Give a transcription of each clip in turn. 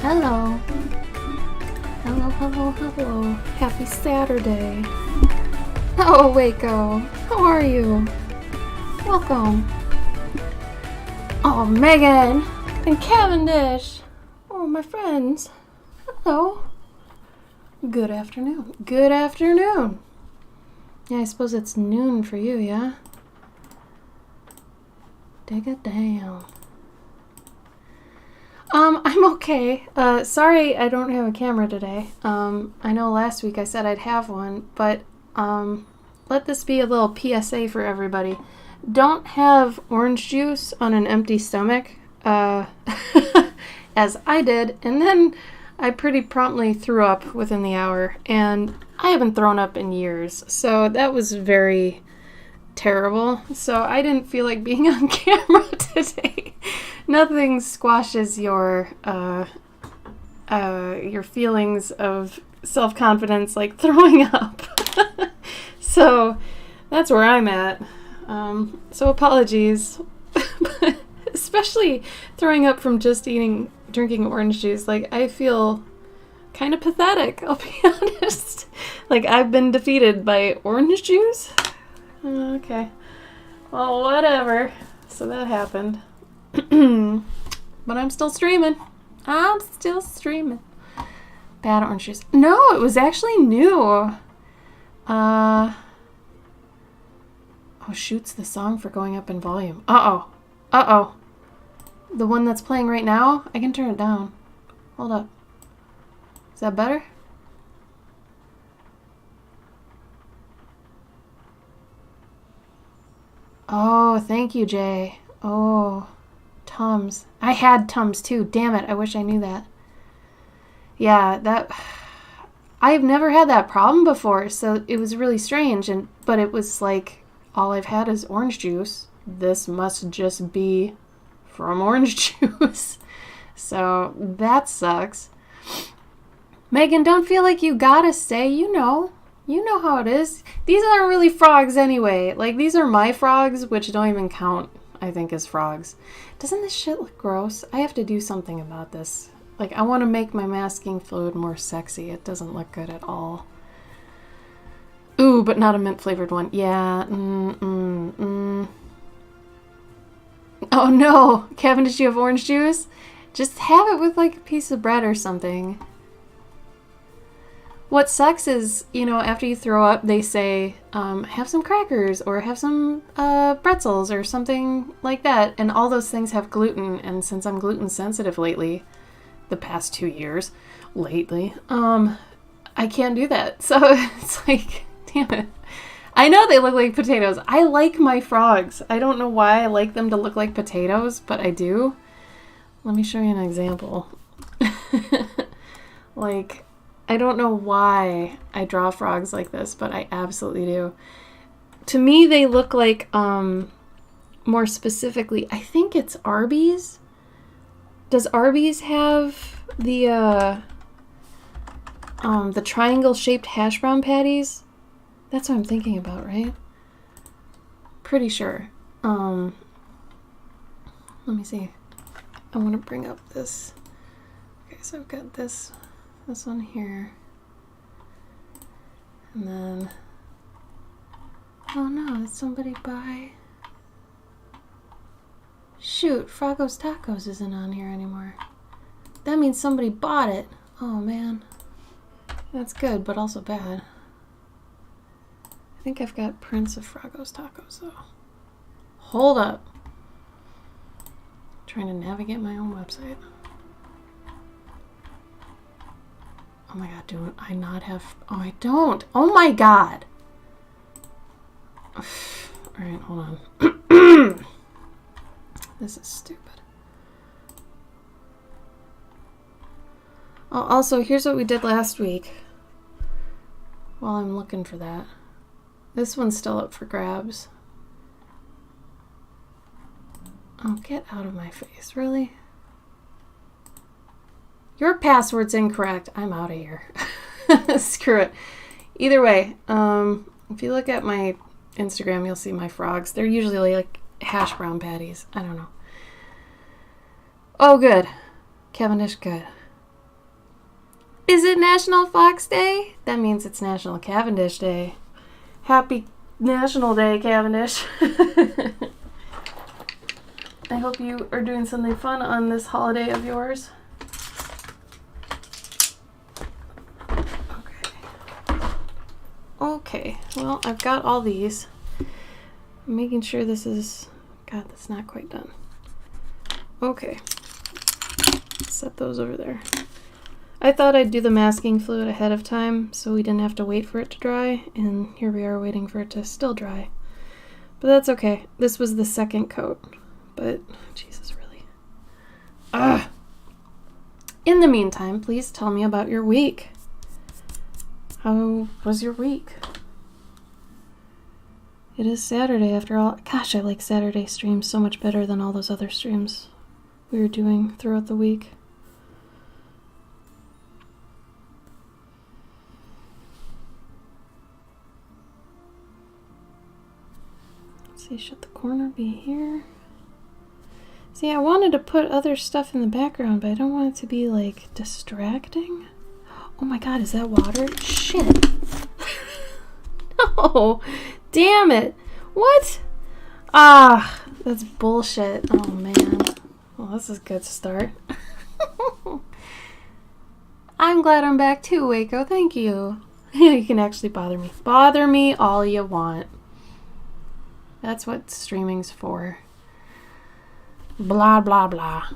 Hello. Hello, hello, hello. Happy Saturday. Oh, Waco. How are you? Welcome. Oh, Megan and Cavendish. Oh, my friends. Hello. Good afternoon. Good afternoon. Yeah, I suppose it's noon for you, yeah? Dig it down. I'm okay. Sorry I don't have a camera today. I know last week I said I'd have one, but let this be a little PSA for everybody. Don't have orange juice on an empty stomach, as I did, and then I pretty promptly threw up within the hour, and I haven't thrown up in years, so that was very terrible. So I didn't feel like being on camera today. Nothing squashes your feelings of self-confidence like throwing up. So that's where I'm at. So apologies, especially throwing up from just drinking orange juice. Like, I feel kind of pathetic, I'll be honest. Like, I've been defeated by orange juice? Okay. Well, whatever. So that happened. But I'm still streaming. Bad orange juice. No, it was actually new. Oh, shoots the song for going up in volume. Uh-oh. The one that's playing right now? I can turn it down. Hold up. Is that better? Oh, thank you, Jay. Oh, Tums. I had Tums too. Damn it. I wish I knew that. Yeah, I've never had that problem before, so it was really strange. But it was like, all I've had is orange juice. This must just be from orange juice. So that sucks. Megan, don't feel like you gotta say, you know how it is. These aren't really frogs anyway. Like, these are my frogs, which don't even count, I think, as frogs. Doesn't this shit look gross? I have to do something about this. Like, I want to make my masking fluid more sexy. It doesn't look good at all. Ooh, but not a mint flavored one. Yeah. Oh no, Kevin, did you have orange juice? Just have it with like a piece of bread or something. What sucks is, after you throw up, they say, have some crackers or have some pretzels or something like that. And all those things have gluten. And since I'm gluten sensitive the past 2 years, I can't do that. So it's like, damn it. I know they look like potatoes. I like my frogs. I don't know why I like them to look like potatoes, but I do. Let me show you an example. Like, I don't know why I draw frogs like this, but I absolutely do. To me, they look like, more specifically, I think it's Arby's. Does Arby's have the triangle-shaped hash brown patties? That's what I'm thinking about, right? Pretty sure. Let me see. I want to bring up this. Okay, so I've got this one here. And then, oh no, did somebody buy? Shoot, Frogos Tacos isn't on here anymore. That means somebody bought it. Oh man. That's good, but also bad. I think I've got prints of Frogos Tacos though. Hold up. I'm trying to navigate my own website. Oh my god, do I not have... Oh, I don't. Oh my god. Alright, hold on. This is stupid. Oh, also, here's what we did last week. While I'm looking for that. This one's still up for grabs. Oh, get out of my face. Really? Your password's incorrect. I'm out of here. Screw it. Either way, if you look at my Instagram, you'll see my frogs. They're usually like hash brown patties. I don't know. Oh, good. Cavendish, good. Is it National Fox Day? That means it's National Cavendish Day. Happy National Day, Cavendish. I hope you are doing something fun on this holiday of yours. Okay, well, I've got all these. I'm making sure this is... God, that's not quite done. Okay. Set those over there. I thought I'd do the masking fluid ahead of time so we didn't have to wait for it to dry, and here we are waiting for it to still dry. But that's okay. This was the second coat. But, Jesus, really. Ugh! In the meantime, please tell me about your week. How was your week? It is Saturday after all. Gosh, I like Saturday streams so much better than all those other streams we were doing throughout the week. Let's see, should the corner be here? See, I wanted to put other stuff in the background, but I don't want it to be, like, distracting. Oh my god, is that water? Shit. No. Damn it. What? Ah, that's bullshit. Oh man. Well, this is a good start. I'm glad I'm back too, Waco. Thank you. You can actually bother me. Bother me all you want. That's what streaming's for. Blah, blah, blah.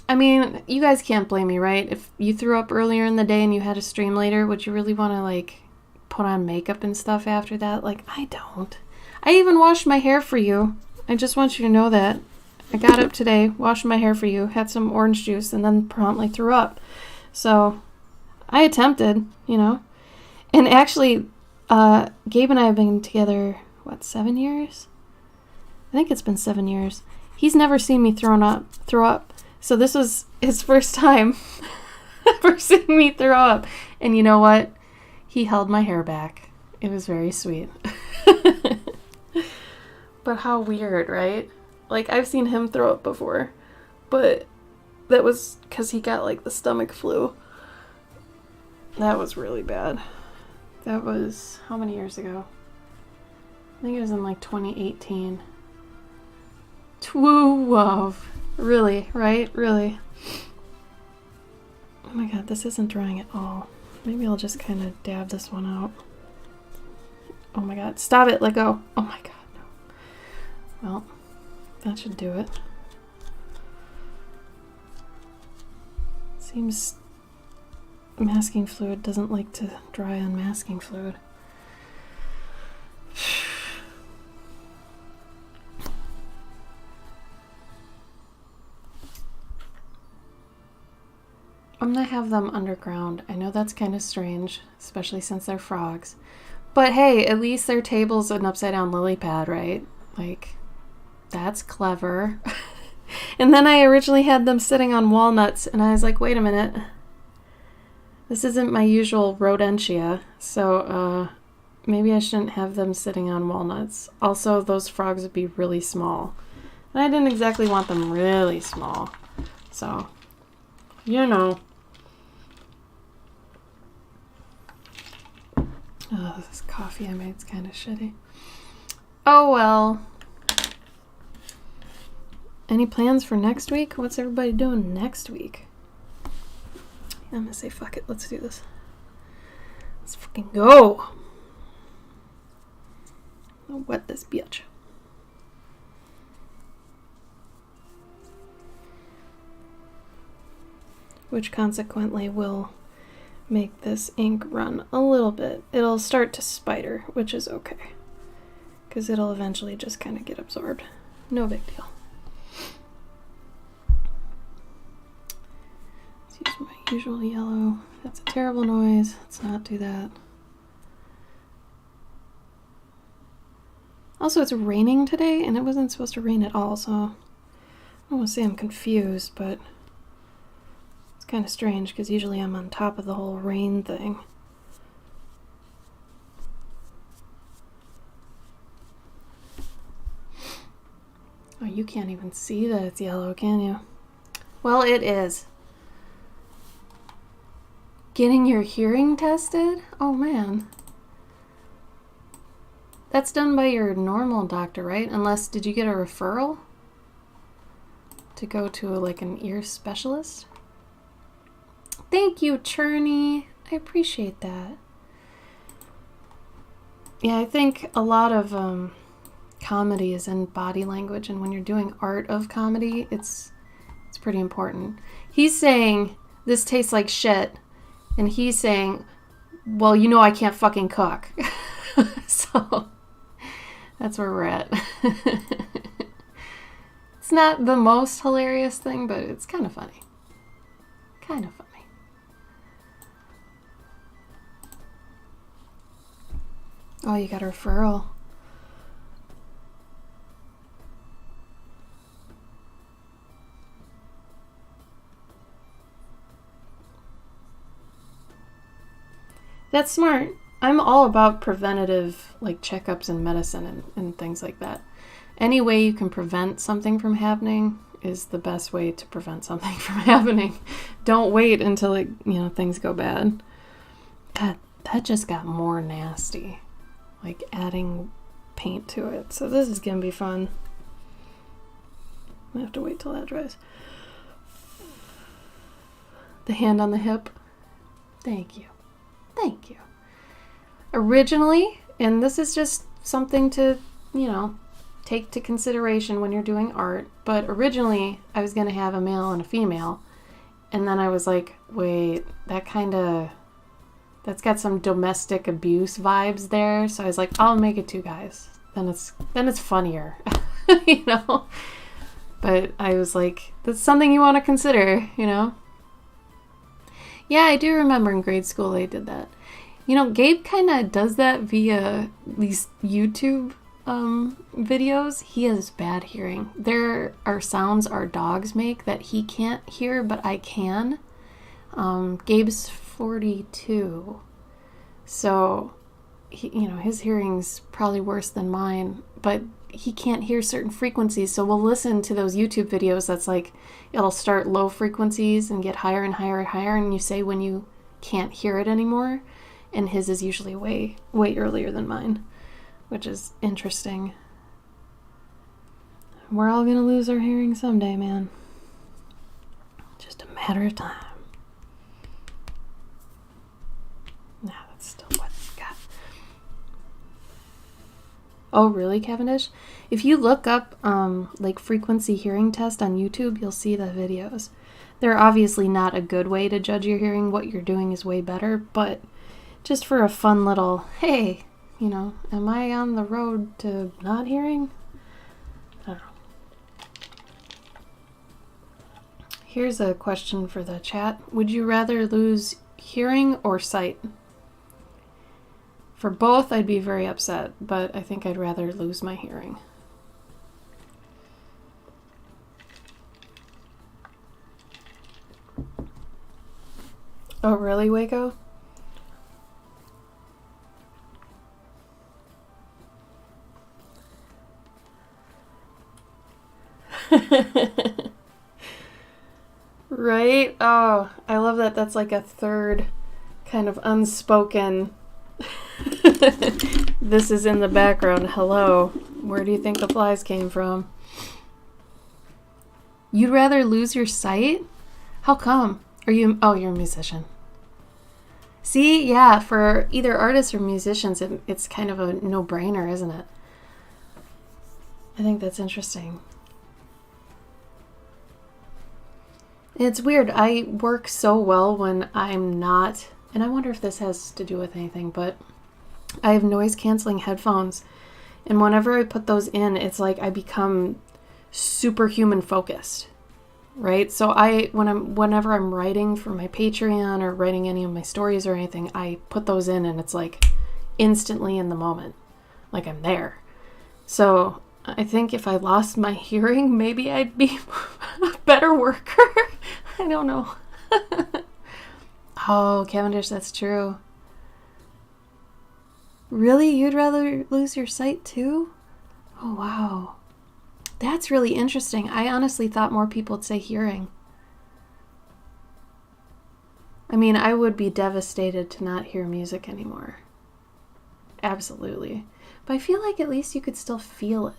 I mean, you guys can't blame me, right? If you threw up earlier in the day and you had a stream later, would you really want to, like, put on makeup and stuff after that? Like, I don't. I even washed my hair for you. I just want you to know that. I got up today, washed my hair for you, had some orange juice, and then promptly threw up. So, I attempted, you know. And actually, Gabe and I have been together, what, 7 years? I think it's been 7 years. He's never seen me throw up. So this was his first time ever seeing me throw up. And you know what? He held my hair back. It was very sweet. But how weird, right? Like, I've seen him throw up before. But that was because he got, like, the stomach flu. That was really bad. That was, how many years ago? I think it was in, like, 2018. Whoa. Really, right? Really. Oh my god, this isn't drying at all. Maybe I'll just kind of dab this one out. Oh my god, stop it, let go. Oh my god, no. Well, that should do it. Seems masking fluid doesn't like to dry on masking fluid. I'm gonna have them underground. I know that's kind of strange, especially since they're frogs. But hey, at least their table's an upside down lily pad, right? Like, that's clever. And then I originally had them sitting on walnuts, and I was like, wait a minute. This isn't my usual rodentia, so maybe I shouldn't have them sitting on walnuts. Also, those frogs would be really small. And I didn't exactly want them really small. So, you know. Oh, this coffee I made's kind of shitty. Oh well. Any plans for next week? What's everybody doing next week? I'm gonna say fuck it, let's do this. Let's fucking go. I'll wet this bitch. Which consequently will make this ink run a little bit. It'll start to spider, which is okay. Because it'll eventually just kind of get absorbed. No big deal. Let's use my usual yellow. That's a terrible noise. Let's not do that. Also, it's raining today, and it wasn't supposed to rain at all, so I don't want to say I'm confused, but it's kind of strange because usually I'm on top of the whole rain thing. Oh, you can't even see that it's yellow, can you? Well, it is. Getting your hearing tested? Oh, man. That's done by your normal doctor, right? Unless, did you get a referral to go to like an ear specialist? Thank you, Churney. I appreciate that. Yeah, I think a lot of comedy is in body language, and when you're doing art of comedy, it's pretty important. He's saying, this tastes like shit, and he's saying, well, you know I can't fucking cook. So that's where we're at. It's not the most hilarious thing, but it's kind of funny. Kind of funny. Oh, you got a referral. That's smart. I'm all about preventative, like, checkups and medicine and things like that. Any way you can prevent something from happening is the best way to prevent something from happening. Don't wait until things go bad. God, that just got more nasty. Like adding paint to it. So this is gonna be fun. I have to wait till that dries. The hand on the hip. Thank you. Thank you. Originally, and this is just something to, take to consideration when you're doing art, but originally I was going to have a male and a female, and then I was like, wait, that's got some domestic abuse vibes there, so I was like, I'll make it two guys. Then it's funnier, But I was like, that's something you want to consider, Yeah, I do remember in grade school they did that. Gabe kind of does that via these YouTube videos. He has bad hearing. There are sounds our dogs make that he can't hear, but I can. Gabe's 42, so his hearing's probably worse than mine, but he can't hear certain frequencies, so we'll listen to those YouTube videos that's like, it'll start low frequencies and get higher and higher and higher, and you say when you can't hear it anymore, and his is usually way, way earlier than mine, which is interesting. We're all gonna lose our hearing someday, man. Just a matter of time. Nah, that's still what I got. Oh, really, Cavendish? If you look up, frequency hearing test on YouTube, you'll see the videos. They're obviously not a good way to judge your hearing. What you're doing is way better, but just for a fun little, hey, am I on the road to not hearing? I don't know. Here's a question for the chat. Would you rather lose hearing or sight? For both, I'd be very upset, but I think I'd rather lose my hearing. Oh, really, Waco? Right? Oh, I love that. That's like a third kind of unspoken. This is in the background. Hello. Where do you think the flies came from? You'd rather lose your sight? How come? You're a musician. See, yeah, for either artists or musicians, it's kind of a no-brainer, isn't it? I think that's interesting. It's weird. I work so well when I'm not, and I wonder if this has to do with anything, but I have noise-canceling headphones, and whenever I put those in, it's like I become superhuman focused, right? So whenever I'm writing for my Patreon or writing any of my stories or anything, I put those in, and it's like instantly in the moment, like I'm there. So I think if I lost my hearing, maybe I'd be a better worker. I don't know. Oh, Cavendish, that's true. Really? You'd rather lose your sight too? Oh, wow. That's really interesting. I honestly thought more people would say hearing. I mean, I would be devastated to not hear music anymore. Absolutely. But I feel like at least you could still feel it.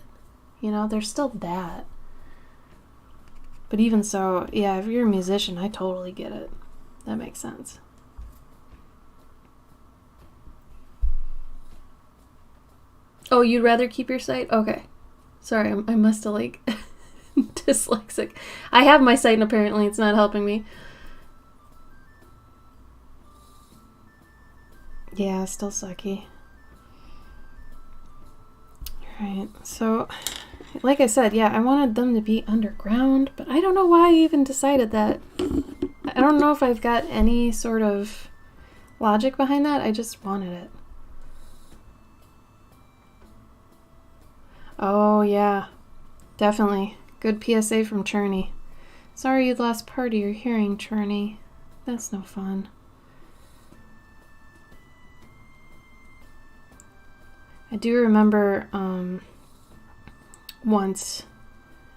There's still that. But even so, yeah, if you're a musician, I totally get it. That makes sense. Oh, you'd rather keep your sight? Okay. Sorry, I must have, like, dyslexic. I have my sight and apparently it's not helping me. Yeah, still sucky. Alright, so, like I said, yeah, I wanted them to be underground, but I don't know why I even decided that. I don't know if I've got any sort of logic behind that. I just wanted it. Oh, yeah. Definitely. Good PSA from Churney. Sorry you lost part of your hearing, Churney. That's no fun. I do remember once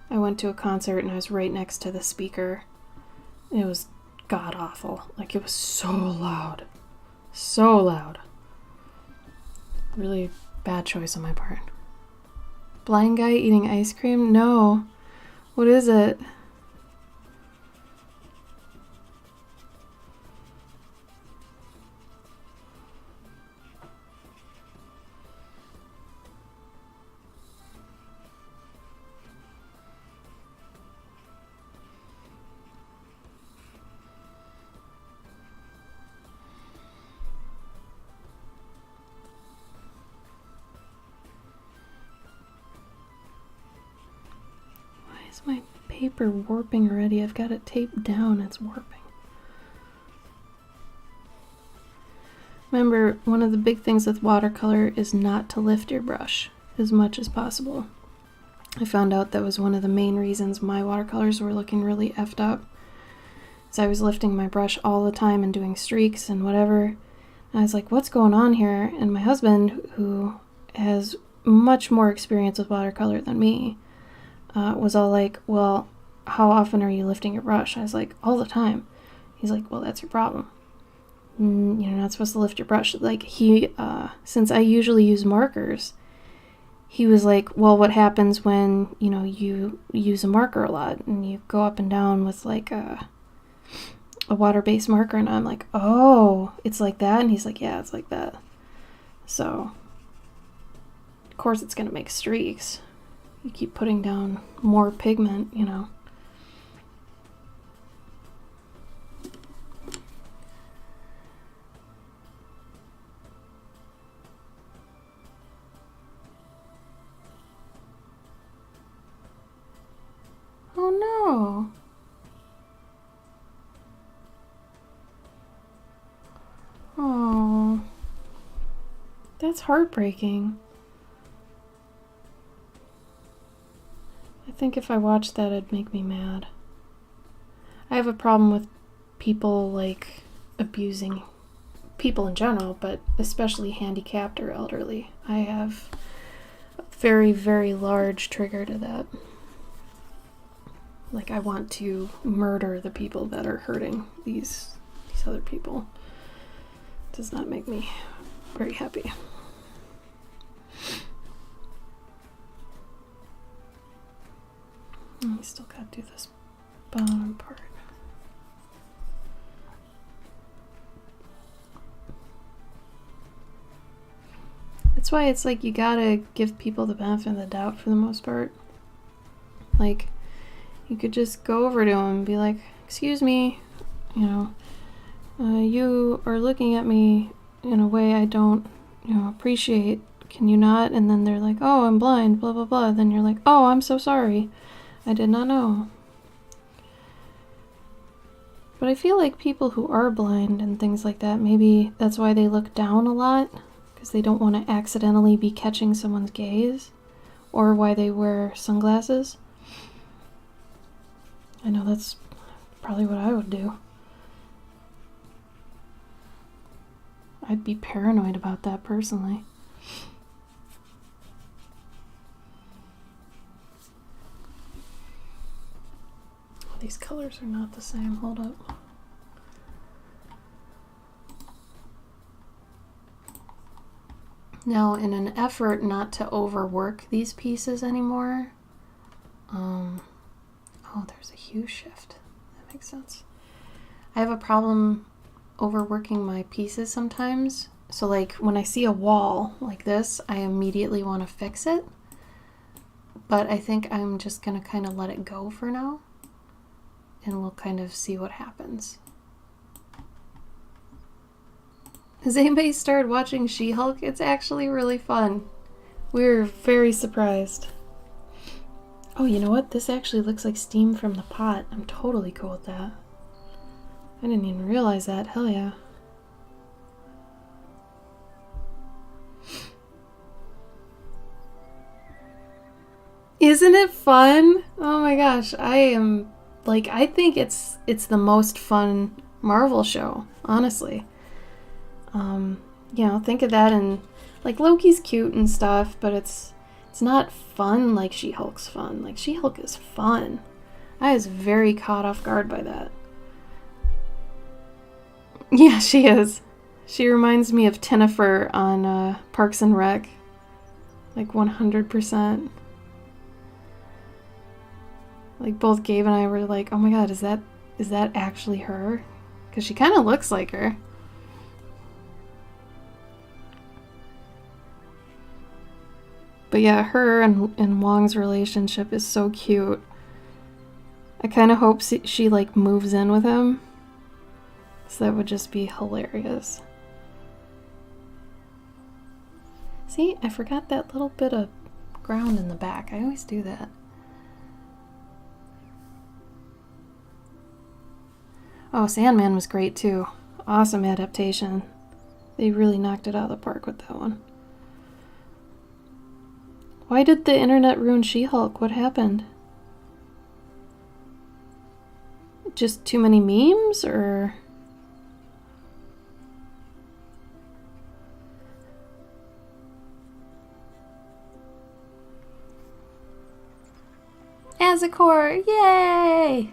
I went to a concert and I was right next to the speaker. It was god-awful. Like, it was so loud. So loud. Really bad choice on my part. Blind guy eating ice cream? No. What is it? Why is my paper warping already? I've got it taped down. It's warping. Remember, one of the big things with watercolor is not to lift your brush as much as possible. I found out that was one of the main reasons my watercolors were looking really effed up. So I was lifting my brush all the time and doing streaks and whatever. And I was like, what's going on here? And my husband, who has much more experience with watercolor than me, was all like, well, how often are you lifting your brush? I was like, all the time. He's like, well, that's your problem. You're not supposed to lift your brush. Like, he, since I usually use markers, he was like, well, what happens when, you know, you use a marker a lot and you go up and down with like a water-based marker? And I'm like, oh, it's like that? And he's like, yeah, it's like that. So, of course it's going to make streaks. You keep putting down more pigment, you know. Oh no. Oh. That's heartbreaking. I think if I watched that, it'd make me mad. I have a problem with people, like, abusing people in general, but especially handicapped or elderly. I have a very, very large trigger to that. Like, I want to murder the people that are hurting these other people. It does not make me very happy. I still gotta do this bottom part. That's why it's like you gotta give people the benefit of the doubt for the most part. Like, you could just go over to them and be like, excuse me, you know, you are looking at me in a way I don't, you know, appreciate. Can you not? And then they're like, oh, I'm blind, blah, blah, blah. Then you're like, oh, I'm so sorry. I did not know. But I feel like people who are blind and things like that, maybe that's why they look down a lot, because they don't want to accidentally be catching someone's gaze, or why they wear sunglasses. I know that's probably what I would do. I'd be paranoid about that personally. Oh, these colors are not the same. Hold up. Now, in an effort not to overwork these pieces anymore, oh, there's a hue shift. That makes sense. I have a problem overworking my pieces sometimes, So like when I see a wall like this, I immediately want to fix it. But I think I'm just going to kind of let it go for now. And we'll kind of see what happens. Has anybody started watching She-Hulk? It's actually really fun. We're very surprised. Oh, you know what? This actually looks like steam from the pot. I'm totally cool with that. I didn't even realize that. Hell yeah. Isn't it fun? Oh my gosh. I think it's the most fun Marvel show, honestly. Think of that, and like Loki's cute and stuff, but it's not fun like She-Hulk's fun. Like She-Hulk is fun. I was very caught off guard by that. Yeah, she is. She reminds me of Tennifer on Parks and Rec. Like 100%. Like both Gabe and I were like, oh my god, is that actually her? Because she kind of looks like her. But yeah, her and Wong's relationship is so cute. I kind of hope she like moves in with him. So that would just be hilarious. See, I forgot that little bit of ground in the back. I always do that. Oh, Sandman was great too. Awesome adaptation. They really knocked it out of the park with that one. Why did the internet ruin She-Hulk? What happened? Just too many memes, or...? Azakor, yay!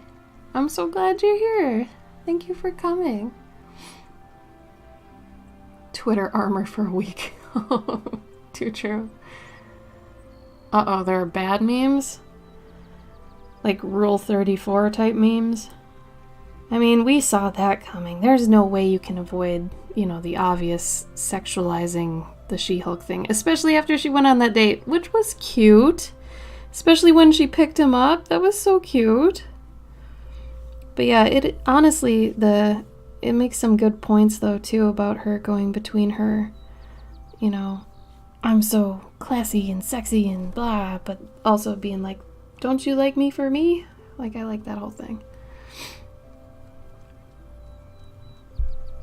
I'm so glad you're here. Thank you for coming. Twitter armor for a week. Too true. Uh-oh, there are bad memes? Like Rule 34 type memes? I mean, we saw that coming. There's no way you can avoid, the obvious sexualizing the She-Hulk thing. Especially after she went on that date, which was cute. Especially when she picked him up. That was so cute. But yeah, it honestly, it makes some good points though too about her going between her, I'm so classy and sexy and blah, but also being like, don't you like me for me? Like, I like that whole thing.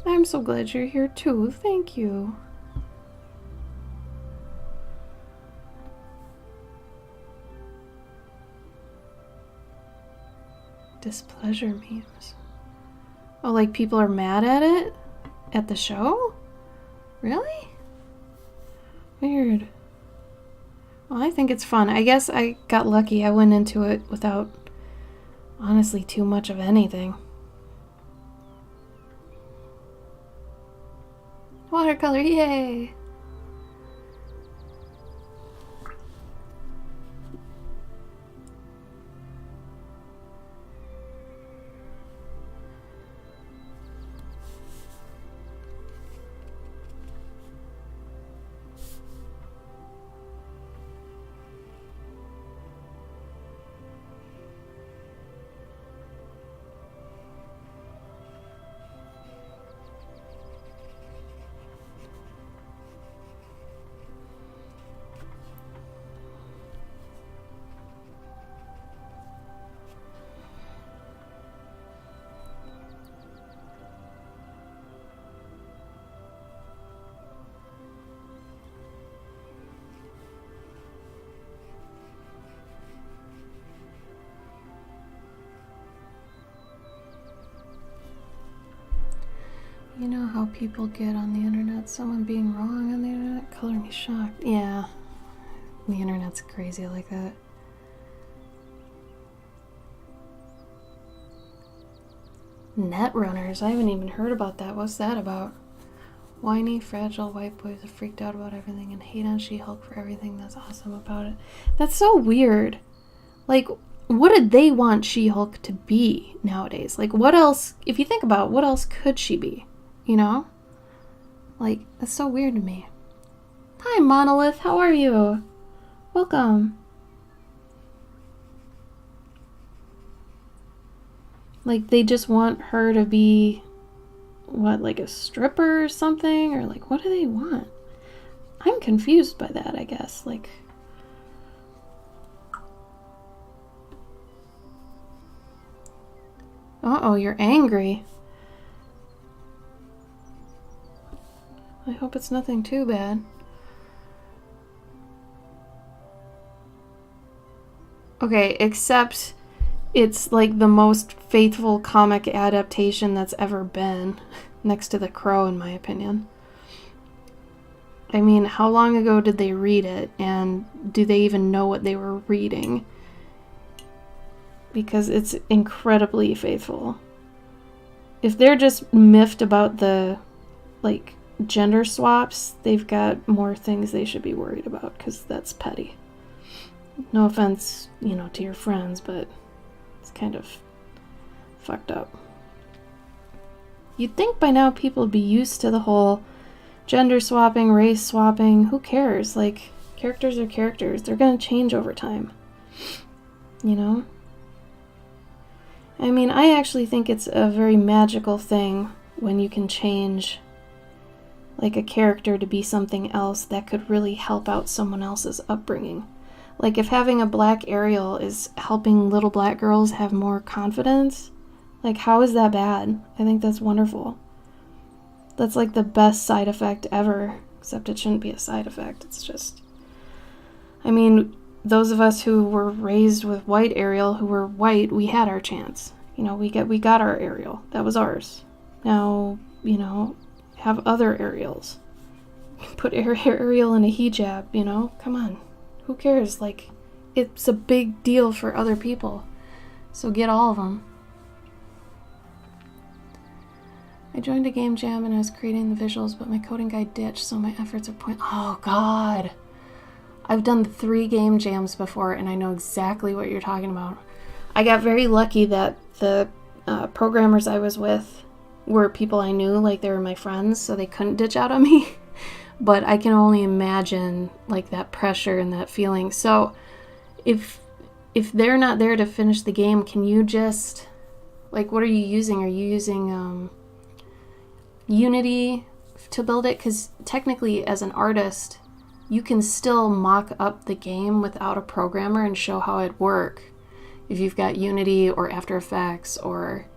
I'm so glad you're here too. Thank you. Displeasure memes. Oh, like people are mad at it? At the show? Really? Weird. Well, I think it's fun. I guess I got lucky. I went into it without, honestly, too much of anything. Watercolor, yay! You know how people get on the internet, someone being wrong on the internet? Color me shocked. Yeah, the internet's crazy like that. Netrunners, I haven't even heard about that. What's that about? Whiny, fragile white boys are freaked out about everything and hate on She-Hulk for everything that's awesome about it. That's so weird. Like, what did they want She-Hulk to be nowadays? Like, what else, if you think about it, what else could she be? Like, that's so weird to me. Hi, Monolith. How are you? Welcome. Like, they just want her to be, what, like a stripper or something? Or, like, what do they want? I'm confused by that, I guess. Like, uh-oh, you're angry. I hope it's nothing too bad. Okay, except it's like the most faithful comic adaptation that's ever been, next to The Crow, in my opinion. I mean, how long ago did they read it, and do they even know what they were reading? Because it's incredibly faithful. If they're just miffed about the, like, gender swaps, they've got more things they should be worried about, because that's petty. No offense, you know, to your friends, but it's kind of fucked up. You'd think by now people would be used to the whole gender swapping, race swapping. Who cares? Like, characters are characters. They're gonna change over time. You know? I mean, I actually think it's a very magical thing when you can change, like, a character to be something else that could really help out someone else's upbringing. Like, if having a black Ariel is helping little black girls have more confidence, like, how is that bad? I think that's wonderful. That's, like, the best side effect ever, except it shouldn't be a side effect. It's just, I mean, those of us who were raised with white Ariel, who were white, we had our chance. You know, we got our Ariel. That was ours. Now, you know, have other Ariels. Put Ariel in a hijab, you know? Come on. Who cares? Like, it's a big deal for other people. So get all of them. I joined a game jam and I was creating the visuals, but my coding guy ditched, so my efforts are Oh, God. I've done 3 game jams before, and I know exactly what you're talking about. I got very lucky that the programmers I was with were people I knew, like they were my friends, so they couldn't ditch out on me. But I can only imagine, like, that pressure and that feeling. So if they're not there to finish the game, can you just, like, what are you using? Are you using Unity to build it? Because technically, as an artist, you can still mock up the game without a programmer and show how it'd work if you've got Unity or After Effects or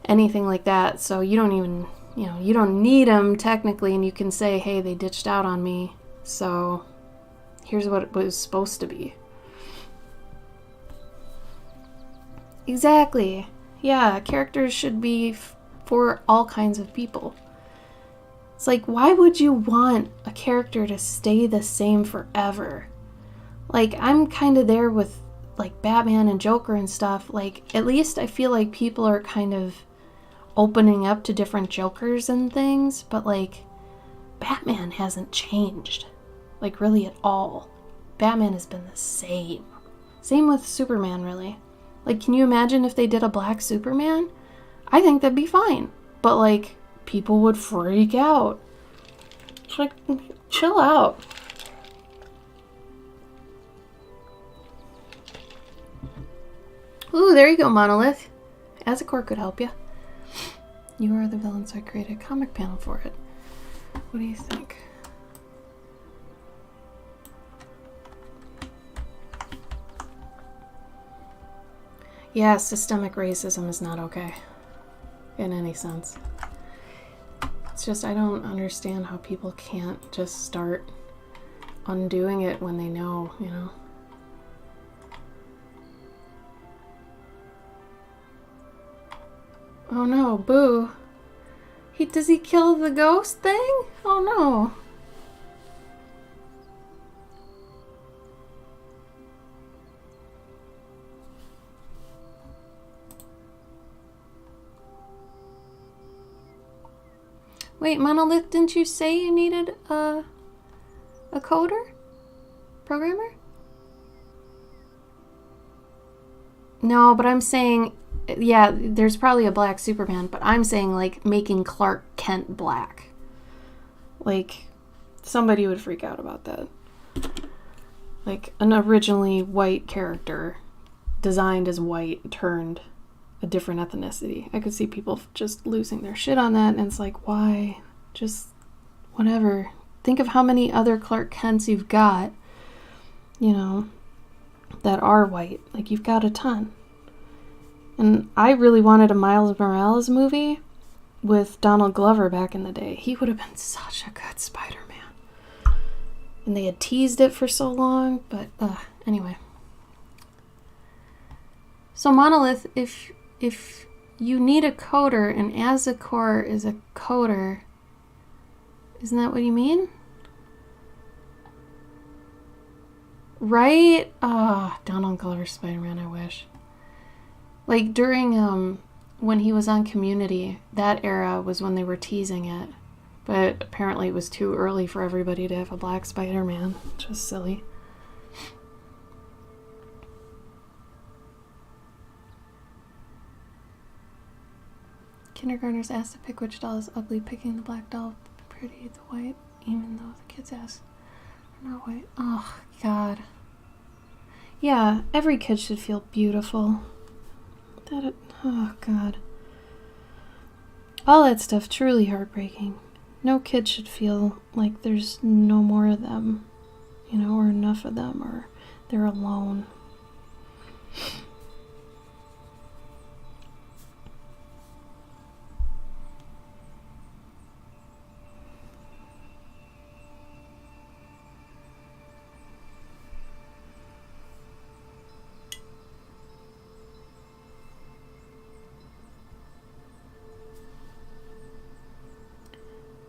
anything like that. So you don't even, you know, you don't need them technically, and you can say, hey, they ditched out on me, so here's what it was supposed to be. Exactly. Yeah, characters should be for all kinds of people. It's like, why would you want a character to stay the same forever? Like, I'm kind of there with, like, Batman and Joker and stuff. Like, at least I feel like people are kind of opening up to different Jokers and things, but, like, Batman hasn't changed, like, really at all. Batman has been the same. Same with Superman, really. Like, can you imagine if they did a black Superman? I think that'd be fine, but, like, people would freak out. It's like, chill out. Ooh, there you go, Monolith. Azakor could help you. You are the villain, so I created a comic panel for it. What do you think? Yeah, systemic racism is not okay. In any sense. It's just, I don't understand how people can't just start undoing it when they know, you know? Oh no, Boo. Does he kill the ghost thing? Oh no. Wait, Monolith, didn't you say you needed a coder? Programmer? No, but I'm saying, yeah, there's probably a black Superman, but I'm saying, like, making Clark Kent black. Like, somebody would freak out about that. Like, an originally white character designed as white turned a different ethnicity. I could see people just losing their shit on that, and it's like, why? Just whatever. Think of how many other Clark Kents you've got, you know, that are white. Like, you've got a ton. And I really wanted a Miles Morales movie with Donald Glover back in the day. He would have been such a good Spider-Man. And they had teased it for so long, but anyway. So Monolith, if you need a coder and Azzacor is a coder, isn't that what you mean? Right? Donald Glover Spider-Man, I wish. Like during when he was on Community, that era was when they were teasing it. But apparently it was too early for everybody to have a black Spider-Man, which was silly. Kindergartners asked to pick which doll is ugly, picking the black doll, pretty, the white, even though the kids asked are not white. Oh, God. Yeah, every kid should feel beautiful. Oh, God. All that stuff, truly heartbreaking. No kid should feel like there's no more of them, you know, or enough of them, or they're alone.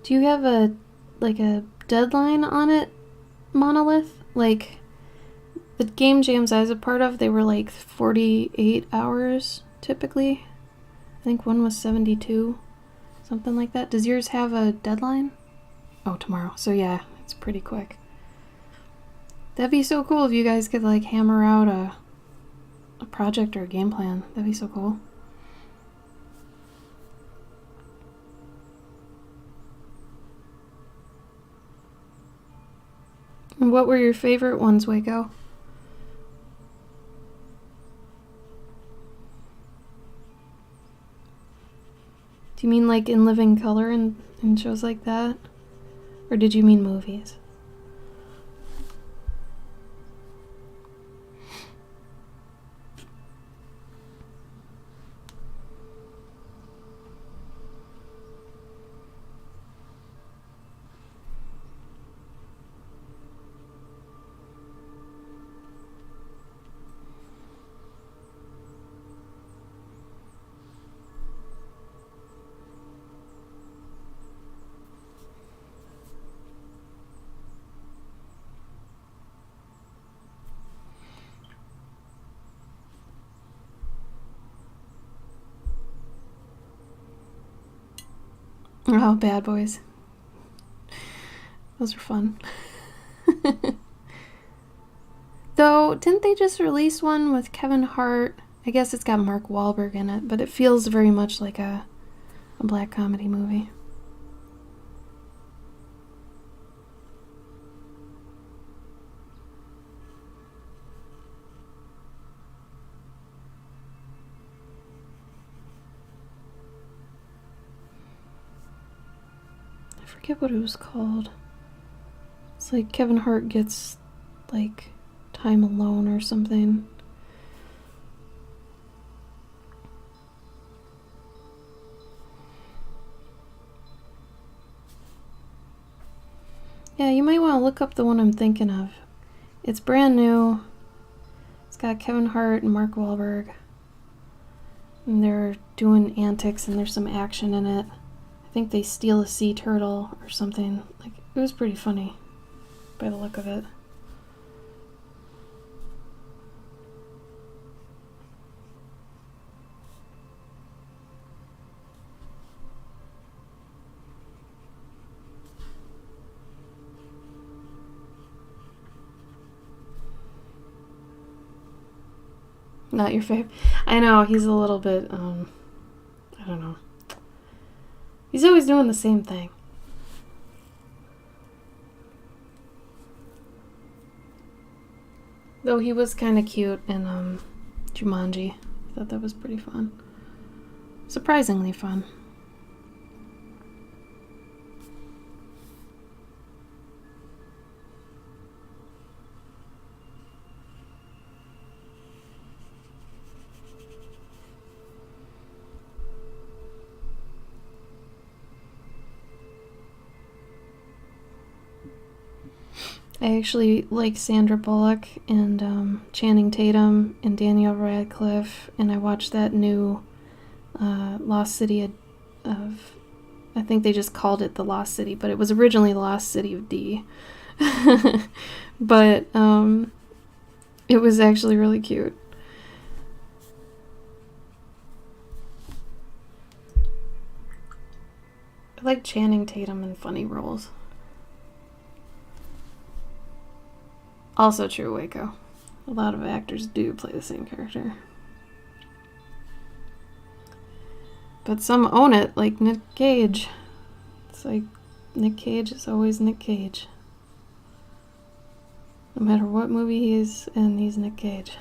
Do you have a deadline on it, Monolith? Like, the game jams I was a part of, they were like 48 hours, typically. I think one was 72, something like that. Does yours have a deadline? Oh, tomorrow. So yeah, it's pretty quick. That'd be so cool if you guys could, like, hammer out a project or a game plan. That'd be so cool. And what were your favorite ones, Waco? Do you mean like in living color and shows like that? Or did you mean movies? Oh, Bad Boys. Those are fun. Though, didn't they just release one with Kevin Hart? I guess it's got Mark Wahlberg in it, but it feels very much like a black comedy movie. I forget what it was called. It's like Kevin Hart gets, like, time alone or something. Yeah, you might want to look up the one I'm thinking of. It's brand new. It's got Kevin Hart and Mark Wahlberg. And they're doing antics and there's some action in it. I think they steal a sea turtle or something. Like, it was pretty funny by the look of it. Not your favorite. I know, he's a little bit, I don't know. He's always doing the same thing. Though he was kind of cute in Jumanji. I thought that was pretty fun. Surprisingly fun. I actually like Sandra Bullock and Channing Tatum and Daniel Radcliffe, and I watched that new Lost City of I think they just called it The Lost City, but it was originally The Lost City of D. But it was actually really cute. I like Channing Tatum in funny roles. Also true, Waco. A lot of actors do play the same character. But some own it, like Nick Cage. It's like Nick Cage is always Nick Cage. No matter what movie he's in, he's Nick Cage.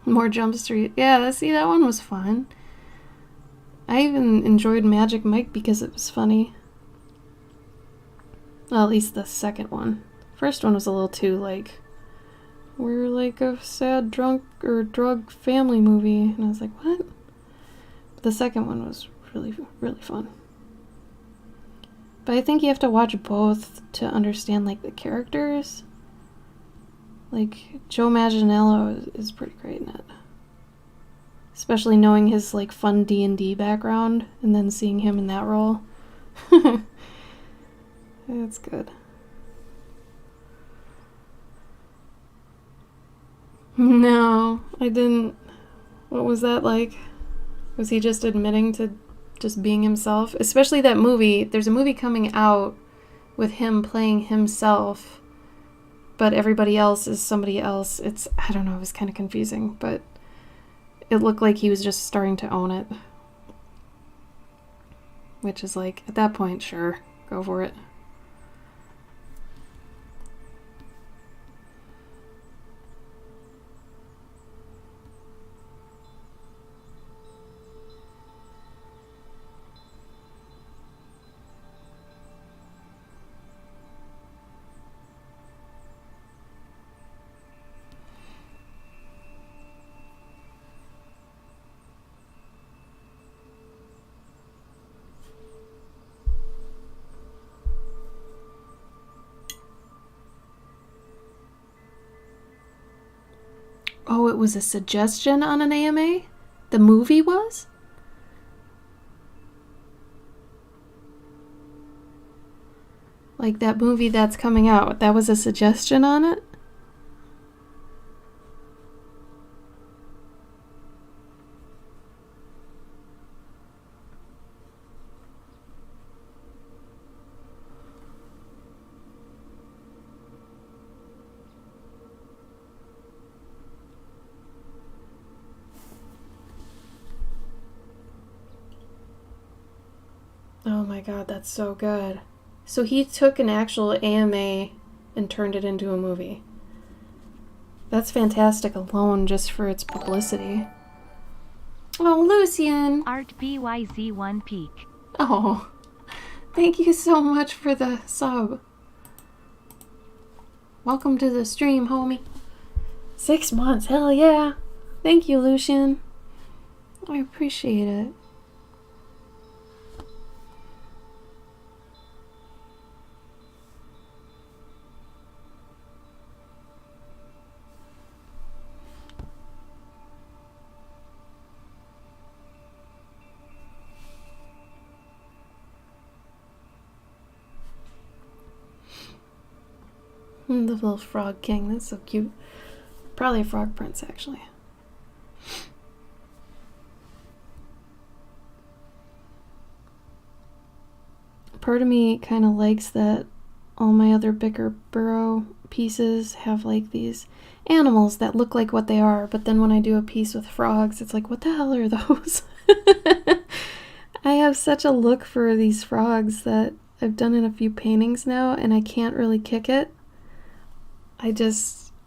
More Jump Street. Yeah, see, that one was fun. I even enjoyed Magic Mike because it was funny. Well, at least the second one. First one was a little too, like, we're like a sad drunk or drug family movie. And I was like, what? But the second one was really, really fun. But I think you have to watch both to understand, like, the characters. Like, Joe Manganiello is pretty great in it. Especially knowing his, like, fun D&D background and then seeing him in that role. It's good. No, I didn't. What was that like? Was he just admitting to just being himself? Especially that movie. There's a movie coming out with him playing himself, but everybody else is somebody else. I don't know, it was kind of confusing, but it looked like he was just starting to own it. Which is like, at that point, sure, go for it. Oh, it was a suggestion on an AMA? The movie was? Like that movie that's coming out, that was a suggestion on it? Oh my god, that's so good. So he took an actual AMA and turned it into a movie. That's fantastic alone just for its publicity. Oh, Lucian! Art BYZ1 Peak. Oh, thank you so much for the sub. Welcome to the stream, homie. 6 months, hell yeah. Thank you, Lucian. I appreciate it. The little frog king, that's so cute. Probably a frog prince, actually. Part of me kind of likes that all my other Bicker Burrow pieces have like these animals that look like what they are, but then when I do a piece with frogs, it's like, what the hell are those? I have such a look for these frogs that I've done in a few paintings now, and I can't really kick it. I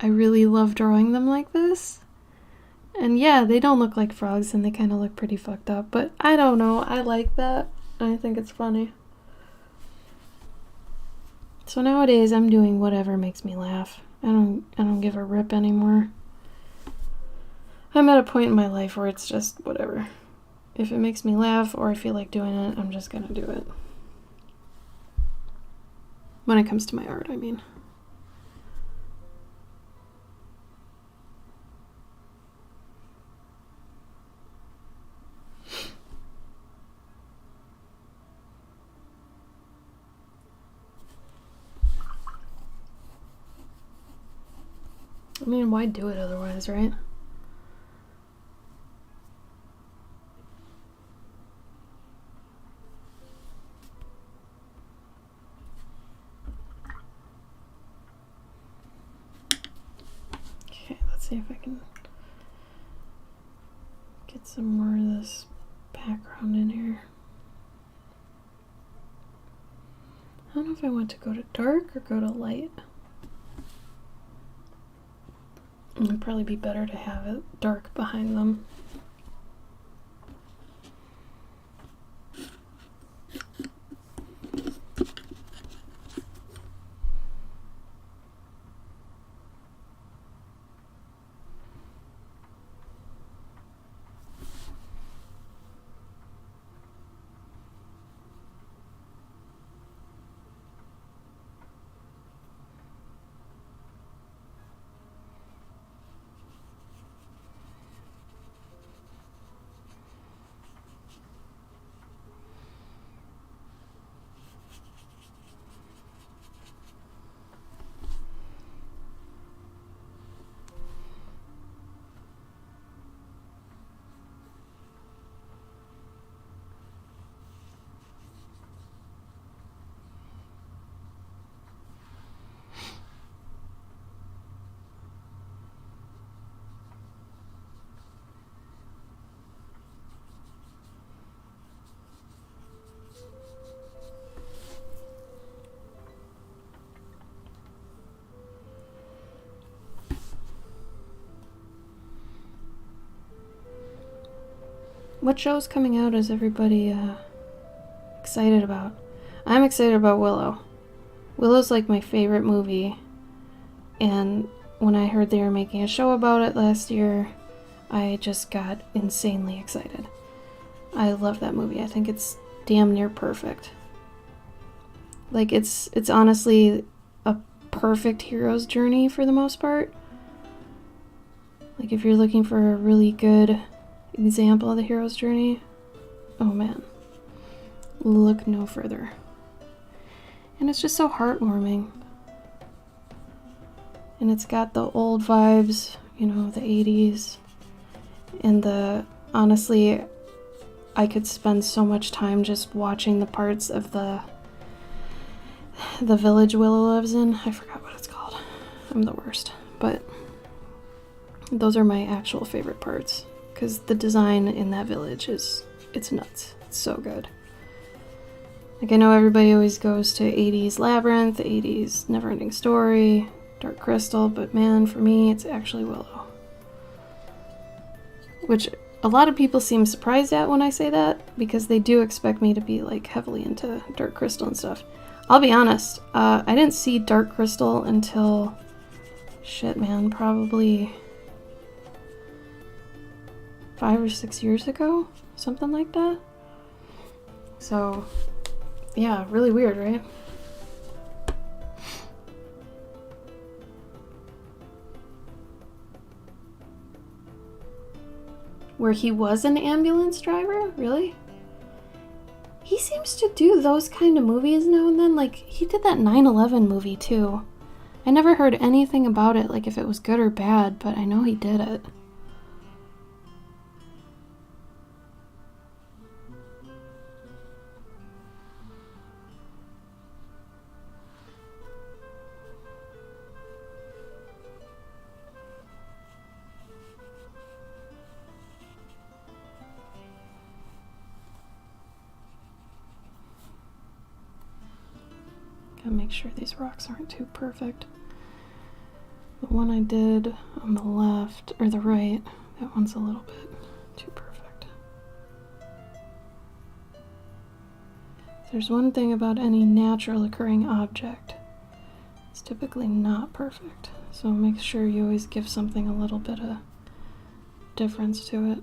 really love drawing them like this. And yeah, they don't look like frogs and they kind of look pretty fucked up, but I don't know. I like that. I think it's funny. So nowadays I'm doing whatever makes me laugh. I don't give a rip anymore. I'm at a point in my life where it's just whatever. If it makes me laugh or I feel like doing it, I'm just gonna do it. When it comes to my art, I mean. I mean, why do it otherwise, right? Okay, let's see if I can get some more of this background in here. I don't know if I want to go to dark or go to light. It would probably be better to have it dark behind them. What show's coming out is everybody excited about? I'm excited about Willow. Willow's like my favorite movie, and when I heard they were making a show about it last year, I just got insanely excited. I love that movie. I think it's damn near perfect. Like, it's honestly a perfect hero's journey for the most part. Like, if you're looking for a really good example of the hero's journey, oh man, look no further. And it's just so heartwarming. And it's got the old vibes, you know, the 80s. And honestly, I could spend so much time just watching the parts of the village Willow lives in. I forgot what it's called. I'm the worst. But those are my actual favorite parts. Because the design in that village it's nuts. It's so good. Like, I know everybody always goes to 80s Labyrinth, 80s Neverending Story, Dark Crystal, but man, for me, it's actually Willow. Which a lot of people seem surprised at when I say that, because they do expect me to be, like, heavily into Dark Crystal and stuff. I'll be honest, I didn't see Dark Crystal until, shit man, probably 5 or 6 years ago? Something like that? So, yeah, really weird, right? Where he was an ambulance driver? Really? He seems to do those kind of movies now and then. Like, he did that 9/11 movie too. I never heard anything about it, like if it was good or bad, but I know he did it. Gotta make sure these rocks aren't too perfect. The one I did on the left, or the right, that one's a little bit too perfect. There's one thing about any natural occurring object. It's typically not perfect. So make sure you always give something a little bit of difference to it.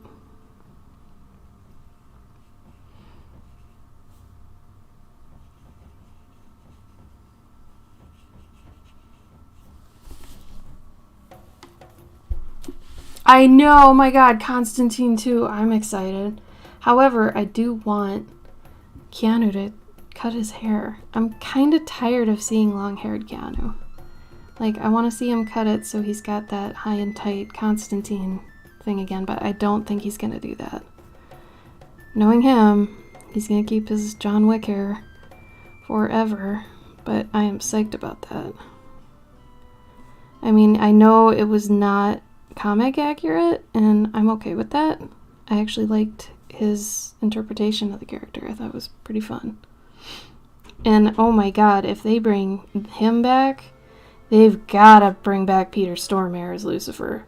I know, oh my god, Constantine 2, I'm excited. However, I do want Keanu to cut his hair. I'm kind of tired of seeing long-haired Keanu. Like, I want to see him cut it so he's got that high and tight Constantine thing again, but I don't think he's going to do that. Knowing him, he's going to keep his John Wick hair forever, but I am psyched about that. I mean, I know it was not comic accurate, and I'm okay with that. I actually liked his interpretation of the character. I thought it was pretty fun. And oh my god, if they bring him back, they've gotta bring back Peter Stormare as Lucifer.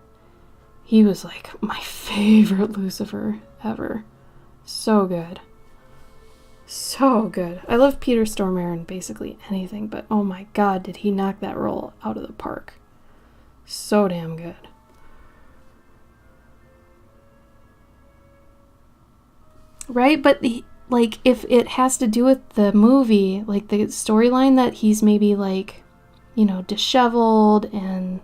He was like my favorite Lucifer ever. So good. So good. I love Peter Stormare in basically anything, but oh my god, did he knock that role out of the park. So damn good. Right? But like, if it has to do with the movie, like the storyline that he's maybe like, you know, disheveled and,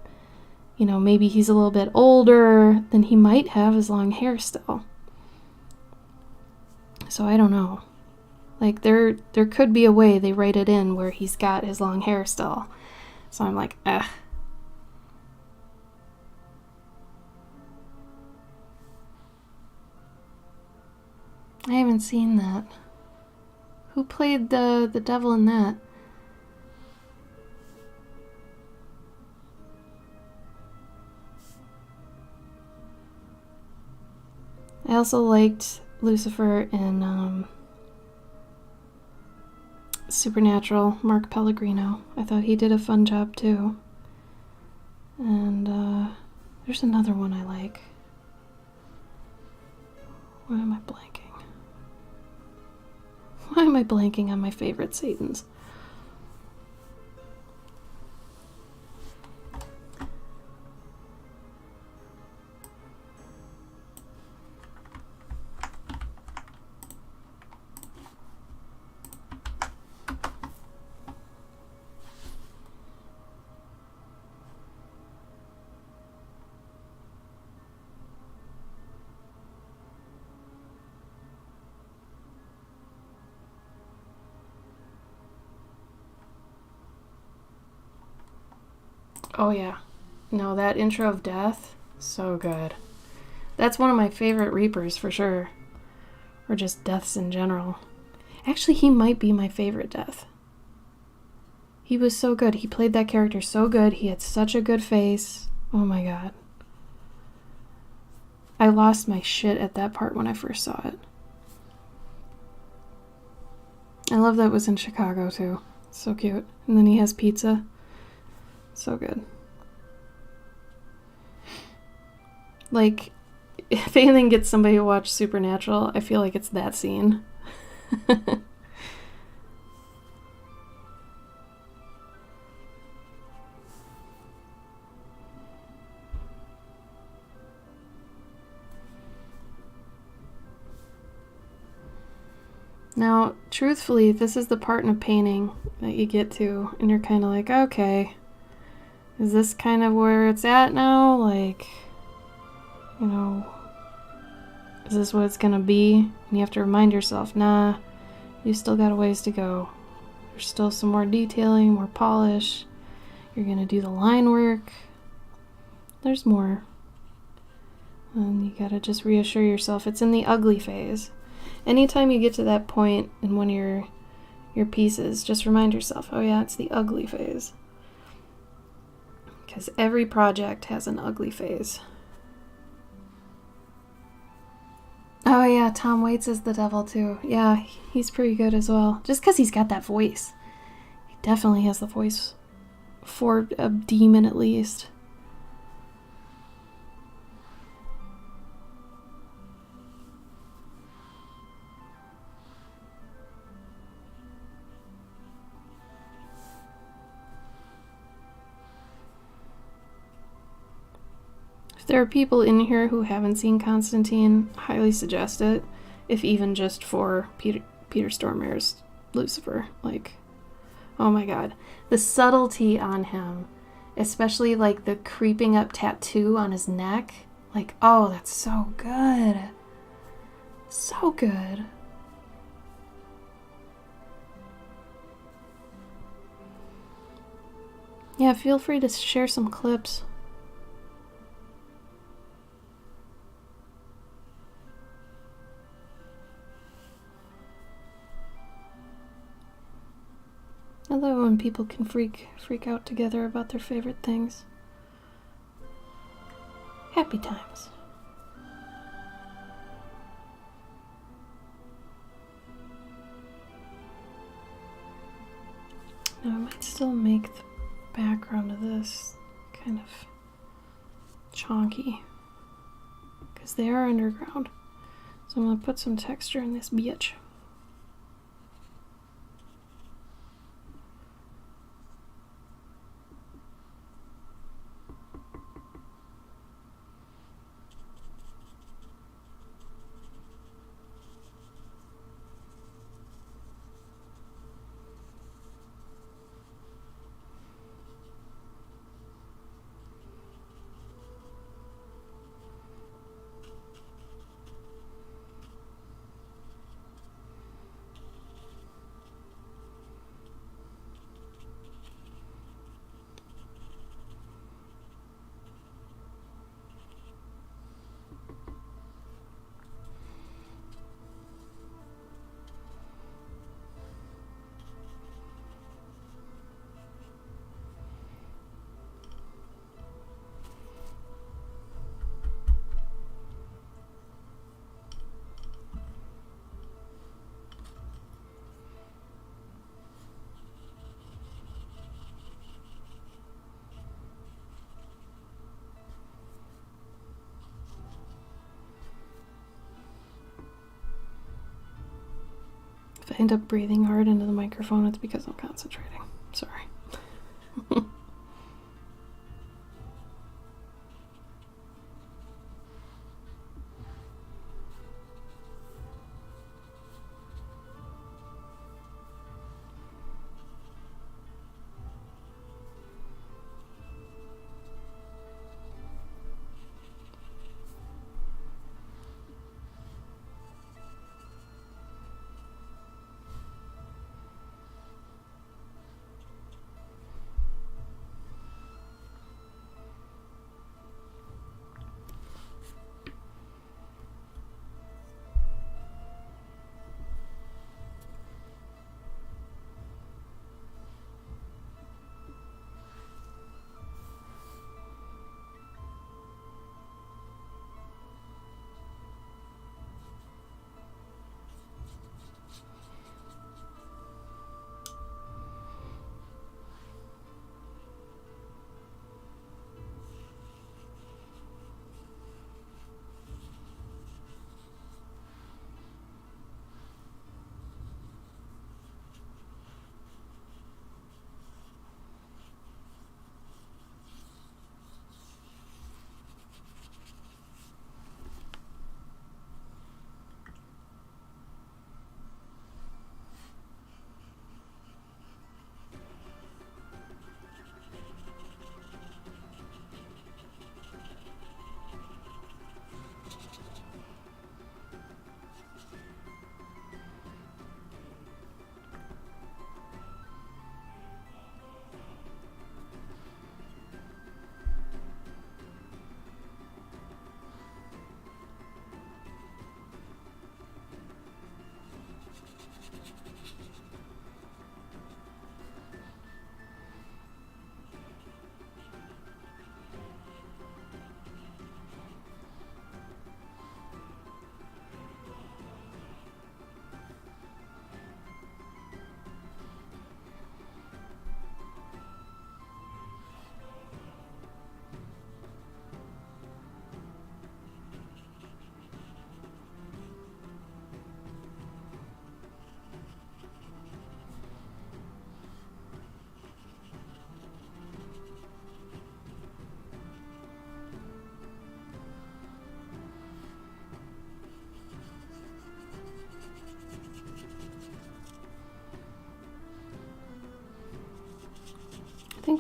you know, maybe he's a little bit older, then he might have his long hair still. So I don't know. Like, there could be a way they write it in where he's got his long hair still. So I'm like, eh. I haven't seen that. Who played the devil in that? I also liked Lucifer in Supernatural, Mark Pellegrino. I thought he did a fun job too. And there's another one I like. Why am I blanking? Why am I blanking on my favorite Satans? Oh yeah. No, that intro of Death, so good. That's one of my favorite Reapers for sure. Or just deaths in general. Actually, he might be my favorite death. He was so good. He played that character so good. He had such a good face. Oh my god. I lost my shit at that part when I first saw it. I love that it was in Chicago too. So cute. And then he has pizza. So good. Like, if anything gets somebody to watch Supernatural, I feel like it's that scene. Now, truthfully, this is the part in a painting that you get to, and you're kind of like, okay, is this kind of where it's at now? Like, you know, is this what it's gonna be? And you have to remind yourself, nah, you still got a ways to go. There's still some more detailing, more polish. You're gonna do the line work. There's more. And you gotta just reassure yourself it's in the ugly phase. Anytime you get to that point in one of your pieces, just remind yourself, oh yeah, it's the ugly phase. Because every project has an ugly phase. Oh yeah, Tom Waits is the devil too. Yeah, he's pretty good as well. Just because he's got that voice. definitely has the voice for a demon at least. If there are people in here who haven't seen Constantine, highly suggest it, if even just for Peter Stormare's Lucifer. Like, oh my god. The subtlety on him, especially like the creeping up tattoo on his neck. Like, oh, that's so good. So good. Yeah, feel free to share some clips. I love when people can freak out together about their favorite things. Happy times. Now I might still make the background of this kind of chonky, because they are underground. So I'm going to put some texture in this bitch. If I end up breathing hard into the microphone, it's because I'm concentrating. Sorry.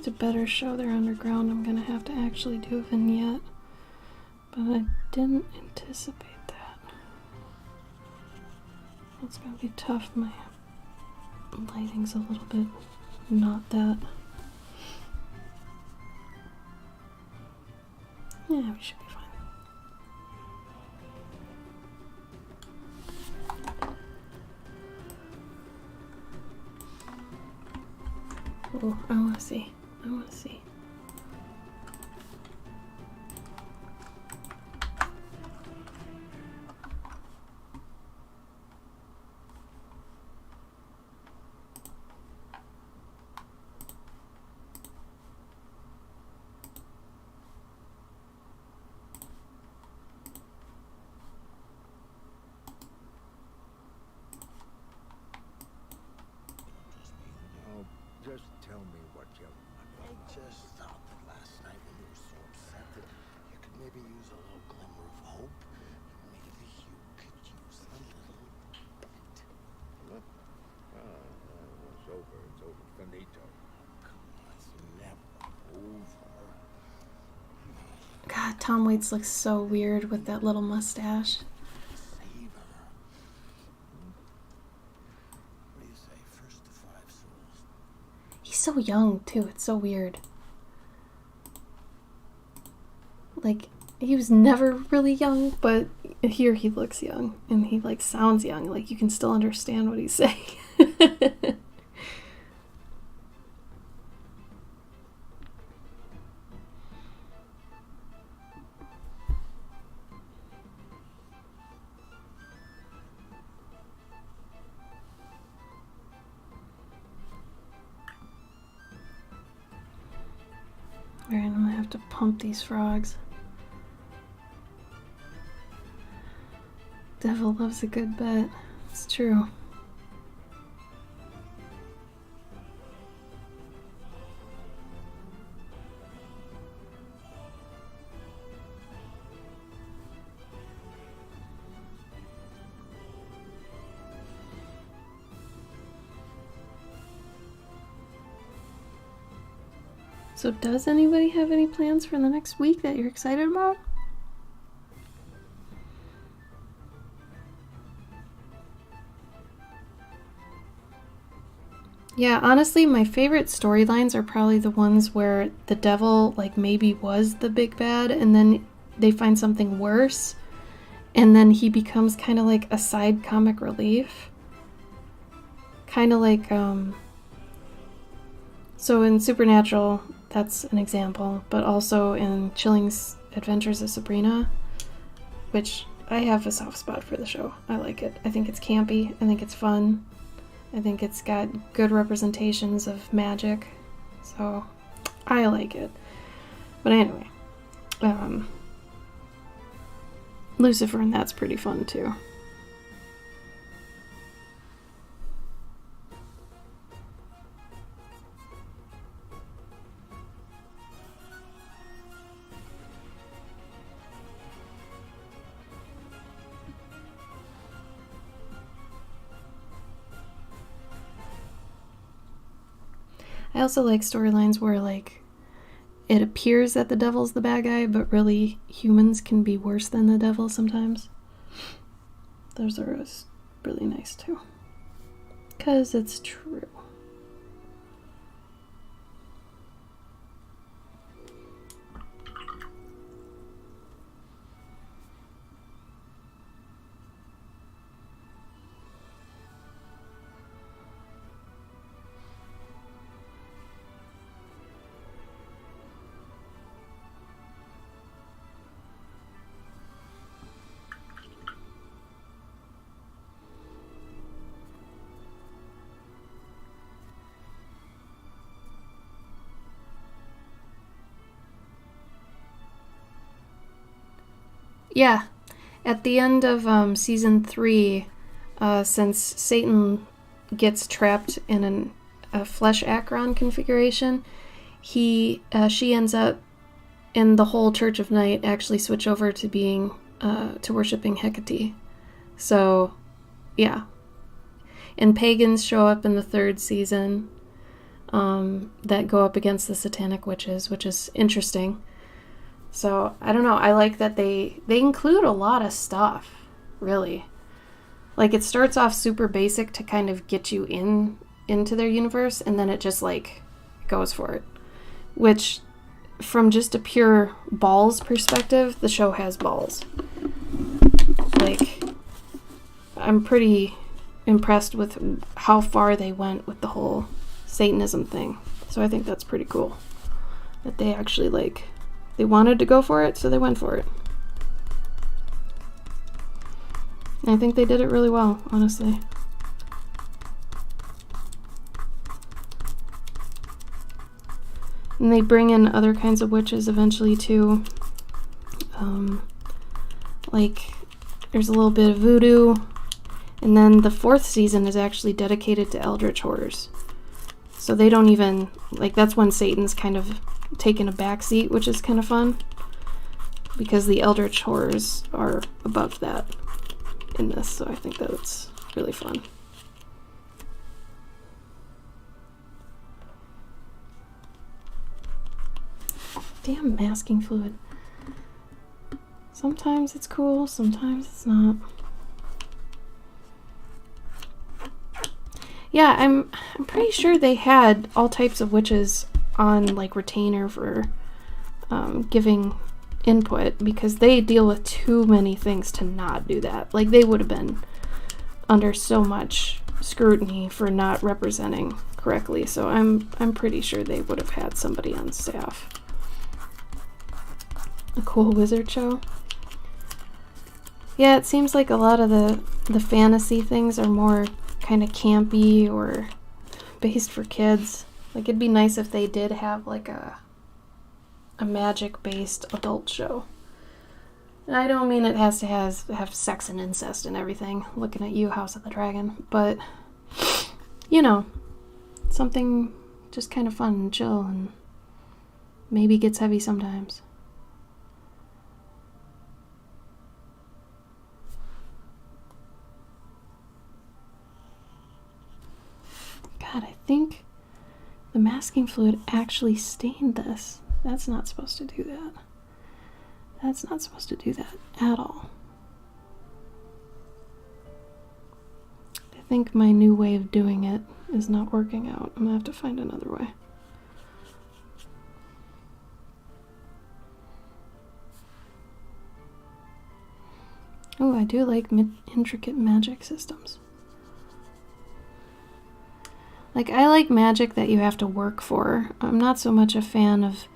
to better show their underground, I'm gonna have to actually do a vignette. But I didn't anticipate that. It's gonna be tough. My lighting's a little bit not that. Yeah, we should be fine. Oh, I wanna see. I wanna see. Just tell me what you want. I just thought that last night when you were so upset that you could maybe use a little glimmer of hope. Maybe you could use a little bit. What? It's over. It's over. Finito. Come on, it's never over. God, Tom Waits looks so weird with that little mustache. Savor. What do you say? First to 5 souls. He's so young, too. It's so weird. Like, he was never really young, but here he looks young. And he, like, sounds young. Like, you can still understand what he's saying. Alright, I'm gonna have to pump these frogs. Devil loves a good bet. It's true. So does anybody have any plans for the next week that you're excited about? Yeah, honestly, my favorite storylines are probably the ones where the devil, like, maybe was the big bad, and then they find something worse, and then he becomes kind of like a side comic relief. Kind of like, so in Supernatural, that's an example, but also in Chilling's Adventures of Sabrina, which I have a soft spot for the show. I like it. I think it's campy. I think it's fun. I think it's got good representations of magic. So, I like it. But anyway, Lucifer and that's pretty fun too. I also like storylines where, like, it appears that the devil's the bad guy, but really humans can be worse than the devil sometimes. Those are really nice too. 'Cause it's true. Yeah, at the end of season 3, since Satan gets trapped in a flesh Acheron configuration, she ends up, and the whole Church of Night actually switch over to being to worshiping Hecate. So, yeah, and pagans show up in the 3rd season. that go up against the satanic witches, which is interesting. So, I don't know. I like that they include a lot of stuff, really. Like, it starts off super basic to kind of get you into their universe, and then it just, like, goes for it. Which, from just a pure balls perspective, the show has balls. Like, I'm pretty impressed with how far they went with the whole Satanism thing. So I think that's pretty cool. That they actually, like, they wanted to go for it, so they went for it. And I think they did it really well, honestly. And they bring in other kinds of witches eventually, too. Like, there's a little bit of voodoo. And then the 4th season is actually dedicated to Eldritch Horrors. So they don't even, like, that's when Satan's kind of taken a backseat, which is kind of fun. Because the Eldritch Horrors are above that in this, so I think that's really fun. Damn masking fluid. Sometimes it's cool, sometimes it's not. Yeah, I'm pretty sure they had all types of witches on, like, retainer for giving input, because they deal with too many things to not do that. Like, they would have been under so much scrutiny for not representing correctly, so I'm pretty sure they would have had somebody on staff. A cool wizard show. Yeah, it seems like a lot of the fantasy things are more kind of campy or based for kids. Like, it'd be nice if they did have, like, a magic-based adult show. And I don't mean it has to have sex and incest and everything. Looking at you, House of the Dragon. But, you know, something just kind of fun and chill and maybe gets heavy sometimes. God, I think the masking fluid actually stained this. That's not supposed to do that. That's not supposed to do that at all. I think my new way of doing it is not working out. I'm gonna have to find another way. Oh, I do like intricate magic systems. Like, I like magic that you have to work for. I'm not so much a fan of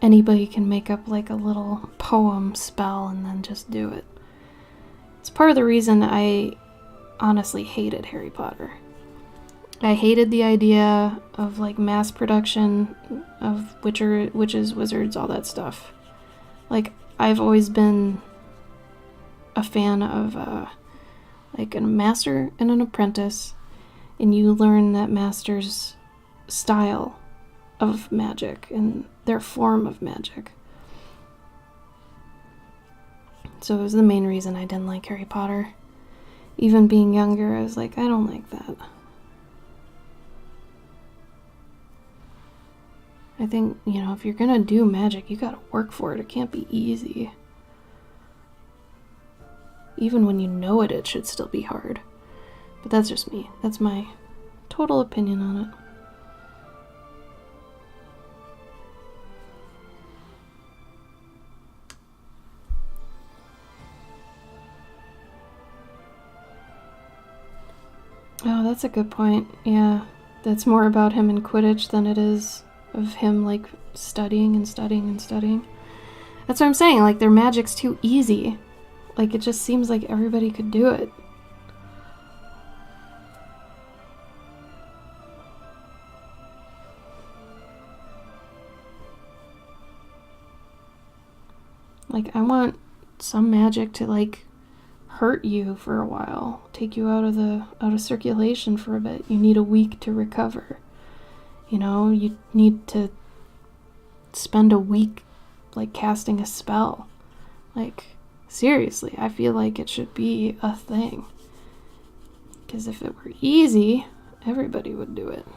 anybody can make up, like, a little poem spell and then just do it. It's part of the reason I honestly hated Harry Potter. I hated the idea of, like, mass production of witches, wizards, all that stuff. Like, I've always been a fan of, like, a master and an apprentice, and you learn that master's style of magic and their form of magic. So it was the main reason I didn't like Harry Potter. Even being younger, I was like, I don't like that. I think, you know, if you're gonna do magic, you gotta work for it. It can't be easy. Even when you know it, it should still be hard. But that's just me. That's my total opinion on it. Oh, that's a good point. Yeah, that's more about him in Quidditch than it is of him, like, studying and studying and studying. That's what I'm saying. Like, their magic's too easy. Like, it just seems like everybody could do it. Like, I want some magic to, like, hurt you for a while, take you out of circulation for a bit. You need a week to recover. You know, you need to spend a week, like, casting a spell. Like, seriously, I feel like it should be a thing. Because if it were easy, everybody would do it.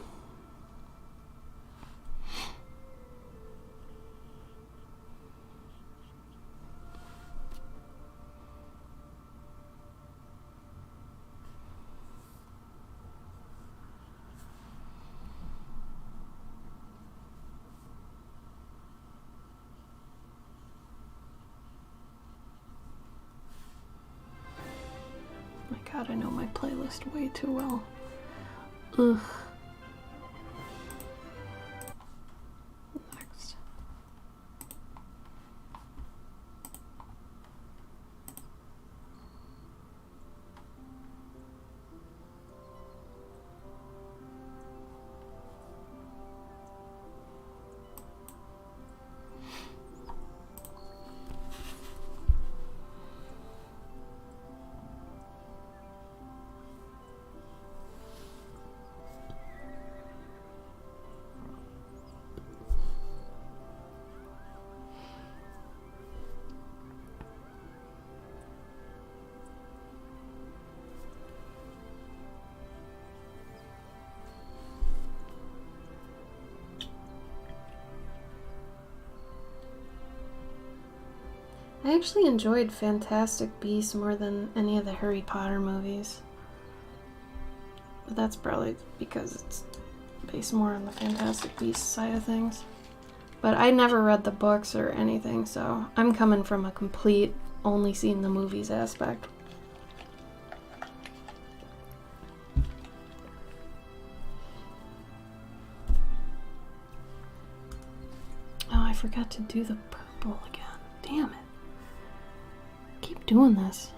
God, I know my playlist way too well. Ugh. Next. I actually enjoyed Fantastic Beasts more than any of the Harry Potter movies. But that's probably because it's based more on the Fantastic Beasts side of things. But I never read the books or anything, so I'm coming from a complete only seen the movies aspect. Oh, I forgot to do the purple again. Damn it. Keep doing this.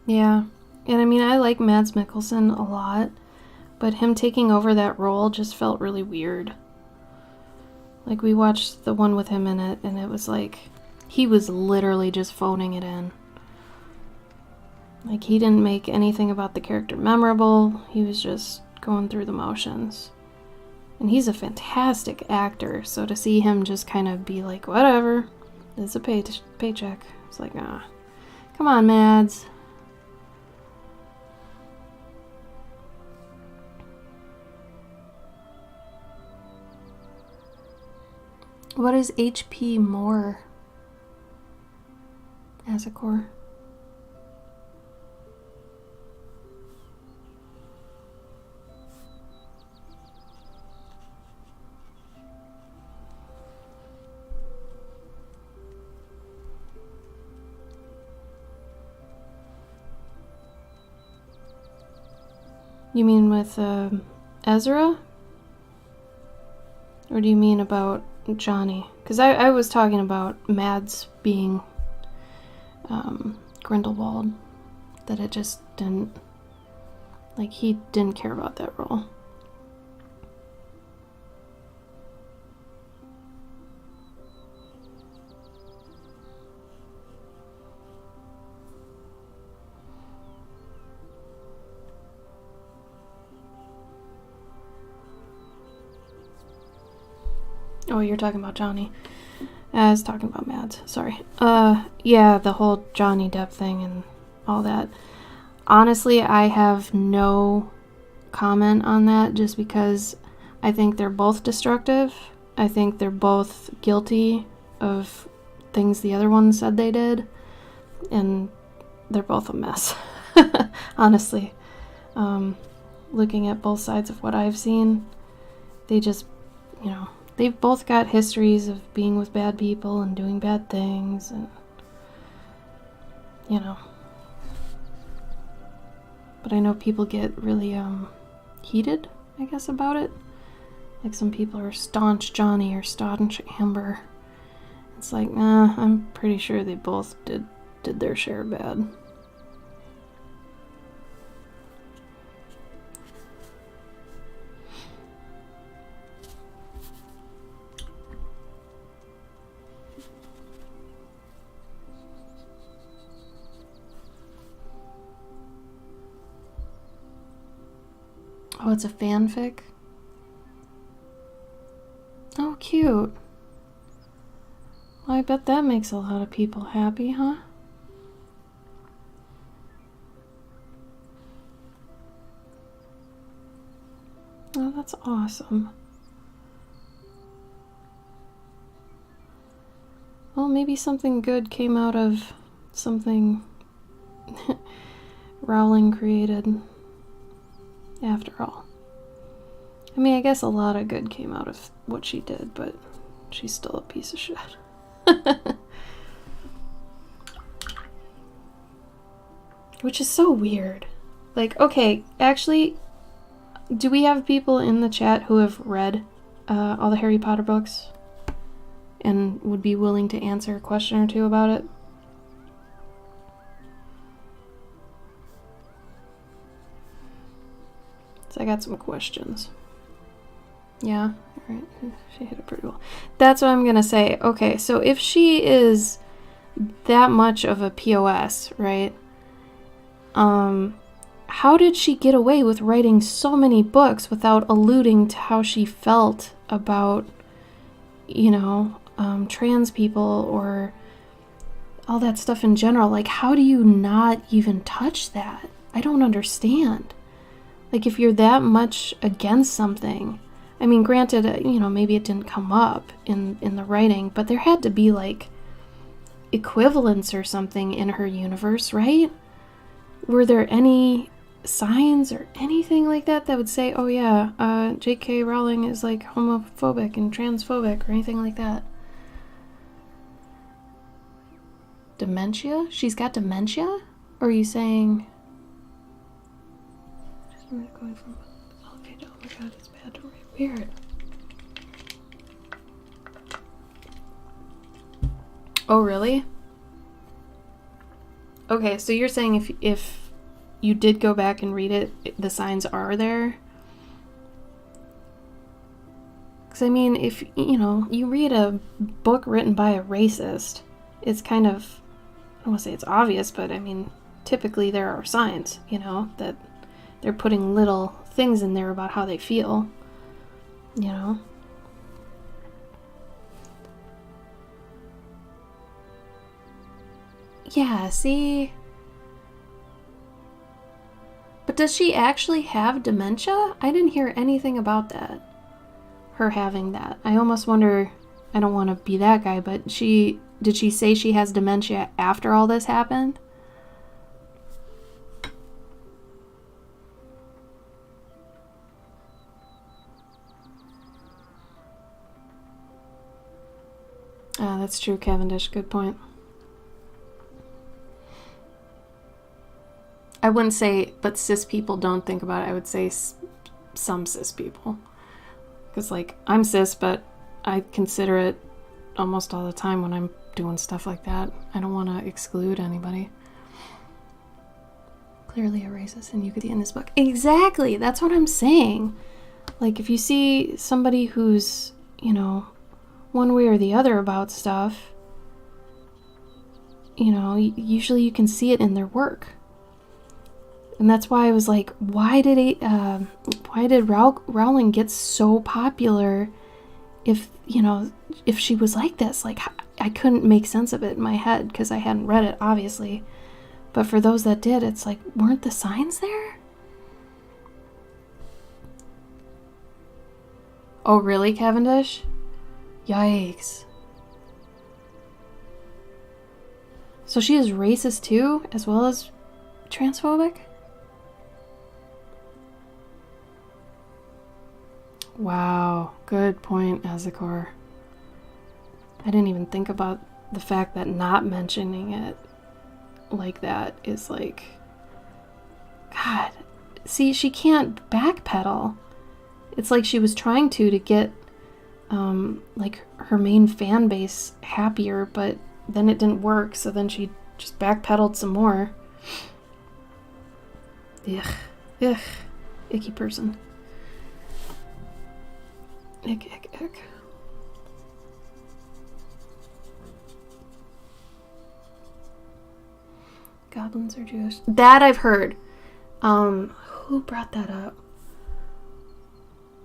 Yeah. And I mean, I like Mads Mikkelsen a lot, but him taking over that role just felt really weird. Like, we watched the one with him in it, and it was like, he was literally just phoning it in. Like, he didn't make anything about the character memorable, he was just going through the motions. And he's a fantastic actor, so to see him just kind of be like, whatever, it's a paycheck. It's like, ah, come on, Mads. What is HP Moore as a core? You mean with Ezra? Or do you mean about Johnny? Because I was talking about Mads being Grindelwald. That it just didn't... Like, he didn't care about that role. Oh, you're talking about Johnny. I was talking about Mads. Sorry. Yeah, the whole Johnny Depp thing and all that. Honestly, I have no comment on that just because I think they're both destructive. I think they're both guilty of things the other one said they did. And they're both a mess. Honestly. Looking at both sides of what I've seen, they just, you know, they've both got histories of being with bad people and doing bad things, and, you know. But I know people get really, heated, I guess, about it. Like, some people are staunch Johnny or staunch Amber. It's like, nah, I'm pretty sure they both did their share bad. Oh, it's a fanfic? Oh, cute. Well, I bet that makes a lot of people happy, huh? Oh, that's awesome. Well, maybe something good came out of something Rowling created after all. I mean, I guess a lot of good came out of what she did, but she's still a piece of shit. Which is so weird. Like, okay, actually, do we have people in the chat who have read all the Harry Potter books and would be willing to answer a question or two about it? So I got some questions. Yeah, alright, she hit it pretty well. That's what I'm gonna say. Okay, so if she is that much of a POS, right? How did she get away with writing so many books without alluding to how she felt about, you know, trans people or all that stuff in general? Like, how do you not even touch that? I don't understand. Like, if you're that much against something, I mean, granted, you know, maybe it didn't come up in the writing, but there had to be, like, equivalents or something in her universe, right? Were there any signs or anything like that that would say, oh yeah, J.K. Rowling is, like, homophobic and transphobic or anything like that? Dementia? She's got dementia? Or are you saying... going from elevator, oh my god, it's bad to write. Weird. Oh, really? Okay, so you're saying if you did go back and read it, the signs are there? Because, I mean, if, you know, you read a book written by a racist, it's kind of, I don't want to say it's obvious, but, I mean, typically there are signs, you know, that they're putting little things in there about how they feel, you know? Yeah, see? But does she actually have dementia? I didn't hear anything about that. Her having that. I almost wonder, I don't want to be that guy, but did she say she has dementia after all this happened? Ah, that's true, Cavendish. Good point. I wouldn't say, but cis people don't think about it. I would say some cis people. Because, like, I'm cis, but I consider it almost all the time when I'm doing stuff like that. I don't want to exclude anybody. Clearly a racist, and you could be in this book. Exactly! That's what I'm saying. Like, if you see somebody who's, you know, one way or the other about stuff, you know, usually you can see it in their work. And that's why I was like, why did Rowling get so popular if, you know, if she was like this? Like, I couldn't make sense of it in my head because I hadn't read it, obviously. But for those that did, it's like, weren't the signs there? Oh, really, Cavendish? Yikes. So she is racist too, as well as transphobic? Wow, good point, Azakor. I didn't even think about the fact that not mentioning it like that is like... God. See, she can't backpedal. It's like she was trying to get, like, her main fan base happier, but then it didn't work, so then she just backpedaled some more. Ugh. Ugh. Icky person. Ick, ick, ick. Goblins are Jewish. That I've heard. Who brought that up?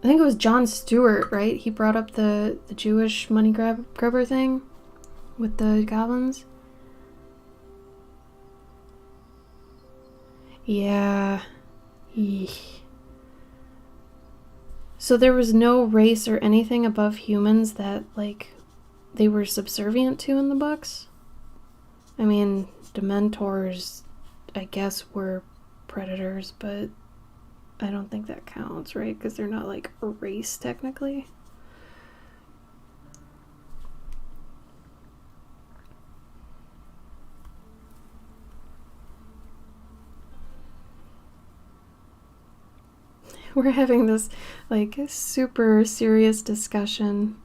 I think it was Jon Stewart, right? He brought up the Jewish money grubber thing with the goblins. Yeah. Eesh. So there was no race or anything above humans that, like, they were subservient to in the books? I mean, Dementors, I guess, were predators, but I don't think that counts, right? Because they're not, like, a race, technically. We're having this, like, super serious discussion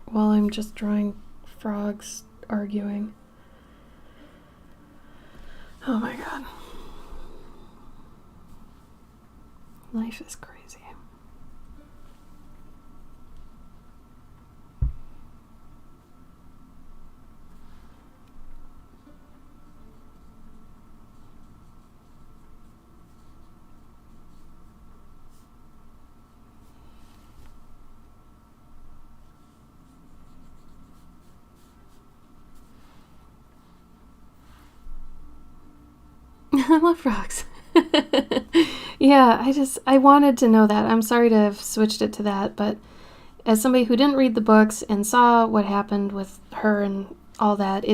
while I'm just drawing frogs arguing. Oh my god. Life is crazy. I love frogs. Yeah, I wanted to know that. I'm sorry to have switched it to that, but as somebody who didn't read the books and saw what happened with her and all that,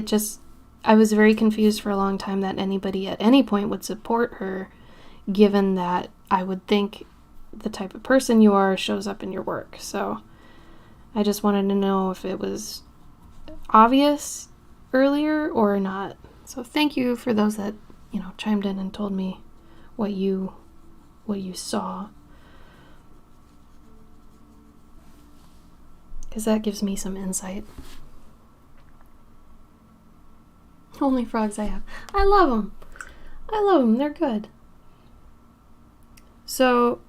I was very confused for a long time that anybody at any point would support her, given that I would think the type of person you are shows up in your work. So I just wanted to know if it was obvious earlier or not. So thank you for those that, chimed in and told me what you saw. Because that gives me some insight. Only frogs I have. I love them. I love them. They're good. So,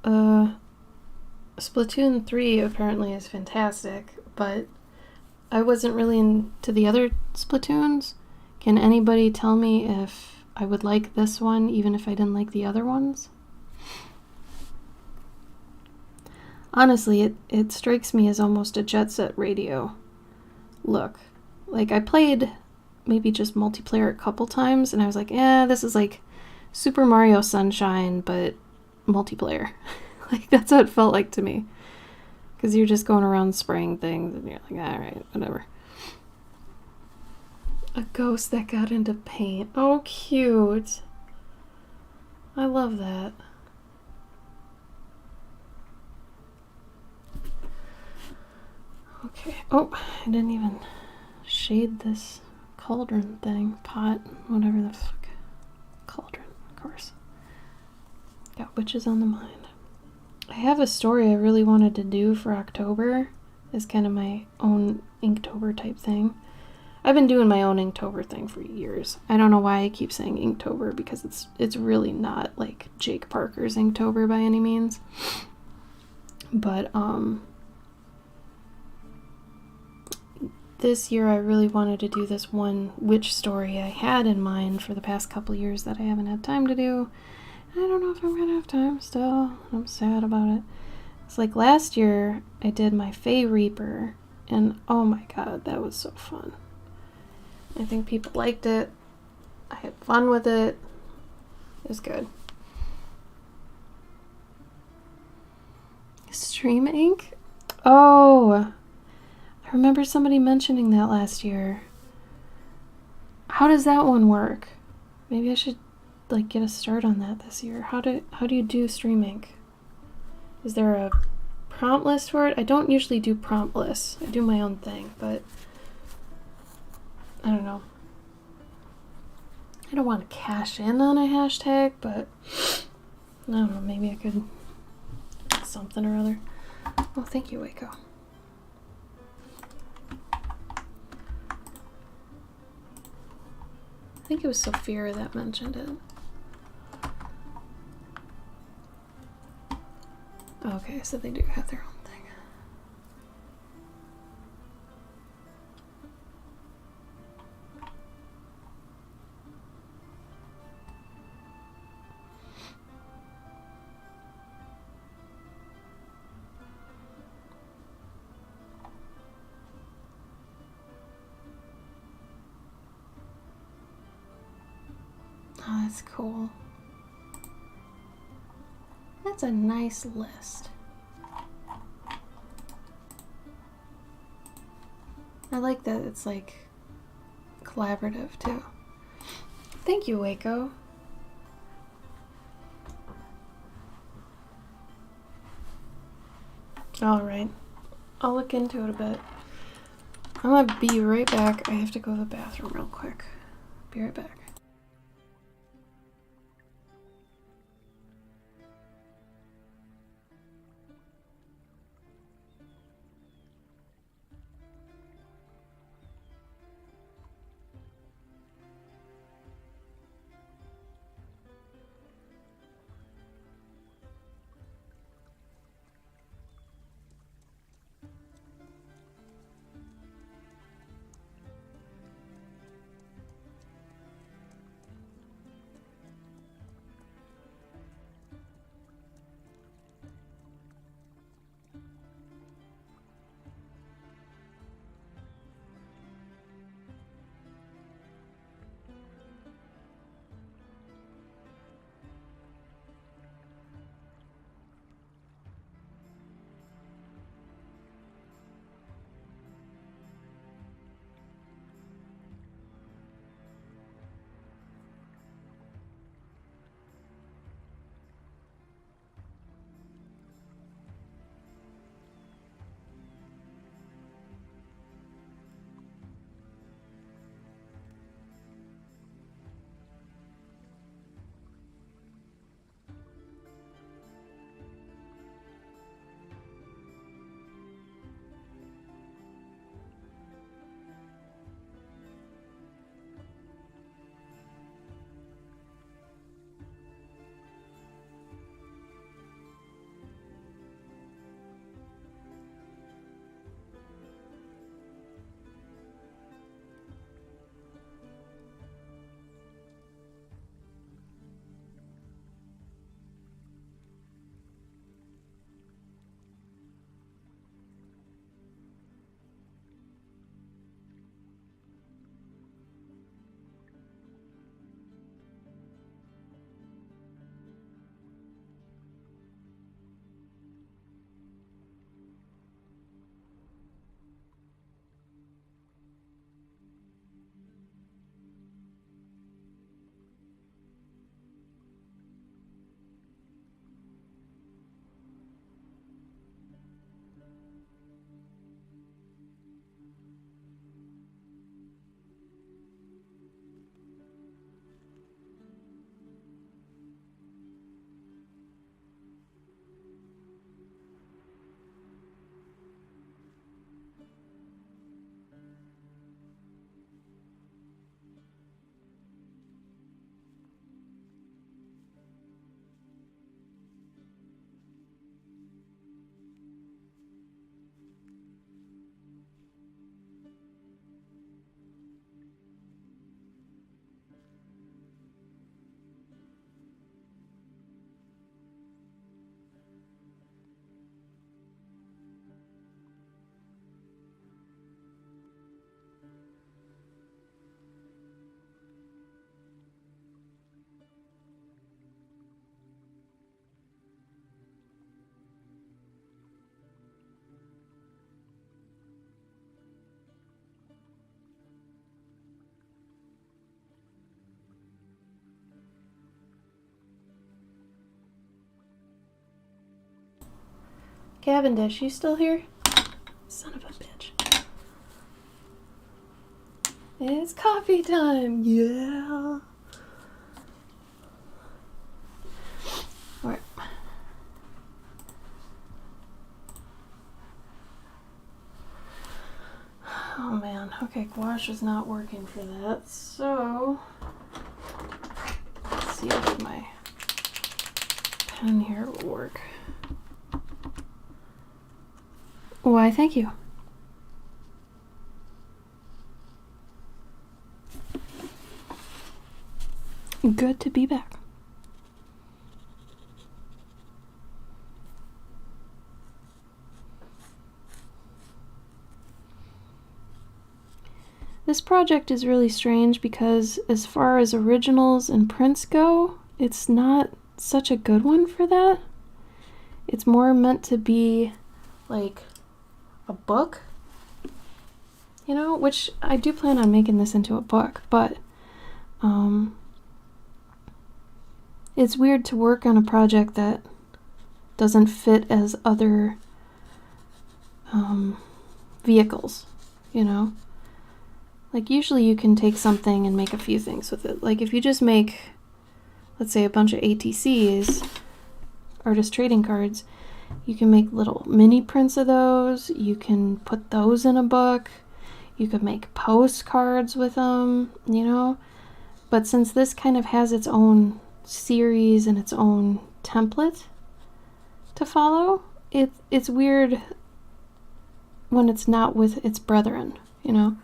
Splatoon 3 apparently is fantastic, but I wasn't really into the other Splatoons. Can anybody tell me if I would like this one even if I didn't like the other ones? Honestly, it strikes me as almost a Jet Set Radio look. Like, I played maybe just multiplayer a couple times, and I was like, this is like Super Mario Sunshine, but multiplayer. Like, that's what it felt like to me. Because you're just going around spraying things, and you're like, alright, whatever. A ghost that got into paint. Oh, cute. I love that. Okay. Oh, I didn't even shade this cauldron thing. Pot, whatever the fuck. Cauldron, of course. Got witches on the mind. I have a story I really wanted to do for October. It's kind of my own Inktober type thing. I've been doing my own Inktober thing for years. I don't know why I keep saying Inktober, because it's really not like Jake Parker's Inktober by any means. But this year I really wanted to do this one witch story I had in mind for the past couple years that I haven't had time to do. I don't know if I'm gonna have time still. I'm sad about it. It's like last year I did my Fae Reaper, and oh my god, that was so fun. I think people liked it. I had fun with it. It was good. Stream Ink? Oh, I remember somebody mentioning that last year. How does that one work? Maybe I should get a start on that this year. How do you do Stream Ink? Is there a prompt list for it? I don't usually do prompt lists. I do my own thing, but I don't know. I don't want to cash in on a hashtag, but I don't know, maybe I could something or other. Oh, thank you, Waco. I think it was Sophia that mentioned it. Okay, so they do have their own thing. Oh, that's cool. That's a nice list. I like that it's like collaborative too. Thank you, Waco. Alright. I'll look into it a bit. I'm gonna be right back. I have to go to the bathroom real quick. Be right back. Cavendish, you still here? Son of a bitch. It's coffee time, yeah. Alright. Oh man, okay, gouache is not working for that, so let's see if my pen here will work. Why, thank you. Good to be back. This project is really strange because as far as originals and prints go, it's not such a good one for that. It's more meant to be like a book. you know, which I do plan on making this into a book, but it's weird to work on a project that doesn't fit as other vehicles, you know? Like, usually you can take something and make a few things with it. Like, if you just make, let's say, a bunch of ATCs, artist trading cards, you can make little mini prints of those. You can put those in a book. You could make postcards with them, you know? But since this kind of has its own series and its own template to follow, it's weird when it's not with its brethren, you know?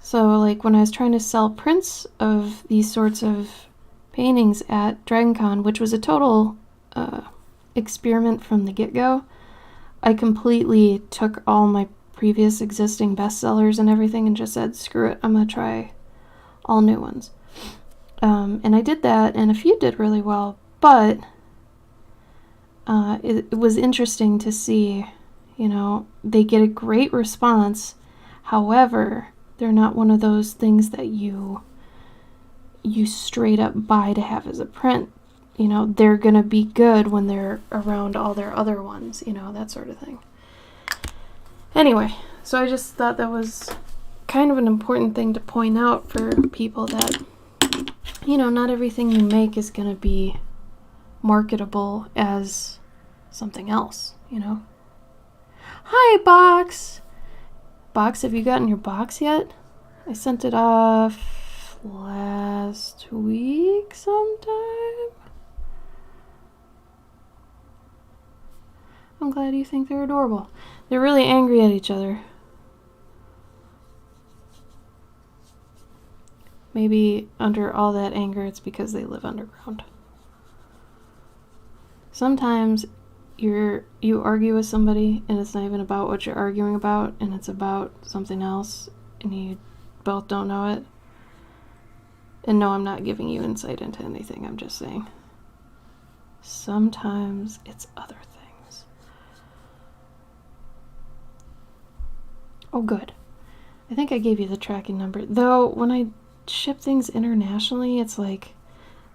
So, like, when I was trying to sell prints of these sorts of paintings at DragonCon, which was a total experiment from the get-go, I completely took all my previous existing bestsellers and everything and just said, screw it, I'm going to try all new ones. And I did that, and a few did really well, but it was interesting to see, you know, they get a great response. However, they're not one of those things that you straight up buy to have as a print. You know, they're going to be good when they're around all their other ones, you know, that sort of thing. Anyway, so I just thought that was kind of an important thing to point out for people that, you know, not everything you make is going to be marketable as something else, you know. Hi, Box! Box, have you gotten your box yet? I sent it off last week sometime. I'm glad you think they're adorable. They're really angry at each other. Maybe under all that anger, it's because they live underground. Sometimes you argue with somebody and it's not even about what you're arguing about, and it's about something else, and you both don't know it. And no, I'm not giving you insight into anything. I'm just saying sometimes it's other things. Oh, good. I think I gave you the tracking number. Though, when I ship things internationally, it's like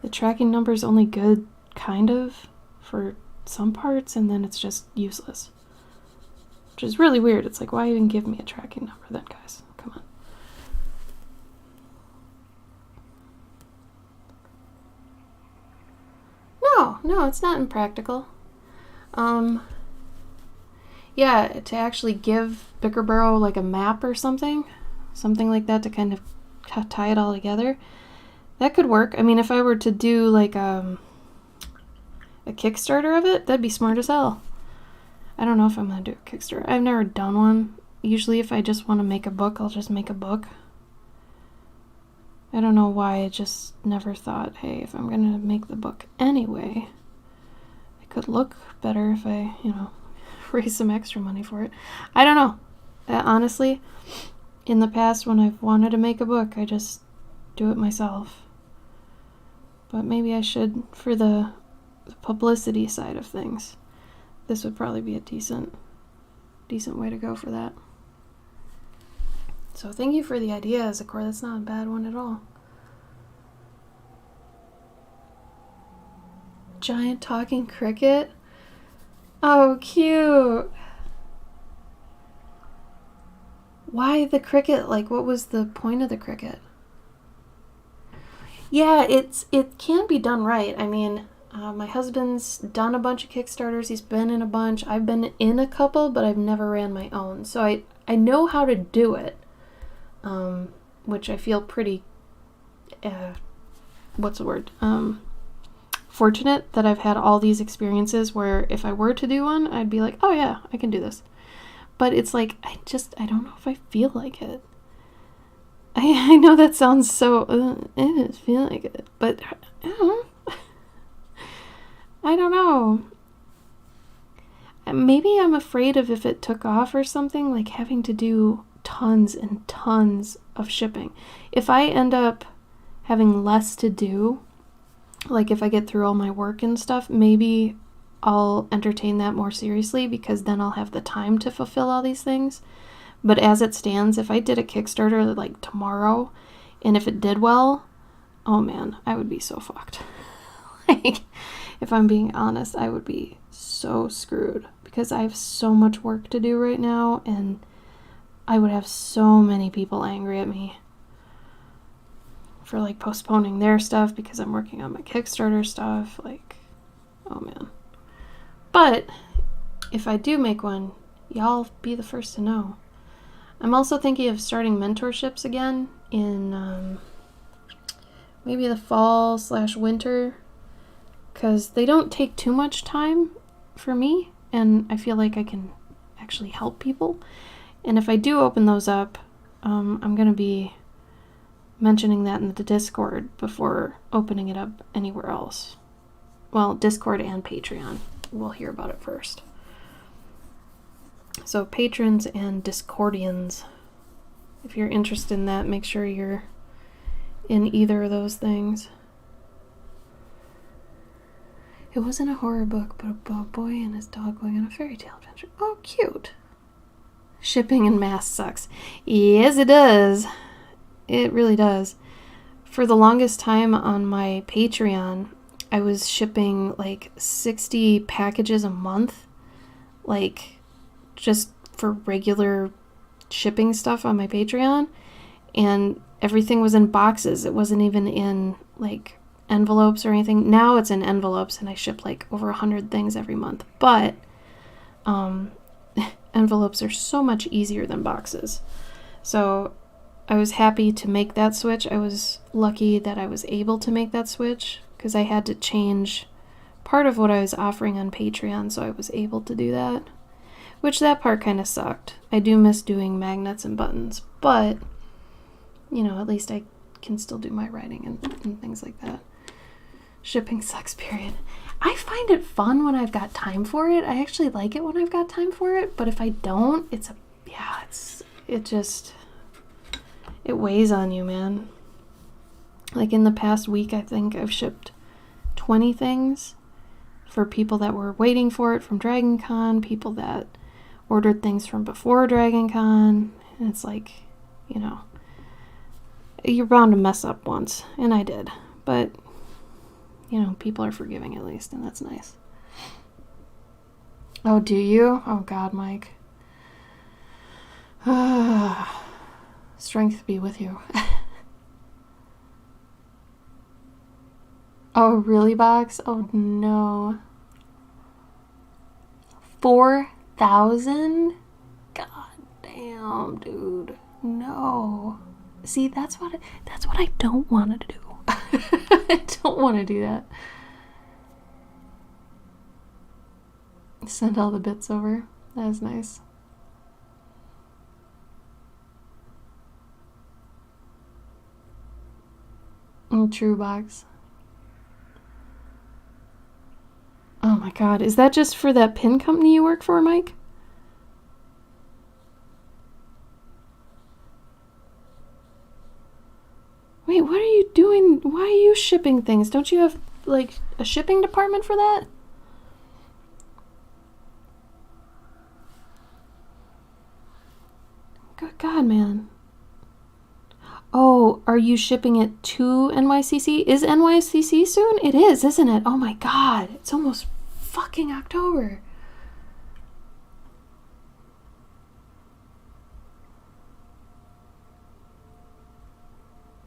the tracking number is only good, kind of, for some parts, and then it's just useless. Which is really weird. It's like, why even give me a tracking number then, guys? Come on. No, it's not impractical. Yeah, to actually give Bickerborough like a map or something like that to kind of tie it all together, that could work. I mean, if I were to do like a Kickstarter of it, that'd be smart as hell. I don't know if I'm gonna do a Kickstarter. I've never done one. Usually if I just want to make a book, I'll just make a book. I don't know why, I just never thought, hey, if I'm gonna make the book anyway, it could look better if I, you know, raise some extra money for it. I don't know. Honestly, in the past when I've wanted to make a book, I just do it myself. But maybe I should for the publicity side of things. This would probably be a decent way to go for that. So thank you for the idea, Zakor. That's not a bad one at all. Giant talking cricket? Oh, cute. Why the cricket? Like, what was the point of the cricket? Yeah, it can be done right. I mean, my husband's done a bunch of Kickstarters. He's been in a bunch. I've been in a couple, but I've never ran my own. So I know how to do it, which I feel pretty, fortunate that I've had all these experiences where if I were to do one, I'd be like, oh yeah, I can do this. But it's like, I don't know if I feel like it. I know that sounds so, I didn't feel like it, but I don't know. Maybe I'm afraid of if it took off or something, like having to do tons and tons of shipping. If I end up having less to do, like if I get through all my work and stuff, maybe I'll entertain that more seriously, because then I'll have the time to fulfill all these things. But as it stands, if I did a Kickstarter like tomorrow, and if it did well, oh man, I would be so fucked. Like, if I'm being honest, I would be so screwed because I have so much work to do right now, and I would have so many people angry at me for like postponing their stuff because I'm working on my Kickstarter stuff. Like, oh man. But if I do make one, y'all be the first to know. I'm also thinking of starting mentorships again in maybe the fall/winter, because they don't take too much time for me, and I feel like I can actually help people. And if I do open those up, I'm going to be mentioning that in the Discord before opening it up anywhere else. Well, Discord and Patreon. We'll hear about it first. So patrons and Discordians, if you're interested in that, make sure you're in either of those things. It wasn't a horror book, but a boy and his dog going on a fairy tale adventure. Oh, cute. Shipping en masse sucks. Yes, it does. It really does. For the longest time on my Patreon, I was shipping like 60 packages a month, like just for regular shipping stuff on my Patreon, and everything was in boxes. It wasn't even in like envelopes or anything. Now it's in envelopes, and I ship like over 100 things every month, but envelopes are so much easier than boxes. So I was happy to make that switch. I was lucky that I was able to make that switch because I had to change part of what I was offering on Patreon, so I was able to do that, which that part kind of sucked. I do miss doing magnets and buttons, but you know, at least I can still do my writing and things like that. Shipping sucks, period. I find it fun when I've got time for it. I actually like it when I've got time for it, but if I don't, it weighs on you, man. Like in the past week, I think I've shipped 20 things for people that were waiting for it from Dragon Con, people that ordered things from before Dragon Con, and it's like, you know, you're bound to mess up once, and I did, but you know, people are forgiving at least, and that's nice. Oh, do you? Oh God, Mike. Strength be with you. Oh, really, Box? Oh no. 4,000? God damn, dude. No. See, that's what I don't want to do. I don't want to do that. Send all the bits over. That is nice. True, Box. Oh my God. Is that just for that pin company you work for, Mike? Wait, what are you doing? Why are you shipping things? Don't you have, like, a shipping department for that? Good God, man. Oh, are you shipping it to NYCC? Is NYCC soon? It is, isn't it? Oh my God. It's almost fucking October.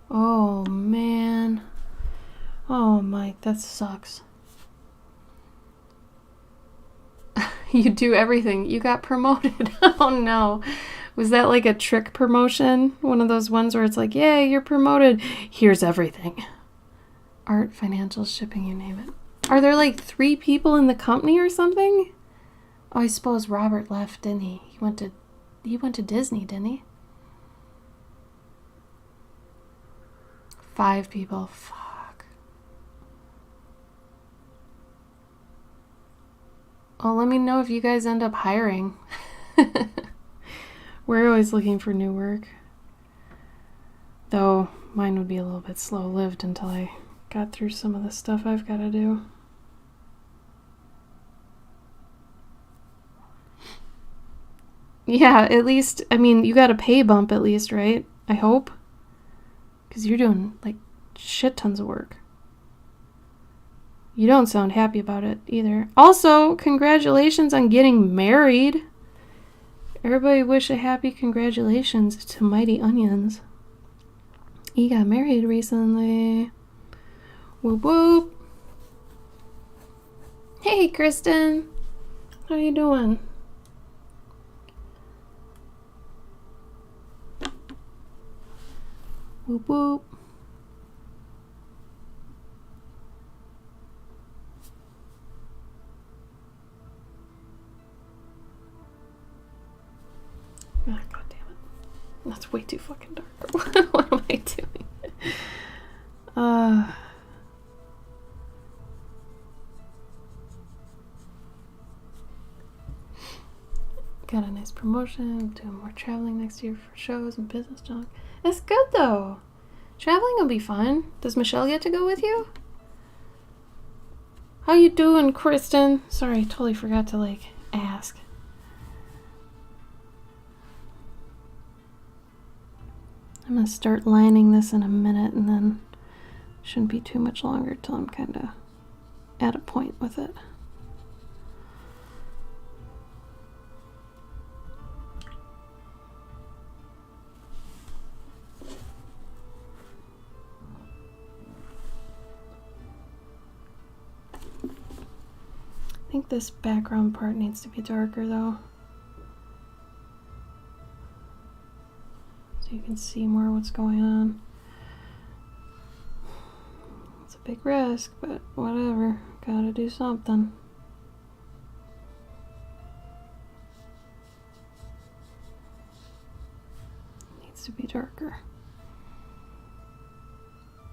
Oh, man. Oh, Mike, that sucks. You do everything. You got promoted. Oh, no. Was that like a trick promotion? One of those ones where it's like, yay, you're promoted. Here's everything. Art, financial, shipping, you name it. Are there like 3 people in the company or something? Oh, I suppose Robert left, didn't he? He went to Disney, didn't he? 5 people. Fuck. Well, let me know if you guys end up hiring. We're always looking for new work. Though mine would be a little bit slow-lived until I got through some of the stuff I've got to do. Yeah, at least, I mean, you got a pay bump at least, right? I hope. Because you're doing, like, shit tons of work. You don't sound happy about it either. Also, congratulations on getting married. Everybody wish a happy congratulations to Mighty Onions. He got married recently. Whoop whoop. Hey, Kristen. How you doing? Whoop whoop. Ah, God damn it. That's way too fucking dark. What am I doing? Got a nice promotion. Doing more traveling next year for shows and business junk. That's good though. Traveling will be fun. Does Michelle get to go with you? How you doing, Kristen? Sorry, I totally forgot to like ask. I'm gonna start lining this in a minute and then shouldn't be too much longer till I'm kind of at a point with it. I think this background part needs to be darker though, so you can see more what's going on. It's a big risk, but whatever, gotta do something. Needs to be darker.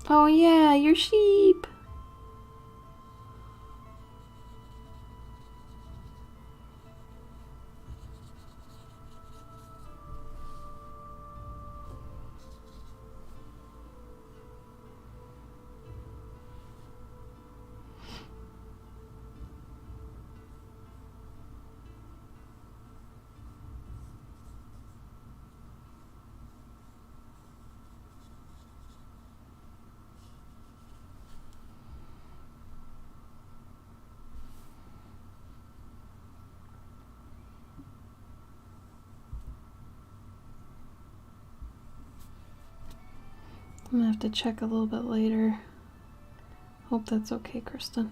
Oh yeah, your sheep! I'm gonna have to check a little bit later. Hope that's okay, Kristen.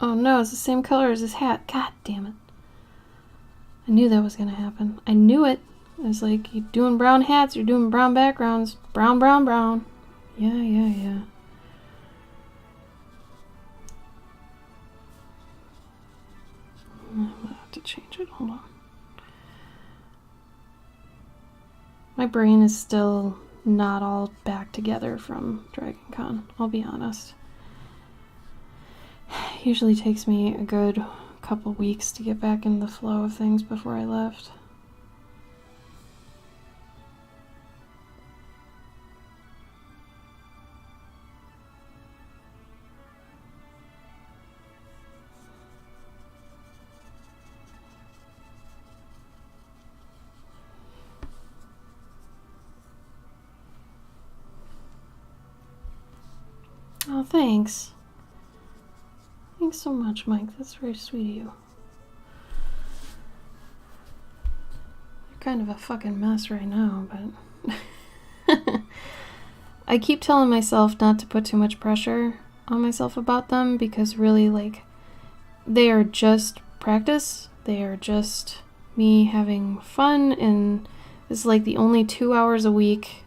Oh no, it's the same color as his hat. God damn it. I knew that was gonna happen. I knew it. I was like, you're doing brown hats, you're doing brown backgrounds. Brown, brown, brown. Yeah. I'm gonna have to change it. Hold on. My brain is still not all back together from Dragon Con, I'll be honest. It usually takes me a good couple weeks to get back in the flow of things before I left. Oh, thanks. Thanks so much, Mike. That's very sweet of you. You're kind of a fucking mess right now, but... I keep telling myself not to put too much pressure on myself about them because really, like, they are just practice. They are just me having fun, and this is like the only 2 hours a week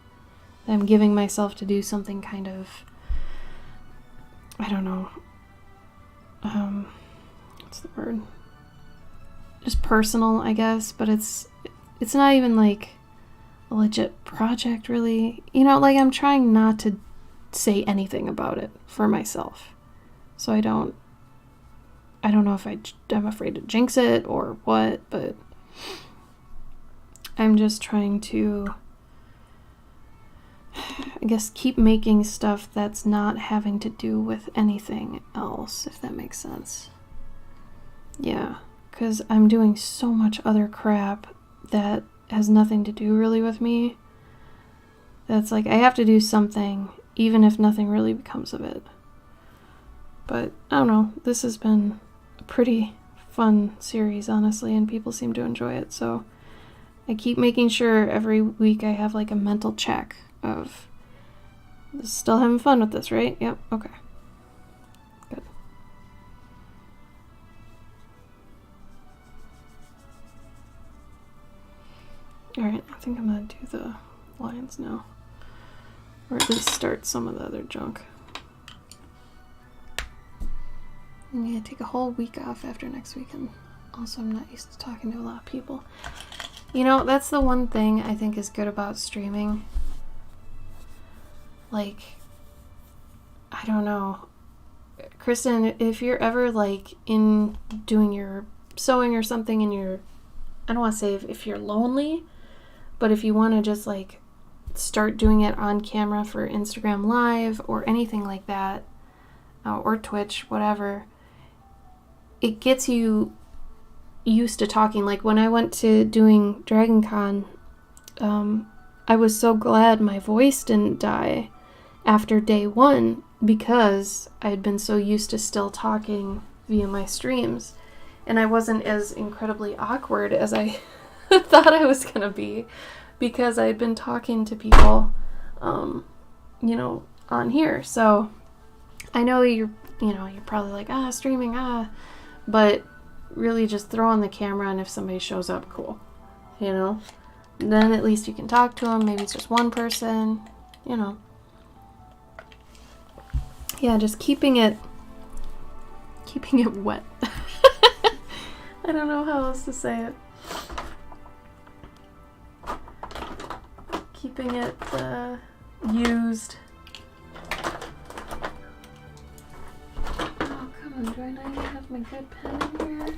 that I'm giving myself to do something kind of... I don't know. What's the word? Just personal, I guess, but it's not even like a legit project, really. You know, like I'm trying not to say anything about it for myself. So I don't know if I'm afraid to jinx it or what, but I'm just trying to, I guess, keep making stuff that's not having to do with anything else, if that makes sense. Yeah. because I'm doing so much other crap that has nothing to do really with me. That's like, I have to do something, even if nothing really becomes of it. But, I don't know, this has been a pretty fun series, honestly, and people seem to enjoy it, so I keep making sure every week I have like a mental check of, still having fun with this, right? Yep, okay. Good. Alright, I think I'm gonna do the lines now. Or at least start some of the other junk. I'm gonna take a whole week off after next weekend. Also, I'm not used to talking to a lot of people. You know, that's the one thing I think is good about streaming. Like, I don't know. Kristen, if you're ever like in doing your sewing or something and you're, I don't want to say if you're lonely, but if you want to just like start doing it on camera for Instagram Live or anything like that, or Twitch, whatever, it gets you used to talking. Like when I went to doing Dragon Con, I was so glad my voice didn't die after day one because I had been so used to still talking via my streams, and I wasn't as incredibly awkward as I thought I was gonna be because I had been talking to people, you know, on here. So I know you're probably like, streaming, but really just throw on the camera, and if somebody shows up, cool, you know, then at least you can talk to them. Maybe it's just one person, you know. Yeah, just keeping it wet. I don't know how else to say it. Keeping it used. Oh, come on, do I not even have my good pen in here?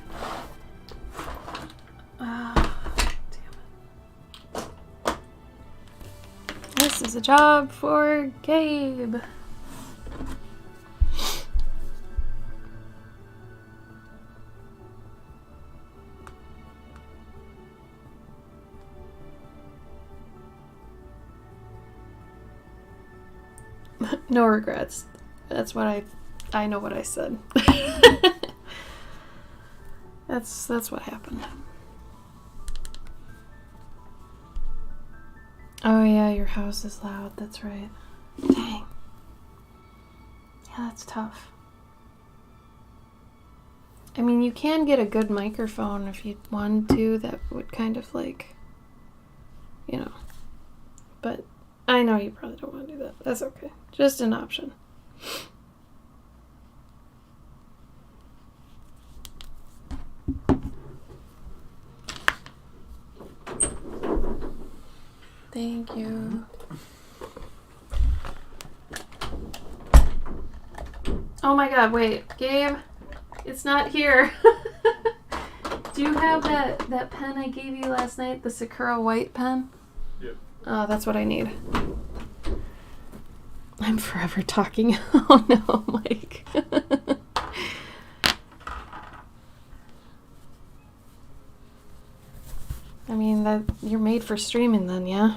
Ah, damn it. This is a job for Gabe. No regrets. That's what I know what I said. That's what happened. Oh yeah, your house is loud. That's right. Dang. Yeah, that's tough. I mean, you can get a good microphone if you wanted to. That would kind of like, you know. But I know you probably don't want to do that. That's okay. Just an option. Thank you. Oh my god, wait. Gabe, it's not here. Do you have that pen I gave you last night? The Sakura white pen? Yep. Oh, that's what I need. I'm forever talking. Oh no, Mike. I mean, that you're made for streaming then, yeah?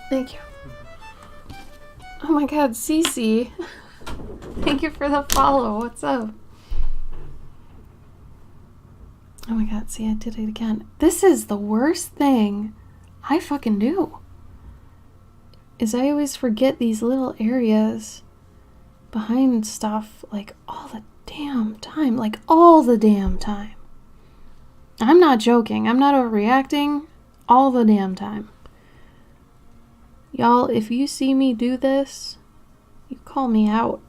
Thank you. Oh my god, Cece. Thank you for the follow. What's up? Oh my god, see, I did it again. This is the worst thing I fucking do. Is I always forget these little areas behind stuff like all the damn time. Like all the damn time. I'm not joking. I'm not overreacting. All the damn time. Y'all, if you see me do this, you call me out.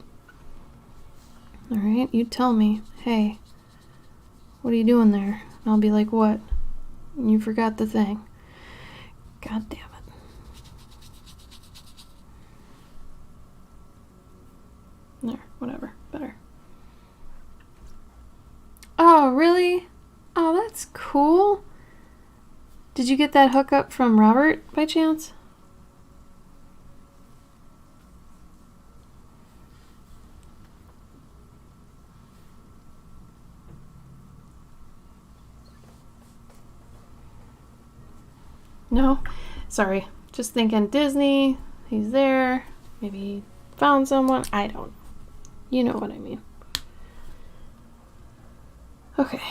Alright? You tell me, hey, what are you doing there? And I'll be like, what? You forgot the thing. God damn it. There, whatever. Better. Oh, really? Oh, that's cool. Did you get that hookup from Robert by chance? No? Sorry. Just thinking Disney, he's there. Maybe he found someone. I don't. You know what I mean. Okay.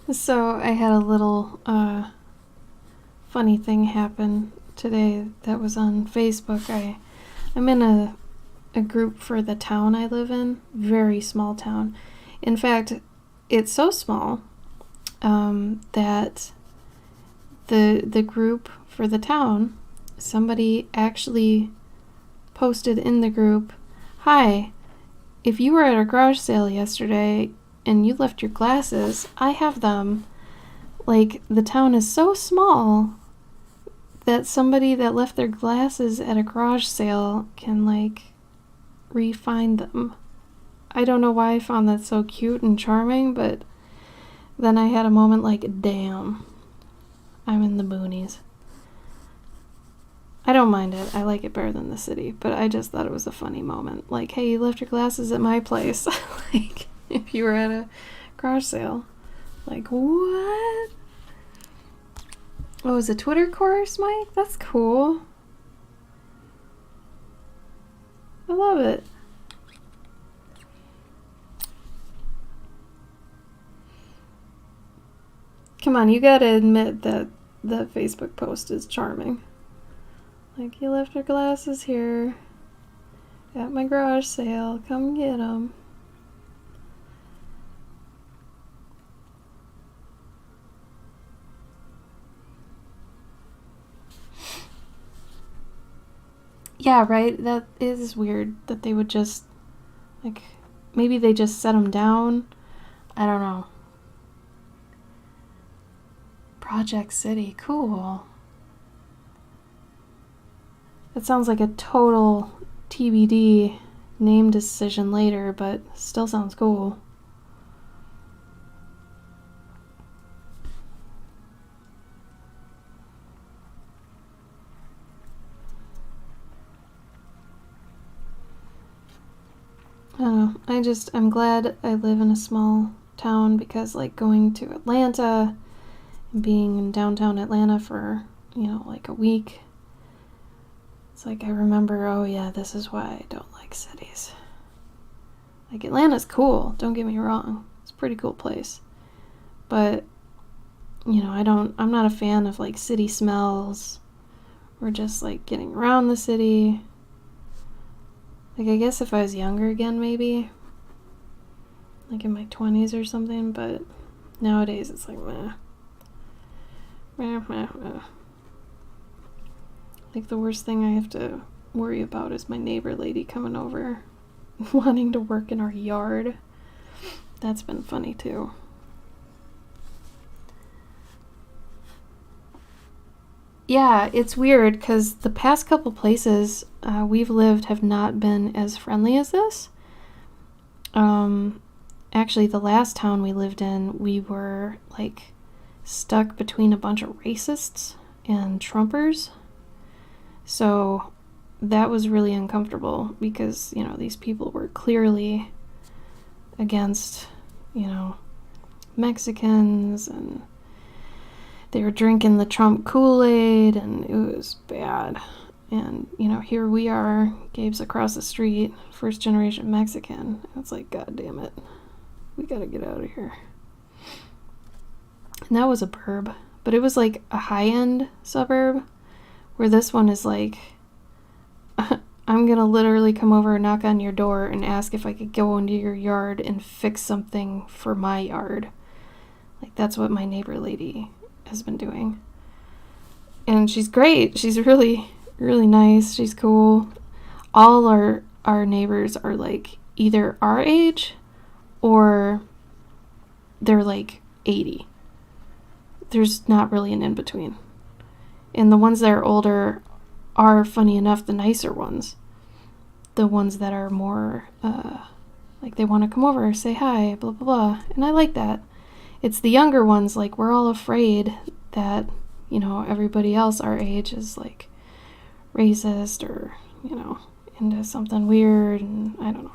So I had a little funny thing happen today that was on Facebook. I'm in a group for the town I live in. Very small town. In fact, it's so small that the group for the town, somebody actually posted in the group, "Hi, if you were at a garage sale yesterday and you left your glasses, I have them." Like, the town is so small that somebody that left their glasses at a garage sale can, like, re-find them. I don't know why I found that so cute and charming, but then I had a moment like, damn, I'm in the boonies. I don't mind it. I like it better than the city, but I just thought it was a funny moment. Like, hey, you left your glasses at my place. Like, if you were at a garage sale. Like, what? Oh, it's a Twitter course, Mike? That's cool. I love it. Come on, you gotta admit that the Facebook post is charming. Like, you left your glasses here at my garage sale. Come get them. Yeah, right? That is weird that they would just, like, maybe they just set them down. I don't know. Project City, cool. That sounds like a total TBD name decision later, but still sounds cool. I don't know. I'm glad I live in a small town because, like, going to Atlanta and being in downtown Atlanta for, like a week, it's like I remember, oh yeah, this is why I don't like cities. Like, Atlanta's cool, don't get me wrong. It's a pretty cool place. But, I'm not a fan of, like, city smells or just, like, getting around the city. Like, I guess if I was younger again, maybe. Like, in my 20s or something, but nowadays it's like, meh. Meh, meh, meh. Like, the worst thing I have to worry about is my neighbor lady coming over wanting to work in our yard. That's been funny, too. Yeah, it's weird because the past couple places we've lived have not been as friendly as this. Actually, the last town we lived in, we were, like, stuck between a bunch of racists and Trumpers. So that was really uncomfortable because, these people were clearly against, Mexicans, and they were drinking the Trump Kool-Aid, and it was bad. And, here we are, Gabe's across the street, first generation Mexican. It's like, God damn it. We gotta get out of here. And that was a burb. But it was like a high-end suburb, where this one is like, I'm gonna literally come over and knock on your door and ask if I could go into your yard and fix something for my yard. Like, that's what my neighbor lady has been doing. And she's great. She's really, really nice. She's cool. All our neighbors are, like, either our age or they're like 80. There's not really an in-between. And the ones that are older are, funny enough, the nicer ones. The ones that are more, like they want to come over, say hi, blah, blah, blah. And I like that. It's the younger ones, like, we're all afraid that, you know, everybody else our age is, like, racist or, you know, into something weird, and I don't know.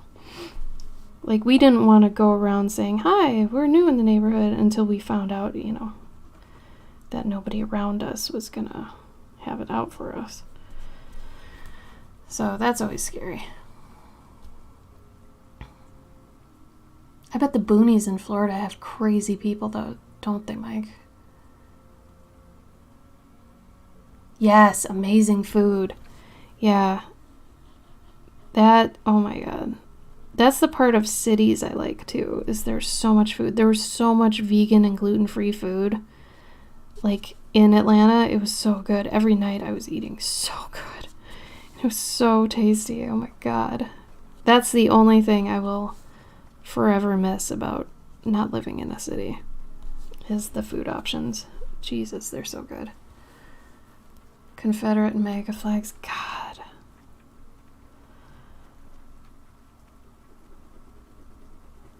Like, we didn't want to go around saying, hi, we're new in the neighborhood, until we found out, you know, that nobody around us was gonna have it out for us. So that's always scary. I bet the boonies in Florida have crazy people, though, don't they, Mike? Yes, amazing food. Yeah. That, oh my God. That's the part of cities I like, too, is there's so much food. There was so much vegan and gluten-free food. Like, in Atlanta, it was so good. Every night I was eating so good. It was so tasty. Oh my God. That's the only thing I will forever miss about not living in a city, is the food options. Jesus, they're so good. Confederate and MAGA flags. God.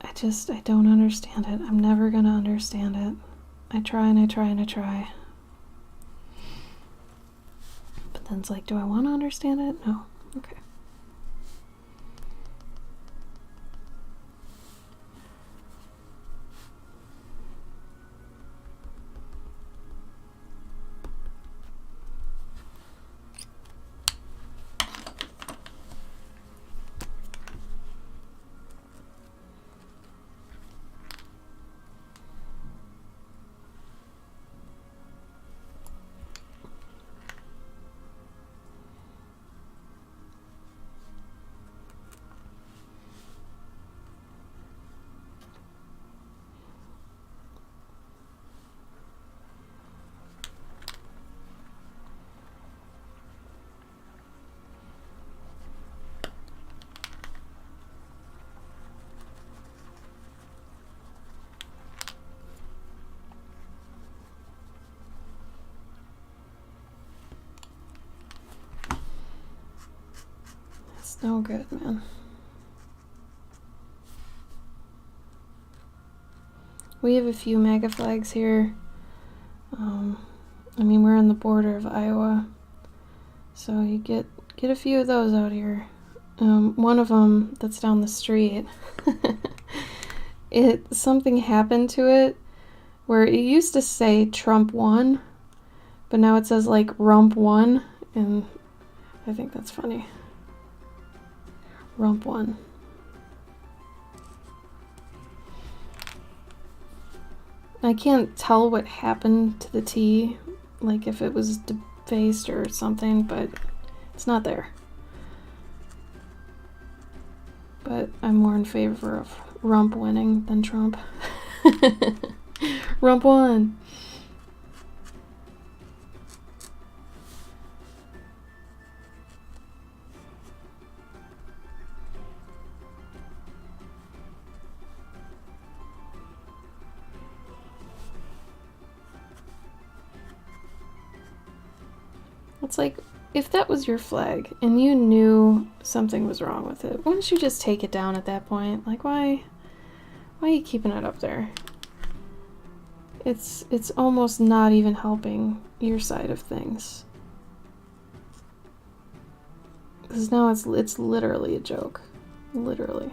I don't understand it. I'm never gonna understand it. I try and I try and I try. But then it's like, do I want to understand it? No. Okay. No good, man. We have a few MAGA flags here. I mean, we're on the border of Iowa, so you get a few of those out here. One of them that's down the street, something happened to it where it used to say Trump won, but now it says like Rump won, and I think that's funny. Rump one. I can't tell what happened to the T, like if it was defaced or something, but it's not there. But I'm more in favor of Rump winning than Trump. Rump won. It's like, if that was your flag and you knew something was wrong with it, wouldn't you just take it down at that point? Like, why are you keeping it up there? It's almost not even helping your side of things. Because now it's literally a joke. Literally.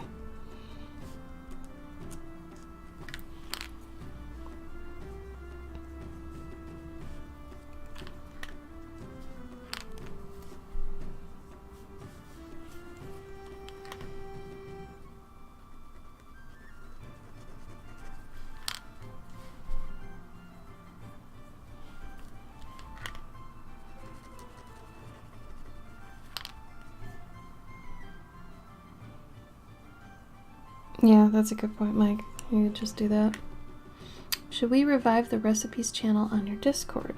Yeah, that's a good point, Mike. You could just do that. Should we revive the recipes channel on your Discord?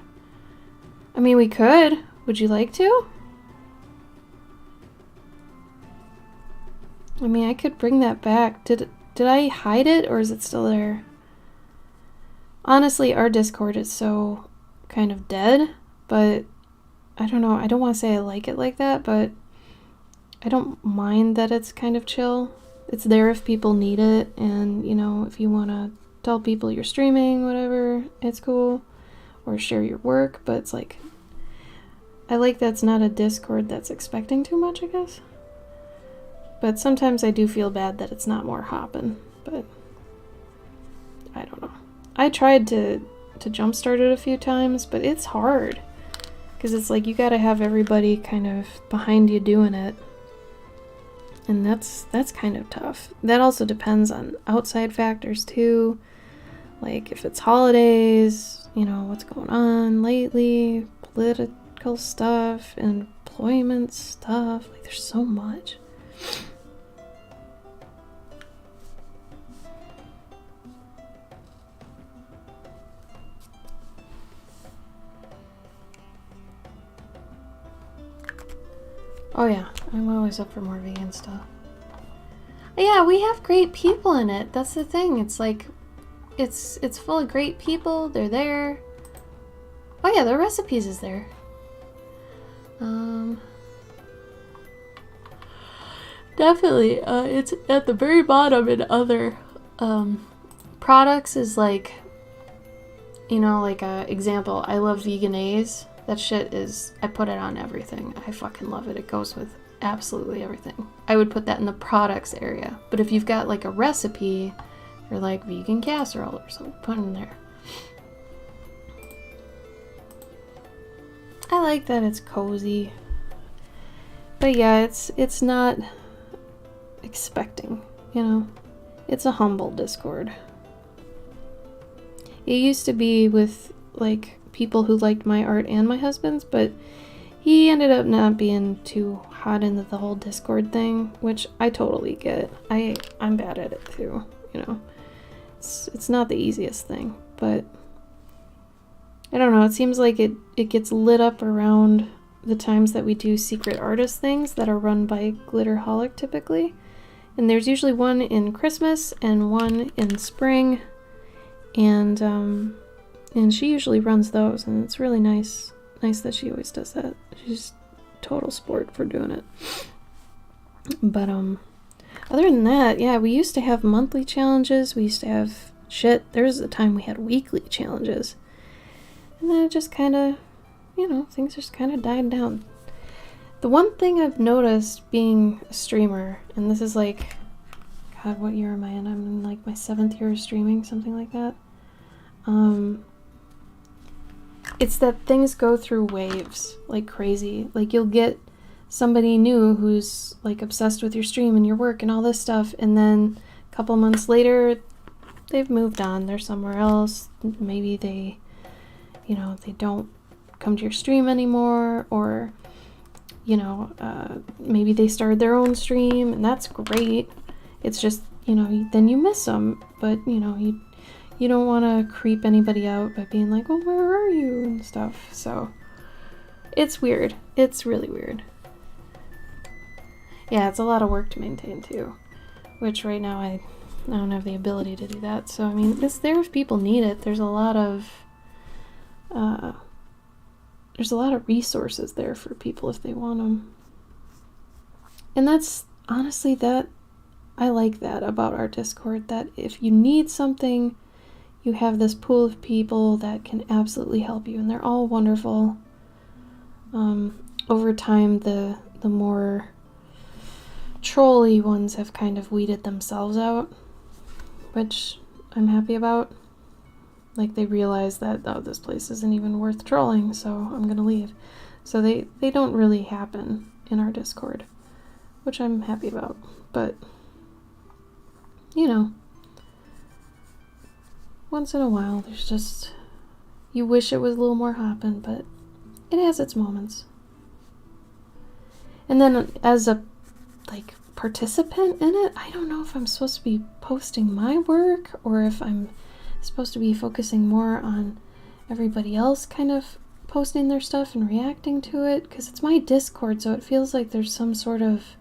I mean, we could. Would you like to? I mean, I could bring that back. Did I hide it, or is it still there? Honestly, our Discord is so kind of dead, but I don't know. I don't want to say I like it like that, but I don't mind that it's kind of chill. It's there if people need it, and, you know, if you want to tell people you're streaming, whatever, it's cool. Or share your work, but it's like, I like that's not a Discord that's expecting too much, I guess. But sometimes I do feel bad that it's not more hopping, but I don't know. I tried to jumpstart it a few times, but it's hard. Because it's like you gotta have everybody kind of behind you doing it. And that's kind of tough. That also depends on outside factors too. Like if it's holidays, you know, what's going on lately, political stuff, employment stuff. Like there's so much. Oh yeah, I'm always up for more vegan stuff. Yeah, we have great people in it. That's the thing. It's like, it's full of great people. They're there. Oh yeah, the recipes is there. Definitely. It's at the very bottom in other products is like, you know, like example, I love Vegenaise. That shit is, I put it on everything. I fucking love it. It goes with absolutely everything. I would put that in the products area. But if you've got like a recipe, or like vegan casserole or something, put it in there. I like that it's cozy. But yeah, it's not expecting, you know? It's a humble Discord. It used to be with like people who liked my art and my husband's, but he ended up not being too hot into the whole Discord thing, which I totally get. I'm bad at it too, you know. It's not the easiest thing, but I don't know, it seems like it gets lit up around the times that we do secret artist things that are run by Glitterholic typically. And there's usually one in Christmas and one in spring, and she usually runs those, and it's really nice that she always does that. She's total sport for doing it. But other than that, yeah, we used to have monthly challenges. We used to have there was a time we had weekly challenges. And then it just kind of, you know, things just kind of died down. The one thing I've noticed being a streamer, and this is like, God, what year am I in? I'm in like my 7th year of streaming, something like that. It's that things go through waves like crazy. Like you'll get somebody new who's like obsessed with your stream and your work and all this stuff, and then a couple months later they've moved on, they're somewhere else. Maybe they, you know, they don't come to your stream anymore, or, you know, maybe they started their own stream, and that's great. It's just, you know, then you miss them, but, you know, you don't want to creep anybody out by being like, well, where are you, and stuff. So it's weird. It's really weird. Yeah, it's a lot of work to maintain too, which right now I don't have the ability to do that. So I mean, it's there if people need it. There's a lot of resources there for people if they want them. And that's honestly, that I like that about our Discord, that if you need something, you have this pool of people that can absolutely help you, and they're all wonderful. Over time, the more trolly ones have kind of weeded themselves out, which I'm happy about. Like, they realize that, oh, this place isn't even worth trolling, so I'm gonna leave. So they don't really happen in our Discord, which I'm happy about. But, you know, once in a while, there's just, you wish it was a little more hopping, but it has its moments. And then as a, like, participant in it, I don't know if I'm supposed to be posting my work, or if I'm supposed to be focusing more on everybody else kind of posting their stuff and reacting to it, because it's my Discord, so it feels like there's some sort of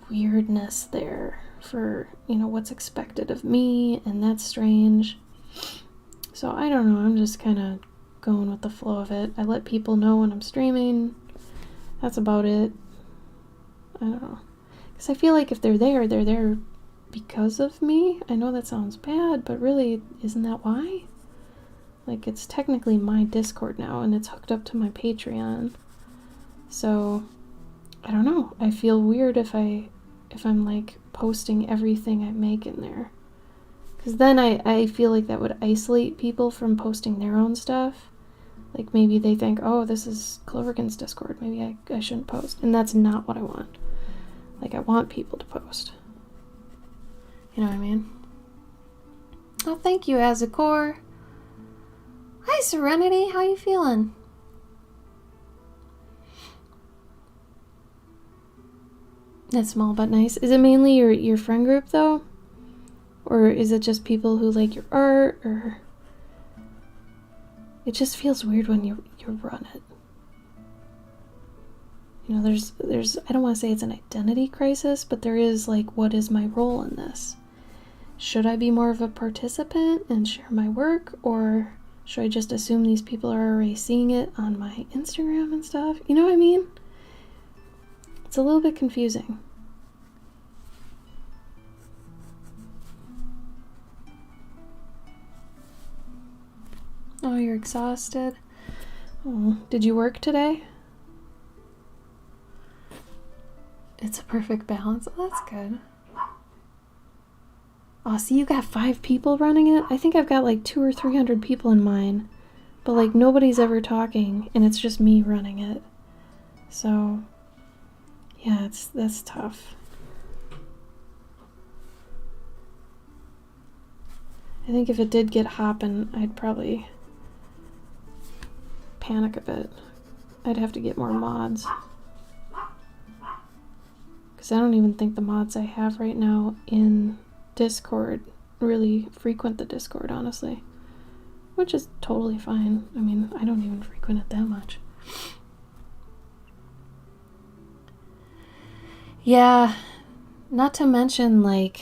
weirdness there for, you know, what's expected of me, and that's strange. So I don't know, I'm just kind of going with the flow of it. I let people know when I'm streaming. That's about it. I don't know. Because I feel like if they're there because of me. I know that sounds bad, but really, isn't that why? Like, it's technically my Discord now, and it's hooked up to my Patreon. So, I don't know. I feel weird if I'm like posting everything I make in there. Because then I feel like that would isolate people from posting their own stuff. Like, maybe they think, oh, this is Cloverkin's Discord. Maybe I shouldn't post. And that's not what I want. Like, I want people to post. You know what I mean? Oh, thank you, Azakor. Hi, Serenity. How you feeling? That's small but nice. Is it mainly your friend group, though? Or is it just people who like your art? Or it just feels weird when you run it. You know, there's I don't want to say it's an identity crisis, but there is like, what is my role in this? Should I be more of a participant and share my work, or should I just assume these people are already seeing it on my Instagram and stuff? You know what I mean? It's a little bit confusing. Oh, you're exhausted? Oh, did you work today? It's a perfect balance. Oh, that's good. Oh, see, you got 5 people running it? I think I've got like 200 or 300 people in mine. But like nobody's ever talking, and it's just me running it. So, yeah, that's tough. I think if it did get hopping, I'd probably panic a bit. I'd have to get more mods. Because I don't even think the mods I have right now in Discord really frequent the Discord, honestly. Which is totally fine. I mean, I don't even frequent it that much. Yeah, not to mention, like,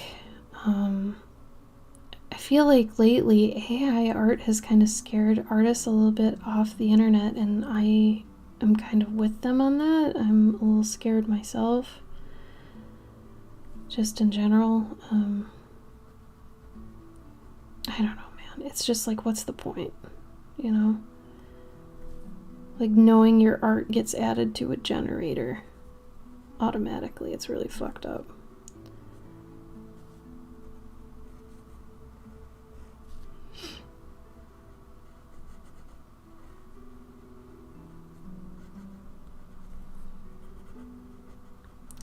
I feel like lately AI art has kind of scared artists a little bit off the internet, and I am kind of with them on that. I'm a little scared myself. Just in general. I don't know, man. It's just like, what's the point? You know? Like, knowing your art gets added to a generator automatically. It's really fucked up.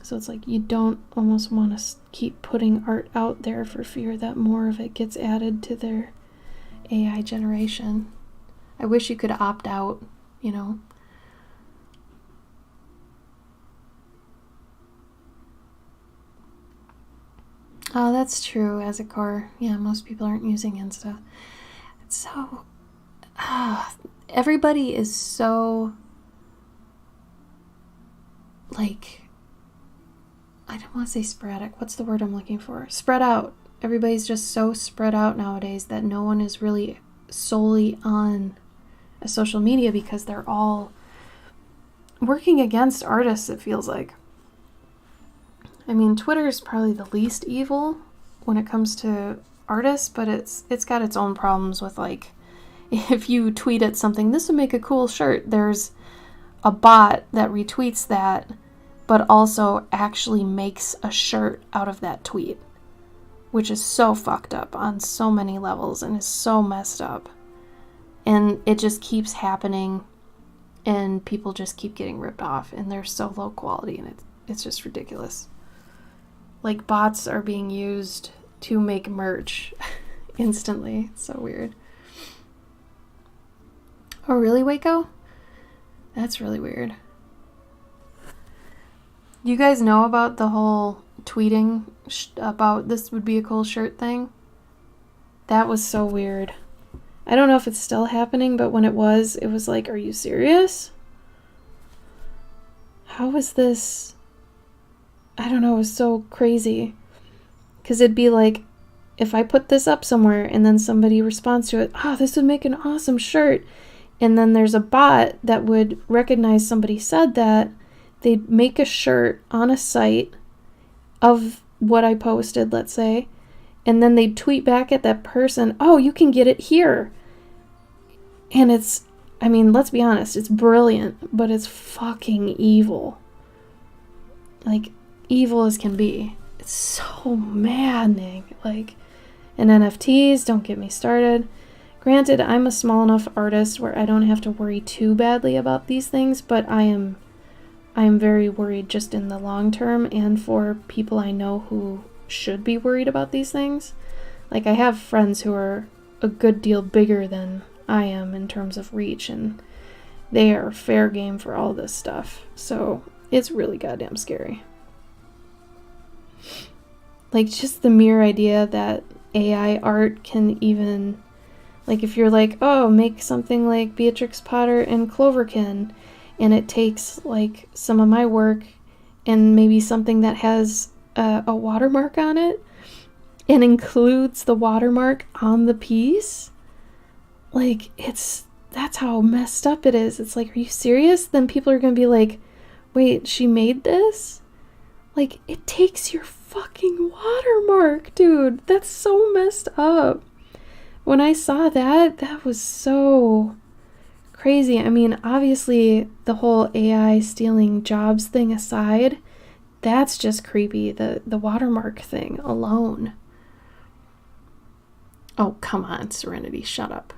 So it's like you don't almost want to keep putting art out there for fear that more of it gets added to their AI generation. I wish you could opt out, you know. Oh, that's true, Azakor. Yeah, most people aren't using Insta. It's so... everybody is so... like... I don't want to say sporadic. What's the word I'm looking for? Spread out. Everybody's just so spread out nowadays that no one is really solely on a social media because they're all working against artists, it feels like. I mean, Twitter is probably the least evil when it comes to artists, but it's got its own problems with, like, if you tweet at something, this would make a cool shirt, there's a bot that retweets that, but also actually makes a shirt out of that tweet, which is so fucked up on so many levels and is so messed up. And it just keeps happening, and people just keep getting ripped off, and they're so low quality, and it's just ridiculous. Like, bots are being used to make merch instantly. It's so weird. Oh, really, Waco? That's really weird. You guys know about the whole tweeting about this would be a cool shirt thing? That was so weird. I don't know if it's still happening, but when it was like, are you serious? How was this? I don't know, it was so crazy. Because it'd be like if I put this up somewhere and then somebody responds to it, this would make an awesome shirt, and then there's a bot that would recognize somebody said that, they'd make a shirt on a site of what I posted, let's say, and then they'd tweet back at that person, you can get it here. And it's, I mean, let's be honest, it's brilliant, but it's fucking evil. Like, evil as can be. It's so maddening. Like, and NFTs, don't get me started. Granted, I'm a small enough artist where I don't have to worry too badly about these things, but I am very worried just in the long term, and for people I know who should be worried about these things. Like, I have friends who are a good deal bigger than I am in terms of reach, and they are fair game for all this stuff. So it's really goddamn scary. Like, just the mere idea that AI art can even, like, if you're like, make something like Beatrix Potter and Cloverkin, and it takes, like, some of my work and maybe something that has a watermark on it and includes the watermark on the piece, like, that's how messed up it is. It's like, are you serious? Then people are gonna be like, wait, she made this? Like, it takes your fucking watermark, dude. That's so messed up. When I saw that, that was so crazy. I mean, obviously, the whole AI stealing jobs thing aside, that's just creepy. The watermark thing alone. Oh, come on, Serenity, shut up.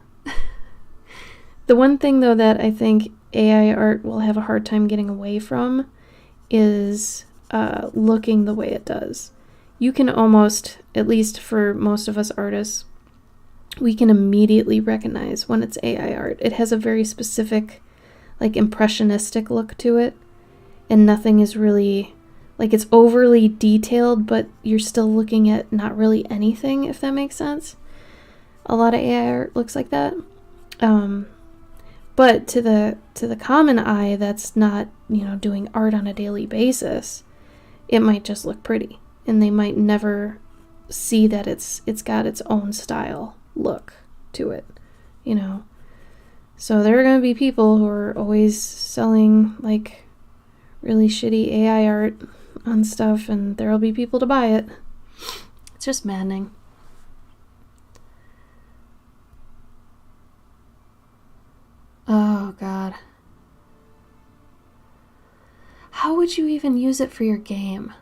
The one thing, though, that I think AI art will have a hard time getting away from is looking the way it does. You can almost, at least for most of us artists, we can immediately recognize when it's AI art. It has a very specific, like, impressionistic look to it, and nothing is really, like, it's overly detailed, but you're still looking at not really anything, if that makes sense. A lot of AI art looks like that. But to the common eye that's not, doing art on a daily basis, it might just look pretty, and they might never see that it's got its own style look to it, So there are going to be people who are always selling, like, really shitty AI art on stuff, and there'll be people to buy it. It's just maddening. Oh, God. How would you even use it for your game?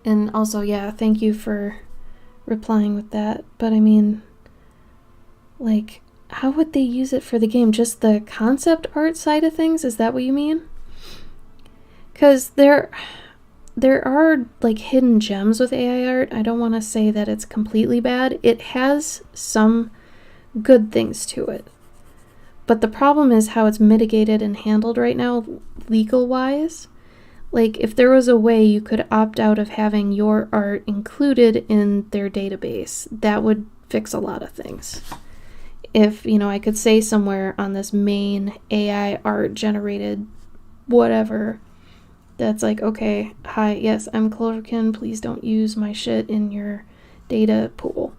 And also, yeah, thank you for replying with that. But I mean, like, how would they use it for the game? Just the concept art side of things? Is that what you mean? Because there are, like, hidden gems with AI art. I don't want to say that it's completely bad. It has some good things to it. But the problem is how it's mitigated and handled right now, legal-wise. Like, if there was a way you could opt out of having your art included in their database, that would fix a lot of things. If, I could say somewhere on this main AI art generated whatever, that's like, okay, hi, yes, I'm Cloverkin, please don't use my shit in your data pool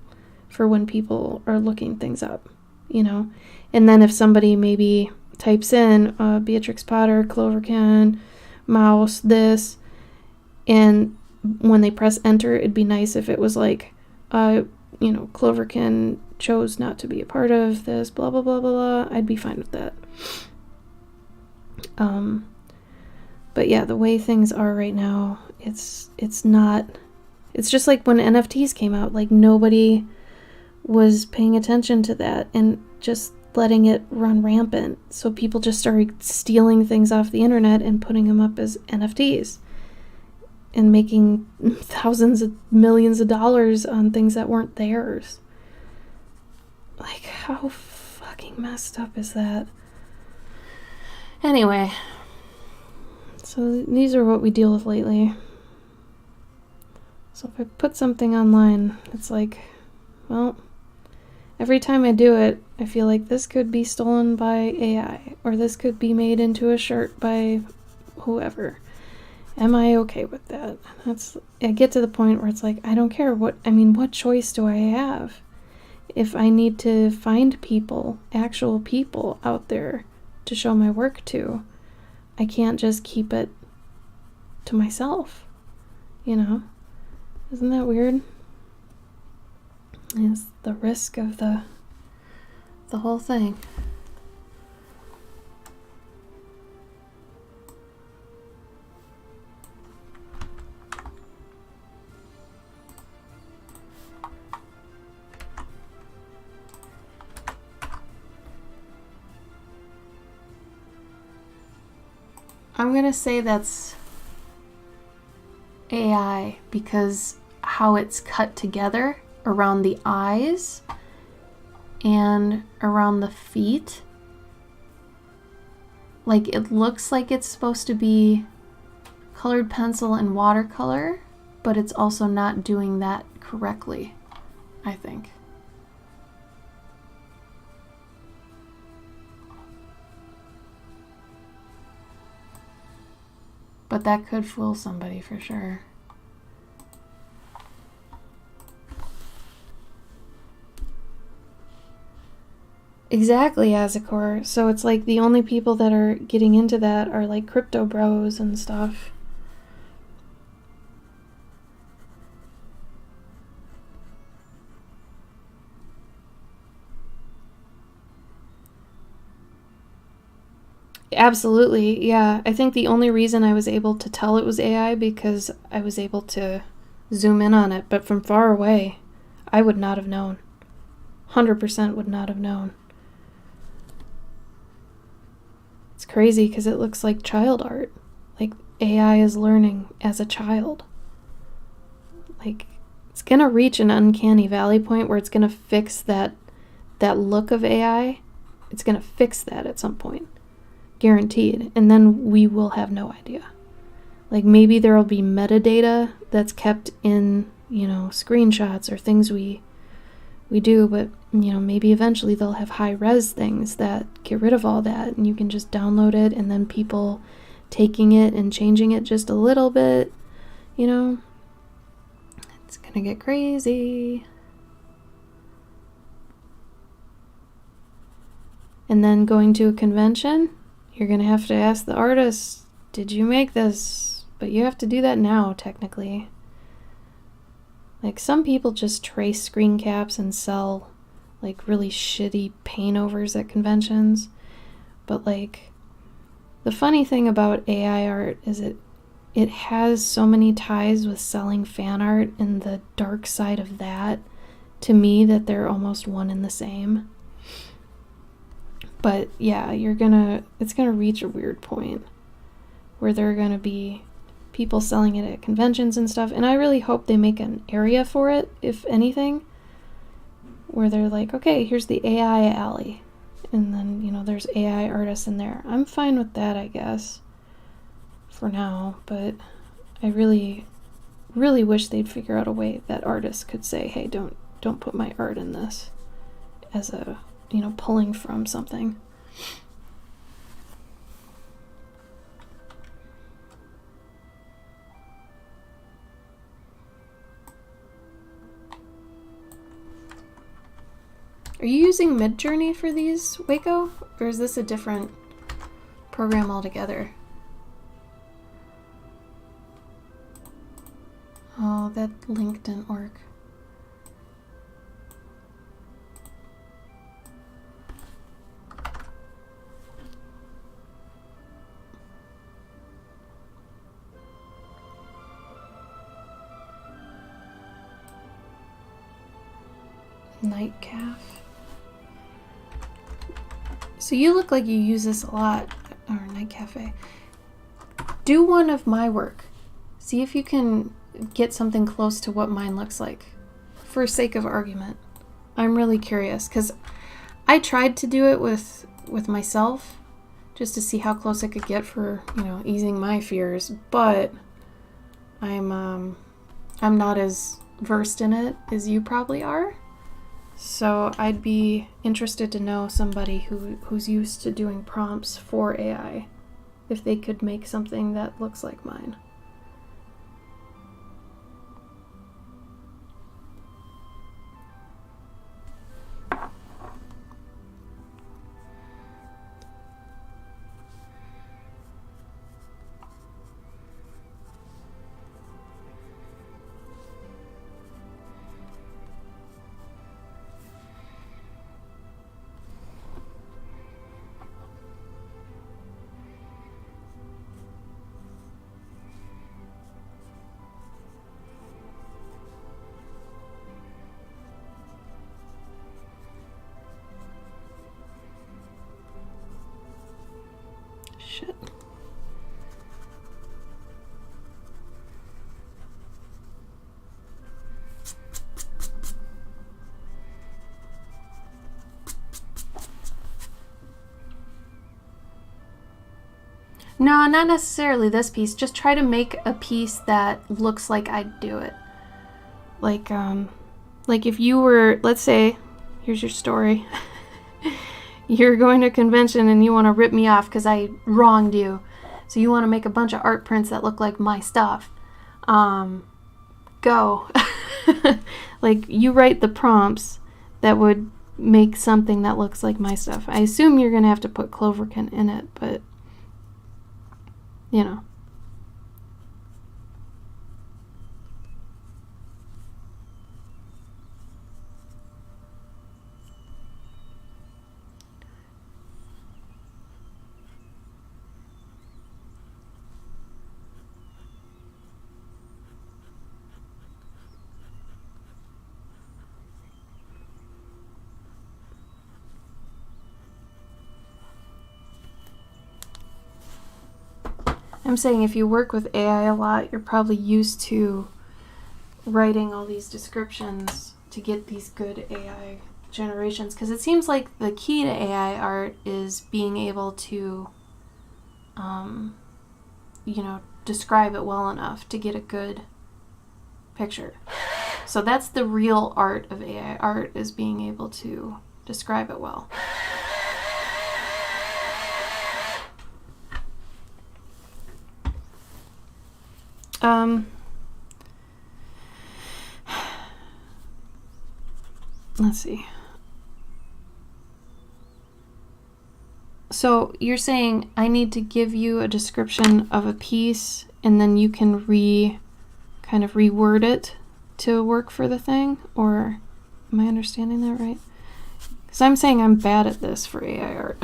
for when people are looking things up, And then if somebody maybe types in Beatrix Potter, Cloverkin, mouse, this, and when they press enter, it'd be nice if it was like, Cloverkin chose not to be a part of this, blah, blah, blah, blah, blah. I'd be fine with that. But yeah, the way things are right now, it's not, it's just like when NFTs came out, like, nobody was paying attention to that and just letting it run rampant. So people just started stealing things off the internet and putting them up as NFTs and making thousands of millions of dollars on things that weren't theirs. Like, how fucking messed up is that? Anyway, so these are what we deal with lately. So if I put something online, it's like, well, every time I do it, I feel like this could be stolen by AI, or this could be made into a shirt by whoever. Am I okay with that? I get to the point where it's like, I don't care what choice do I have? If I need to find people, actual people out there to show my work to, I can't just keep it to myself, you know? Isn't that weird? It's the risk of the whole thing. I'm gonna say that's AI because how it's cut together around the eyes and around the feet. Like, it looks like it's supposed to be colored pencil and watercolor, but it's also not doing that correctly, I think. But that could fool somebody for sure. Exactly, Azakor. So it's like the only people that are getting into that are like crypto bros and stuff. Absolutely, yeah. I think the only reason I was able to tell it was AI because I was able to zoom in on it, but from far away, I would not have known. 100% would not have known. It's crazy because it looks like child art. Like, AI is learning as a child. Like, it's gonna reach an uncanny valley point where it's gonna fix that look of AI. It's gonna fix that at some point. Guaranteed. And then we will have no idea. Like, maybe there will be metadata that's kept in, screenshots or things we do, but, maybe eventually they'll have high-res things that get rid of all that, and you can just download it, and then people taking it and changing it just a little bit, It's gonna get crazy. And then going to a convention, you're gonna have to ask the artist, did you make this? But you have to do that now, technically. Like, some people just trace screen caps and sell, like, really shitty paint overs at conventions. But, like, the funny thing about AI art is it has so many ties with selling fan art and the dark side of that, to me, that they're almost one and the same. But yeah, it's gonna reach a weird point where there are gonna be people selling it at conventions and stuff, and I really hope they make an area for it, if anything, where they're like, okay, here's the AI alley, and then, there's AI artists in there. I'm fine with that, I guess, for now, but I really, really wish they'd figure out a way that artists could say, hey, don't put my art in this, as a pulling from something. Are you using Midjourney for these, Waco? Or is this a different program altogether? Oh, that link didn't work. Night Caf. So you look like you use this a lot, or Night Cafe. Do one of my work. See if you can get something close to what mine looks like, for sake of argument. I'm really curious, because I tried to do it with myself, just to see how close I could get for, easing my fears, but I'm not as versed in it as you probably are. So I'd be interested to know somebody who's used to doing prompts for AI, if they could make something that looks like mine. No, not necessarily this piece. Just try to make a piece that looks like I'd do it. Like if you were, let's say, here's your story. You're going to a convention and you want to rip me off because I wronged you. So you want to make a bunch of art prints that look like my stuff. Go. Like, you write the prompts that would make something that looks like my stuff. I assume you're going to have to put Cloverkin in it, but, you know. I'm saying if you work with AI a lot, you're probably used to writing all these descriptions to get these good AI generations. Because it seems like the key to AI art is being able to, you know, describe it well enough to get a good picture. So that's the real art of AI art, is being able to describe it well. Let's see. So you're saying I need to give you a description of a piece and then you can kind of reword it to work for the thing? Or am I understanding that right? Because I'm saying I'm bad at this for AI art.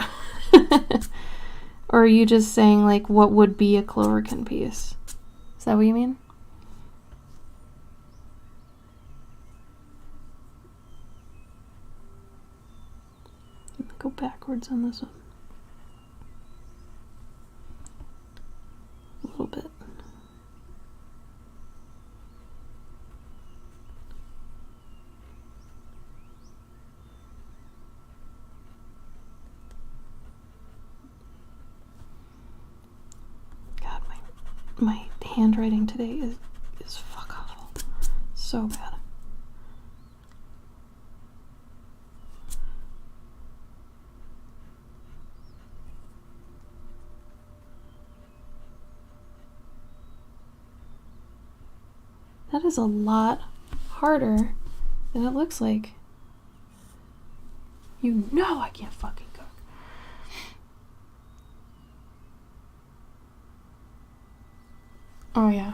Or are you just saying, like, what would be a Cloverkin piece? Is that what you mean? Go backwards on this one. A little bit. God, my handwriting today is fuck awful. So bad. That is a lot harder than it looks like. You know I can't fucking cook. Oh yeah.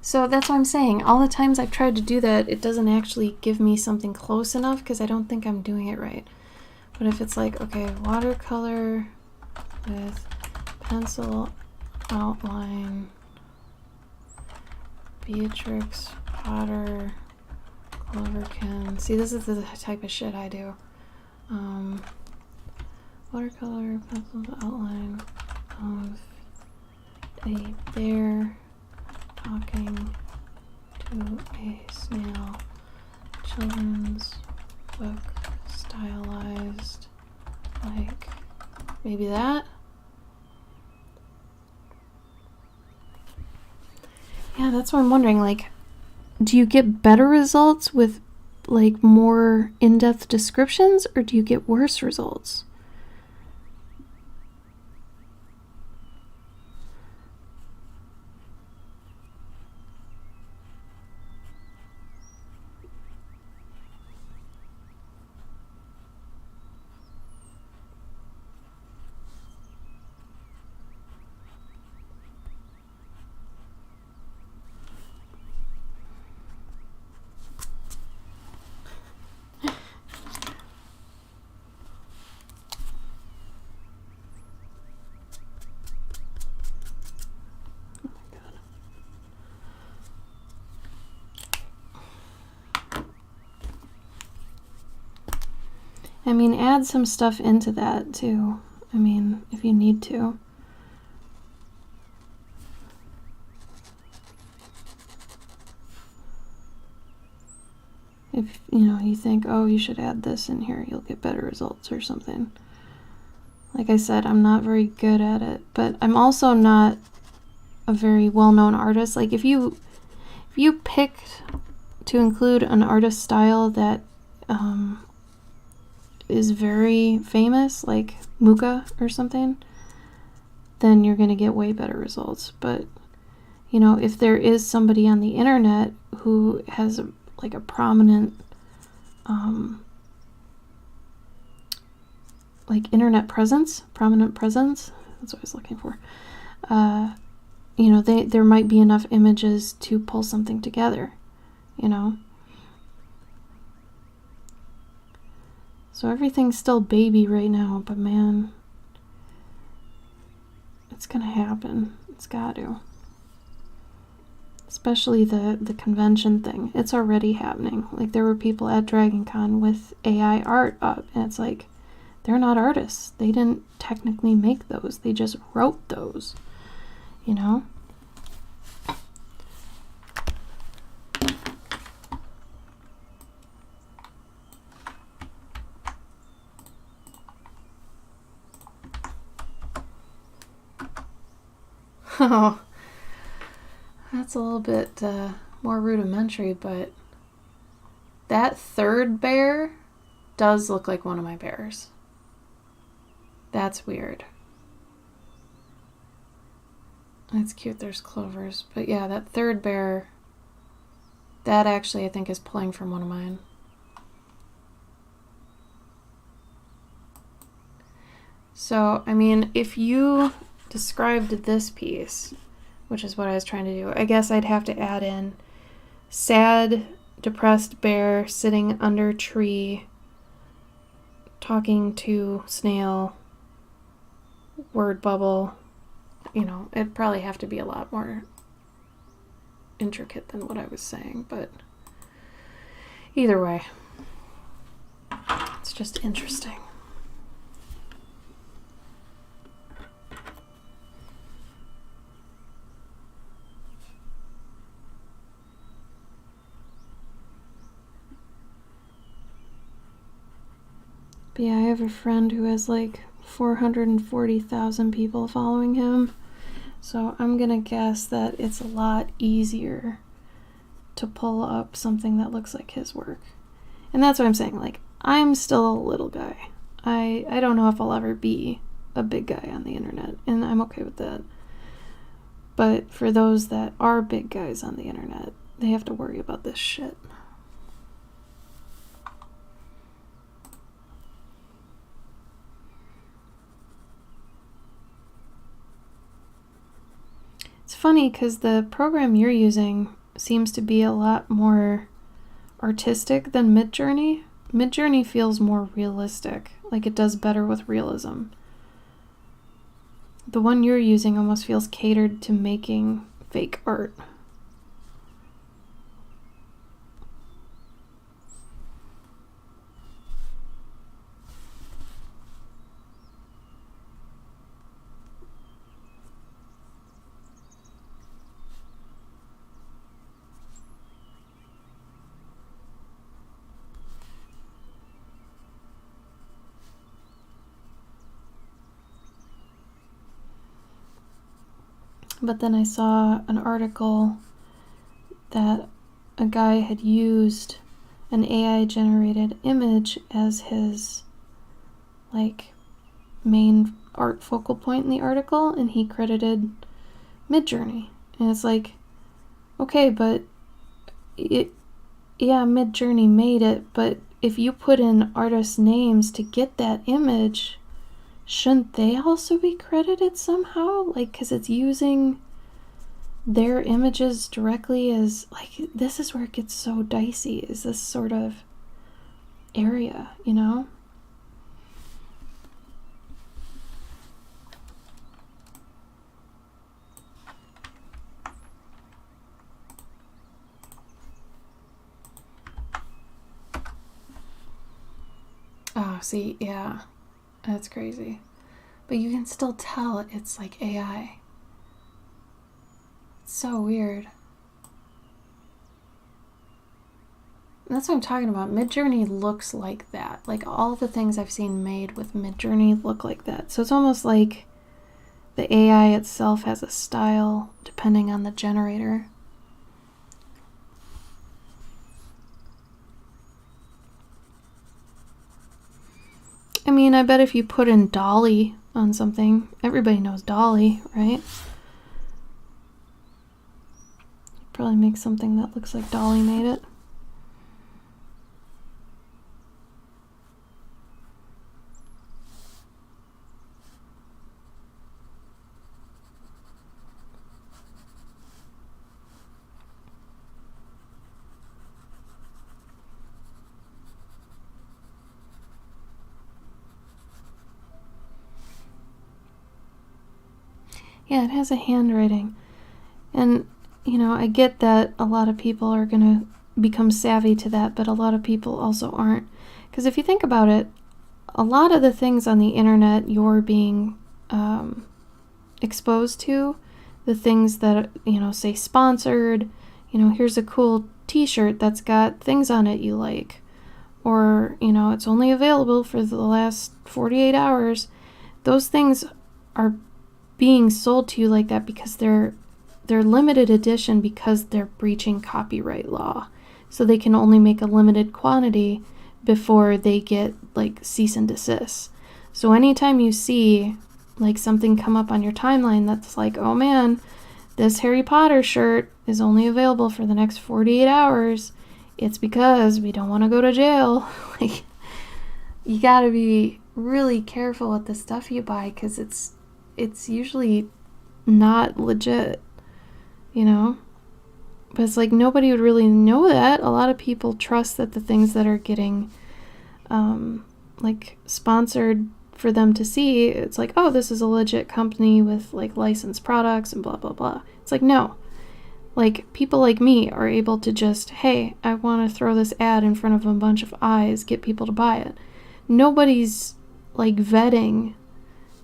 So that's what I'm saying. All the times I've tried to do that, it doesn't actually give me something close enough because I don't think I'm doing it right. But if it's like, okay, watercolor with pencil outline, Beatrix Potter, Cloverkin. See, this is the type of shit I do. Watercolor, pencil outline of a bear talking to a snail. Children's book, stylized, like maybe that. Yeah, that's what I'm wondering, like, do you get better results with, like, more in-depth descriptions, or do you get worse results? I mean, add some stuff into that too. I mean, if you need to. If, you know, you think, oh, you should add this in here, you'll get better results or something. Like I said, I'm not very good at it, but I'm also not a very well-known artist. Like if you picked to include an artist style that is very famous, like Muka or something, then you're going to get way better results. But you know, if there is somebody on the internet who has like a prominent like internet presence, prominent presence, that's what I was looking for. You know, there might be enough images to pull something together, you know. So everything's still baby right now, but man, it's gonna happen. It's got to. Especially the convention thing. It's already happening. Like there were people at Dragon Con with AI art up, and it's like, they're not artists. They didn't technically make those. They just wrote those, you know? Oh, that's a little bit more rudimentary, but that third bear does look like one of my bears. That's weird. It's cute there's clovers, but yeah, that third bear, that actually I think is pulling from one of mine. So, I mean, if you described this piece, which is what I was trying to do, I guess I'd have to add in sad, depressed bear sitting under tree, talking to snail, word bubble. You know, it'd probably have to be a lot more intricate than what I was saying, but either way, it's just interesting. But yeah, I have a friend who has like 440,000 people following him. So I'm gonna guess that it's a lot easier to pull up something that looks like his work. And that's what I'm saying. Like, I'm still a little guy. I don't know if I'll ever be a big guy on the internet, and I'm okay with that. But for those that are big guys on the internet, they have to worry about this shit. It's funny because the program you're using seems to be a lot more artistic than Midjourney. Midjourney feels more realistic, like it does better with realism. The one you're using almost feels catered to making fake art. But then I saw an article that a guy had used an AI generated image as his like main art focal point in the article, and he credited Midjourney. And it's like, okay, but Midjourney made it, but if you put in artists' names to get that image, shouldn't they also be credited somehow? Like, because it's using their images directly as, like, this is where it gets so dicey, is this sort of area, you know? Oh, see, yeah. That's crazy. But you can still tell it's like AI. It's so weird. That's what I'm talking about. Midjourney looks like that. Like all the things I've seen made with Midjourney look like that. So it's almost like the AI itself has a style depending on the generator. I mean, I bet if you put in Dolly on something, everybody knows Dolly, right? Probably make something that looks like Dolly made it. Yeah, it has a handwriting. And, you know, I get that a lot of people are going to become savvy to that, but a lot of people also aren't. Because if you think about it, a lot of the things on the internet you're being exposed to, the things that, you know, say sponsored, you know, here's a cool t-shirt that's got things on it you like, or, you know, it's only available for the last 48 hours. Those things are being sold to you like that because they're limited edition because they're breaching copyright law. So they can only make a limited quantity before they get like cease and desist. So anytime you see like something come up on your timeline that's like, oh man, this Harry Potter shirt is only available for the next 48 hours, it's because we don't want to go to jail. Like, you gotta be really careful with the stuff you buy because it's usually not legit, you know? But it's like nobody would really know that. A lot of people trust that the things that are getting like sponsored for them to see, it's like, oh, this is a legit company with like licensed products and blah blah blah. It's like, no. Like, people like me are able to just, hey, I want to throw this ad in front of a bunch of eyes, get people to buy it. Nobody's like vetting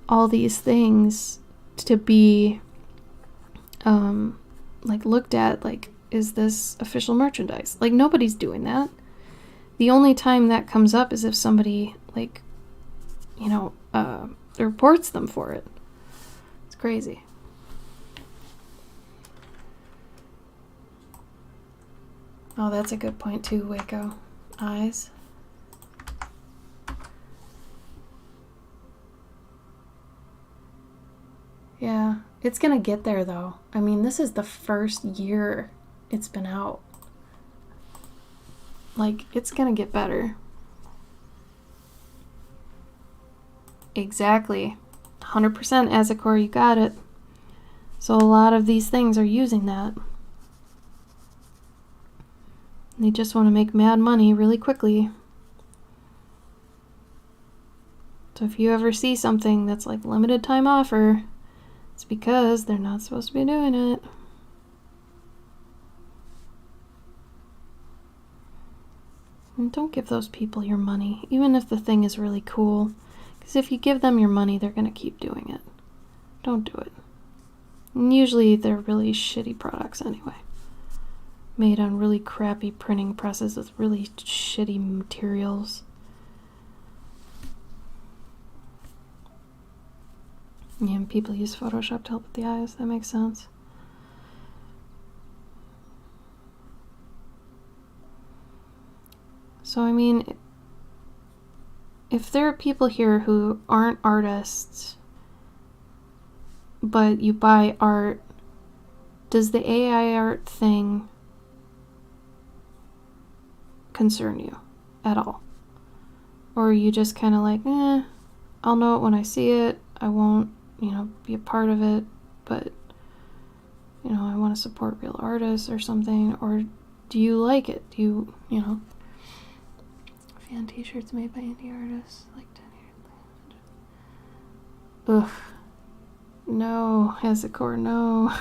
all these things to be like looked at like, is this official merchandise? Like, nobody's doing that. The only time that comes up is if somebody like, you know, reports them for it. It's crazy. Oh, that's a good point too, Waco. Eyes. Yeah, it's gonna get there though. I mean, this is the first year it's been out. Like, it's gonna get better. Exactly. 100% Azakor, you got it. So a lot of these things are using that. They just want to make mad money really quickly. So if you ever see something that's like limited time offer, it's because they're not supposed to be doing it. And don't give those people your money, even if the thing is really cool. Because if you give them your money, they're going to keep doing it. Don't do it. And usually they're really shitty products anyway. Made on really crappy printing presses with really shitty materials. Yeah, and people use Photoshop to help with the eyes. That makes sense. So, I mean, if there are people here who aren't artists, but you buy art, does the AI art thing concern you at all? Or are you just kind of like, I'll know it when I see it. I won't, you know, be a part of it, but, you know, I want to support real artists or something. Or do you like it? Do you, you know, fan t-shirts made by indie artists, like 10 years. Ugh. No, Hazakor, no.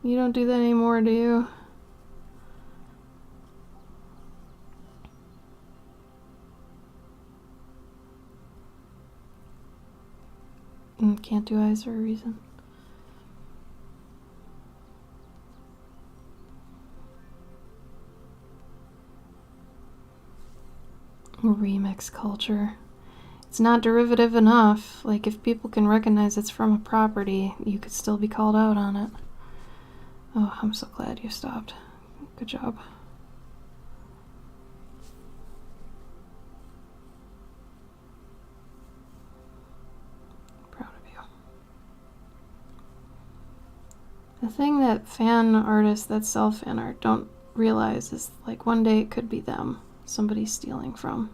You don't do that anymore, do you? Can't do eyes for a reason. Remix culture. It's not derivative enough. Like, if people can recognize it's from a property, you could still be called out on it. Oh, I'm so glad you stopped. Good job. Proud of you. The thing that fan artists that sell fan art don't realize is, like, one day it could be them, somebody stealing from.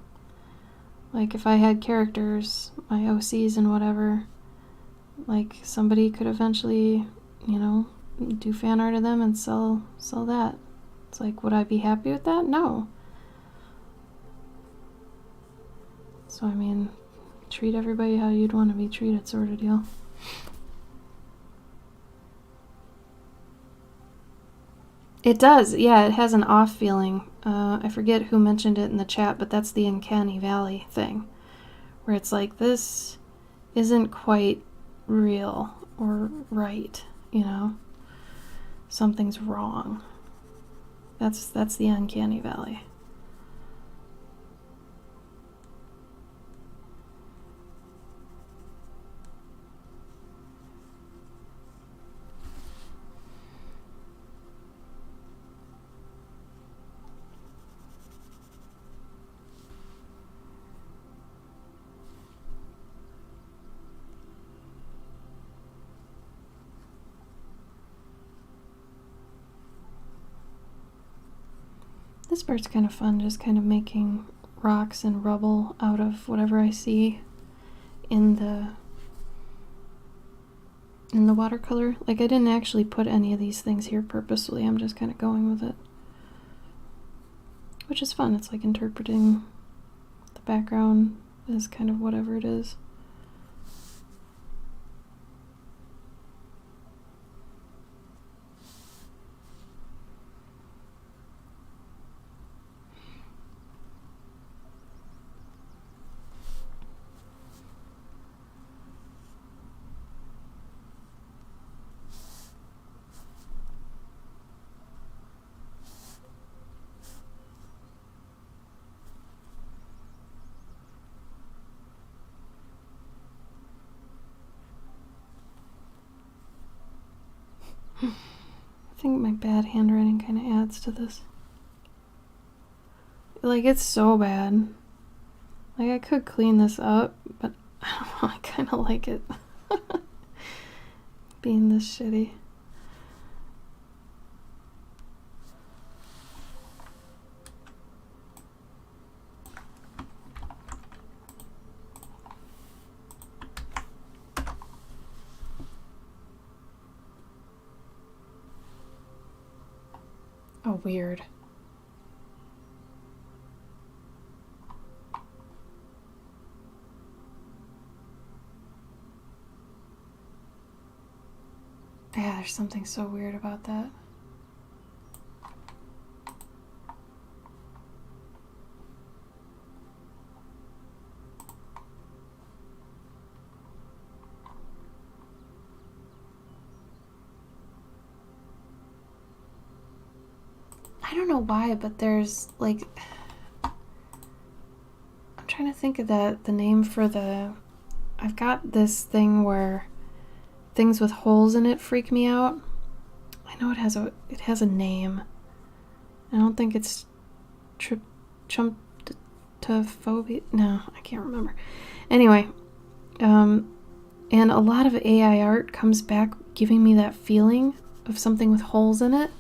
Like, if I had characters, my OCs and whatever, like, somebody could eventually, you know, do fan art of them and sell that. It's like, would I be happy with that? No. So, I mean, treat everybody how you'd want to be treated, sort of deal. It does, yeah, it has an off feeling. I forget who mentioned it in the chat, but that's the Uncanny Valley thing. Where it's like, this isn't quite real or right, you know? Something's wrong. That's the Uncanny Valley. This part's kind of fun, just kind of making rocks and rubble out of whatever I see in the watercolor. Like, I didn't actually put any of these things here purposefully, I'm just kind of going with it. Which is fun, it's like interpreting the background as kind of whatever it is. I think my bad handwriting kind of adds to this. Like, it's so bad. Like, I could clean this up, but I don't know, I kind of like it. Being this shitty. Oh, weird. Yeah, there's something so weird about that. I don't know why, but there's, like, I'm trying to think of the name for the, I've got this thing where things with holes in it freak me out. I know it has a name. I don't think it's chumptophobia. No, I can't remember. Anyway, and a lot of AI art comes back giving me that feeling of something with holes in it.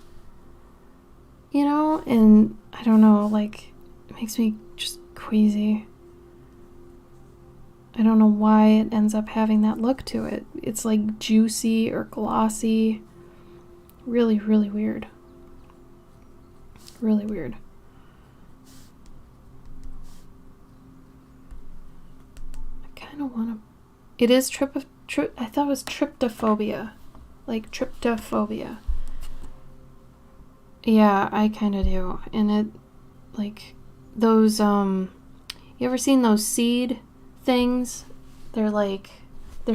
You know, and I don't know, like, it makes me just queasy. I don't know why it ends up having that look to it. It's like juicy or glossy. Really, really weird. Really weird. I kind of want to... It is I thought it was tryptophobia. Like tryptophobia. Yeah, I kind of do. And it, like, those, you ever seen those seed things? They're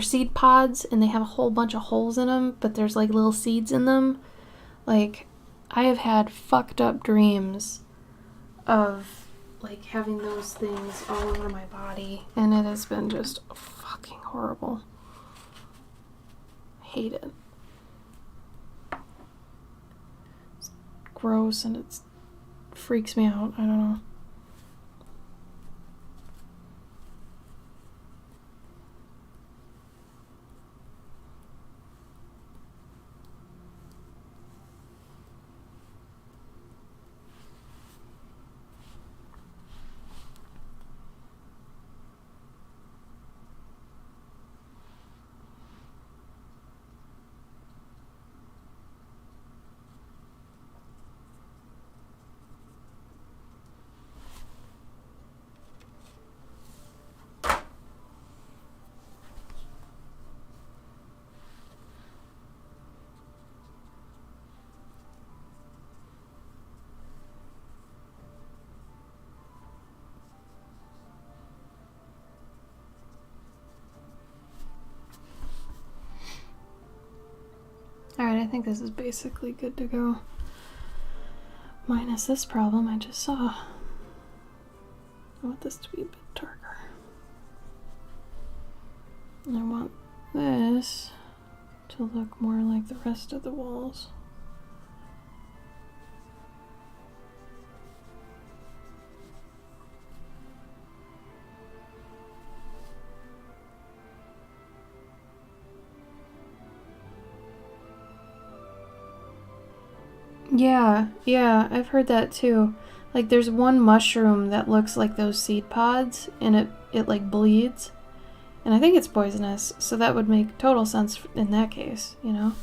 seed pods, and they have a whole bunch of holes in them, but there's, like, little seeds in them. Like, I have had fucked up dreams of, like having those things all over my body, and it has been just fucking horrible. Hate it. It's gross and it freaks me out. I don't know. Alright, I think this is basically good to go. Minus this problem I just saw. I want this to be a bit darker. And I want this to look more like the rest of the walls. Yeah, I've heard that too. Like there's one mushroom that looks like those seed pods and it like bleeds. And I think it's poisonous, so that would make total sense in that case, you know?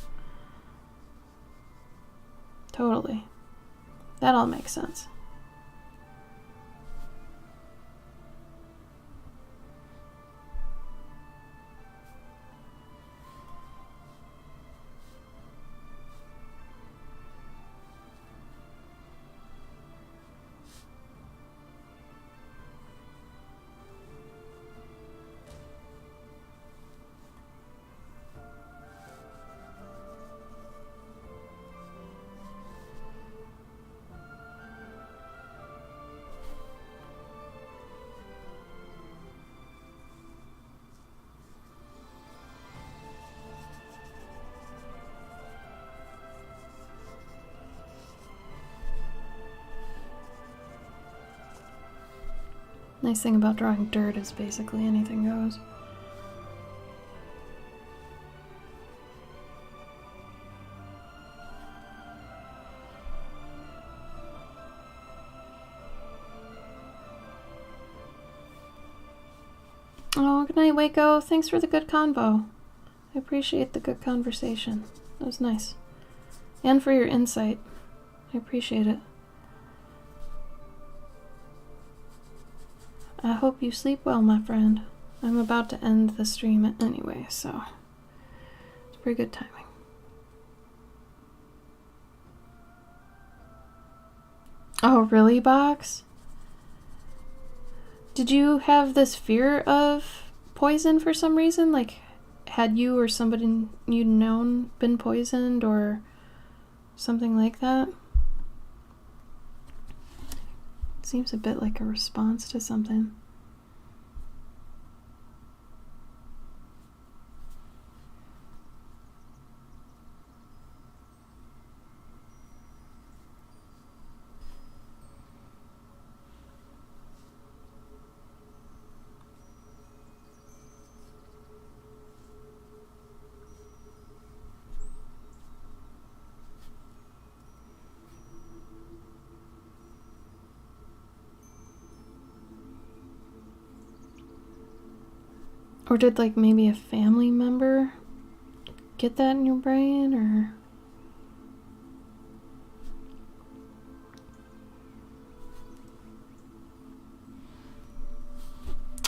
Totally. That all makes sense. Nice thing about drawing dirt is basically anything goes. Oh, good night, Waco. Thanks for the good convo. I appreciate the good conversation. That was nice. And for your insight. I appreciate it. I hope you sleep well, my friend. I'm about to end the stream anyway, so it's pretty good timing. Oh, really, Box? Did you have this fear of poison for some reason? Like, had you or somebody you'd known been poisoned or something like that? Seems a bit like a response to something. Or did, like, maybe a family member get that in your brain, or...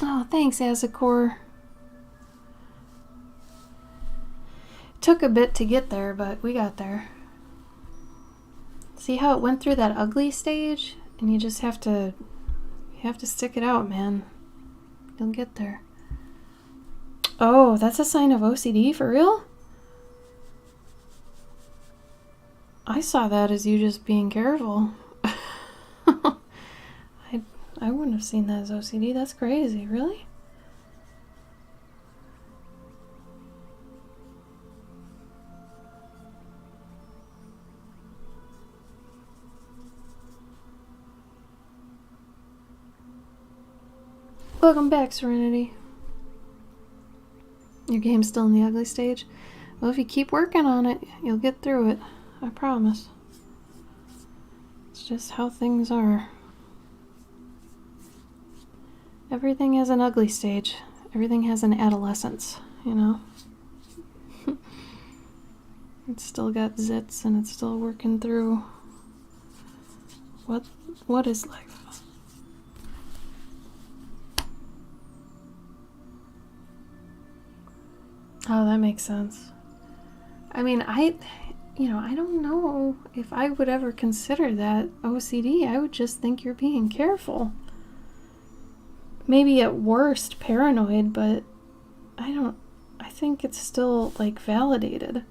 Oh, thanks, Azakor. Took a bit to get there, but we got there. See how it went through that ugly stage? And you just have to... You have to stick it out, man. You'll get there. Oh, that's a sign of OCD, for real? I saw that as you just being careful. I I wouldn't have seen that as OCD. That's crazy. Really? Welcome back, Serenity. Your game's still in the ugly stage? Well, if you keep working on it, you'll get through it. I promise. It's just how things are. Everything has an ugly stage. Everything has an adolescence, you know? It's still got zits and it's still working through what is life? Oh, that makes sense. I mean, I don't know if I would ever consider that OCD. I would just think you're being careful. Maybe at worst paranoid, but I think it's still, like, validated.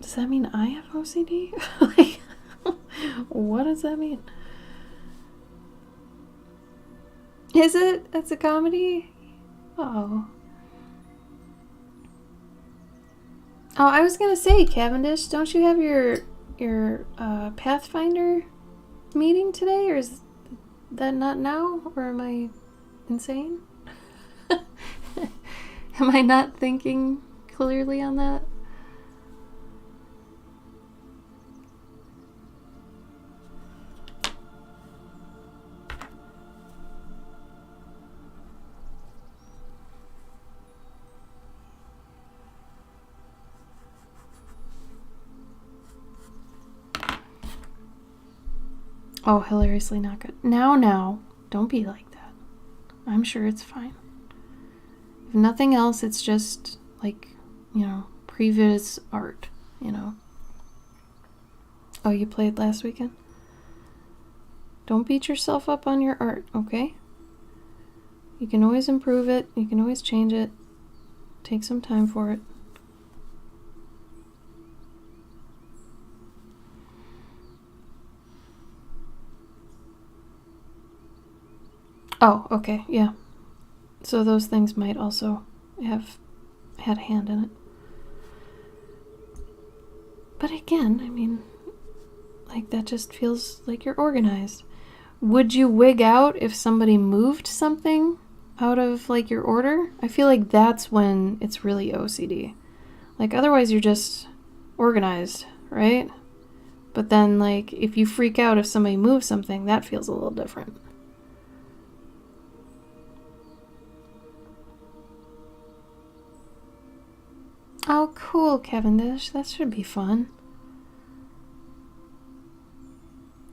Does that mean I have OCD? Like, what does that mean? Is it? It's a comedy? Oh. Oh, I was gonna say, Cavendish, don't you have your Pathfinder meeting today, or is that not now, or am I insane? Am I not thinking clearly on that? Oh, hilariously not good. Now, don't be like that. I'm sure it's fine. If nothing else, it's just, like, previous art, Oh, you played last weekend? Don't beat yourself up on your art, okay? You can always improve it. You can always change it. Take some time for it. Oh, okay, yeah. So those things might also have had a hand in it. But again, I mean, like, that just feels like you're organized. Would you wig out if somebody moved something out of, like, your order? I feel like that's when it's really OCD. Like, otherwise you're just organized, right? But then, like, if you freak out if somebody moves something, that feels a little different. Oh, cool, Cavendish. That should be fun.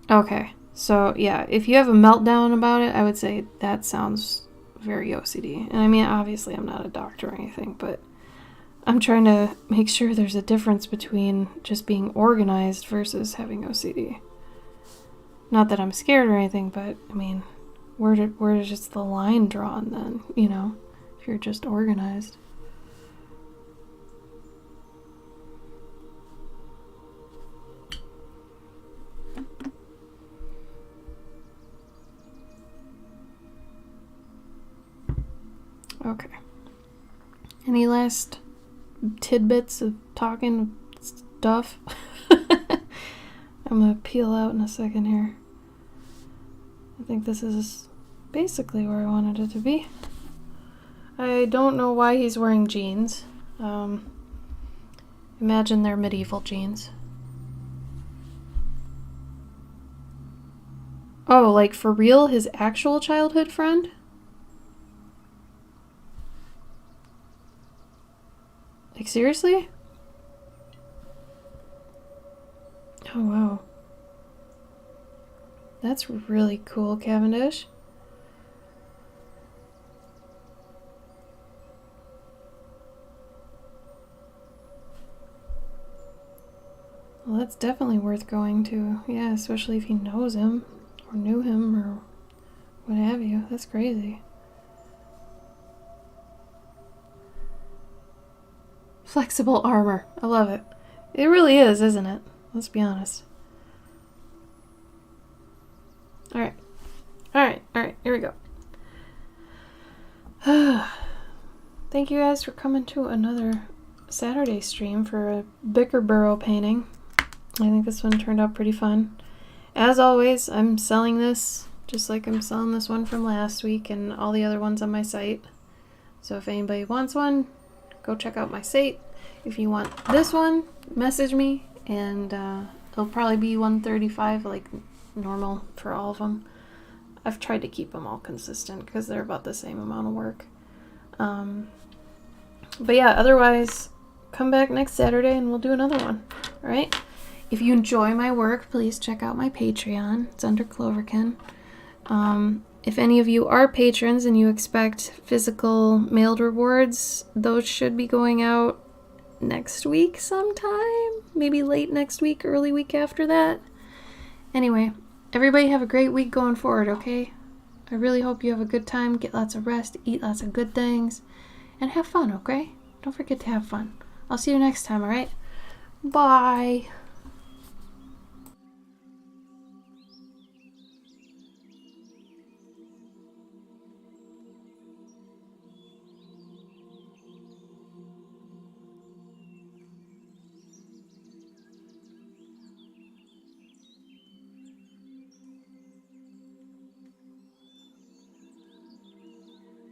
Okay, so yeah, if you have a meltdown about it, I would say that sounds very OCD. And I mean, obviously I'm not a doctor or anything, but I'm trying to make sure there's a difference between just being organized versus having OCD. Not that I'm scared or anything, but I mean, where is just the line drawn then, if you're just organized? Okay. Any last tidbits of talking stuff? I'm gonna peel out in a second here. I think this is basically where I wanted it to be. I don't know why he's wearing jeans. Imagine they're medieval jeans. Oh, like for real? His actual childhood friend? Like, seriously? Oh, wow. That's really cool, Cavendish. Well, that's definitely worth going to. Yeah, especially if he knows him, or knew him, or what have you. That's crazy. Flexible armor. I love it. It really is, isn't it? Let's be honest. Alright. Alright, here we go. Thank you guys for coming to another Saturday stream for a Bickerborough painting. I think this one turned out pretty fun. As always, I'm selling this just like I'm selling this one from last week and all the other ones on my site. So if anybody wants one, go check out my site. If you want this one, message me, and it'll probably be $135 like normal for all of them. I've tried to keep them all consistent because they're about the same amount of work. But yeah, otherwise, come back next Saturday and we'll do another one. Alright? If you enjoy my work, please check out my Patreon. It's under Cloverkin. If any of you are patrons and you expect physical mailed rewards, those should be going out next week sometime. Maybe late next week, early week after that. Anyway, everybody have a great week going forward, okay? I really hope you have a good time, get lots of rest, eat lots of good things, and have fun, okay? Don't forget to have fun. I'll see you next time, alright? Bye!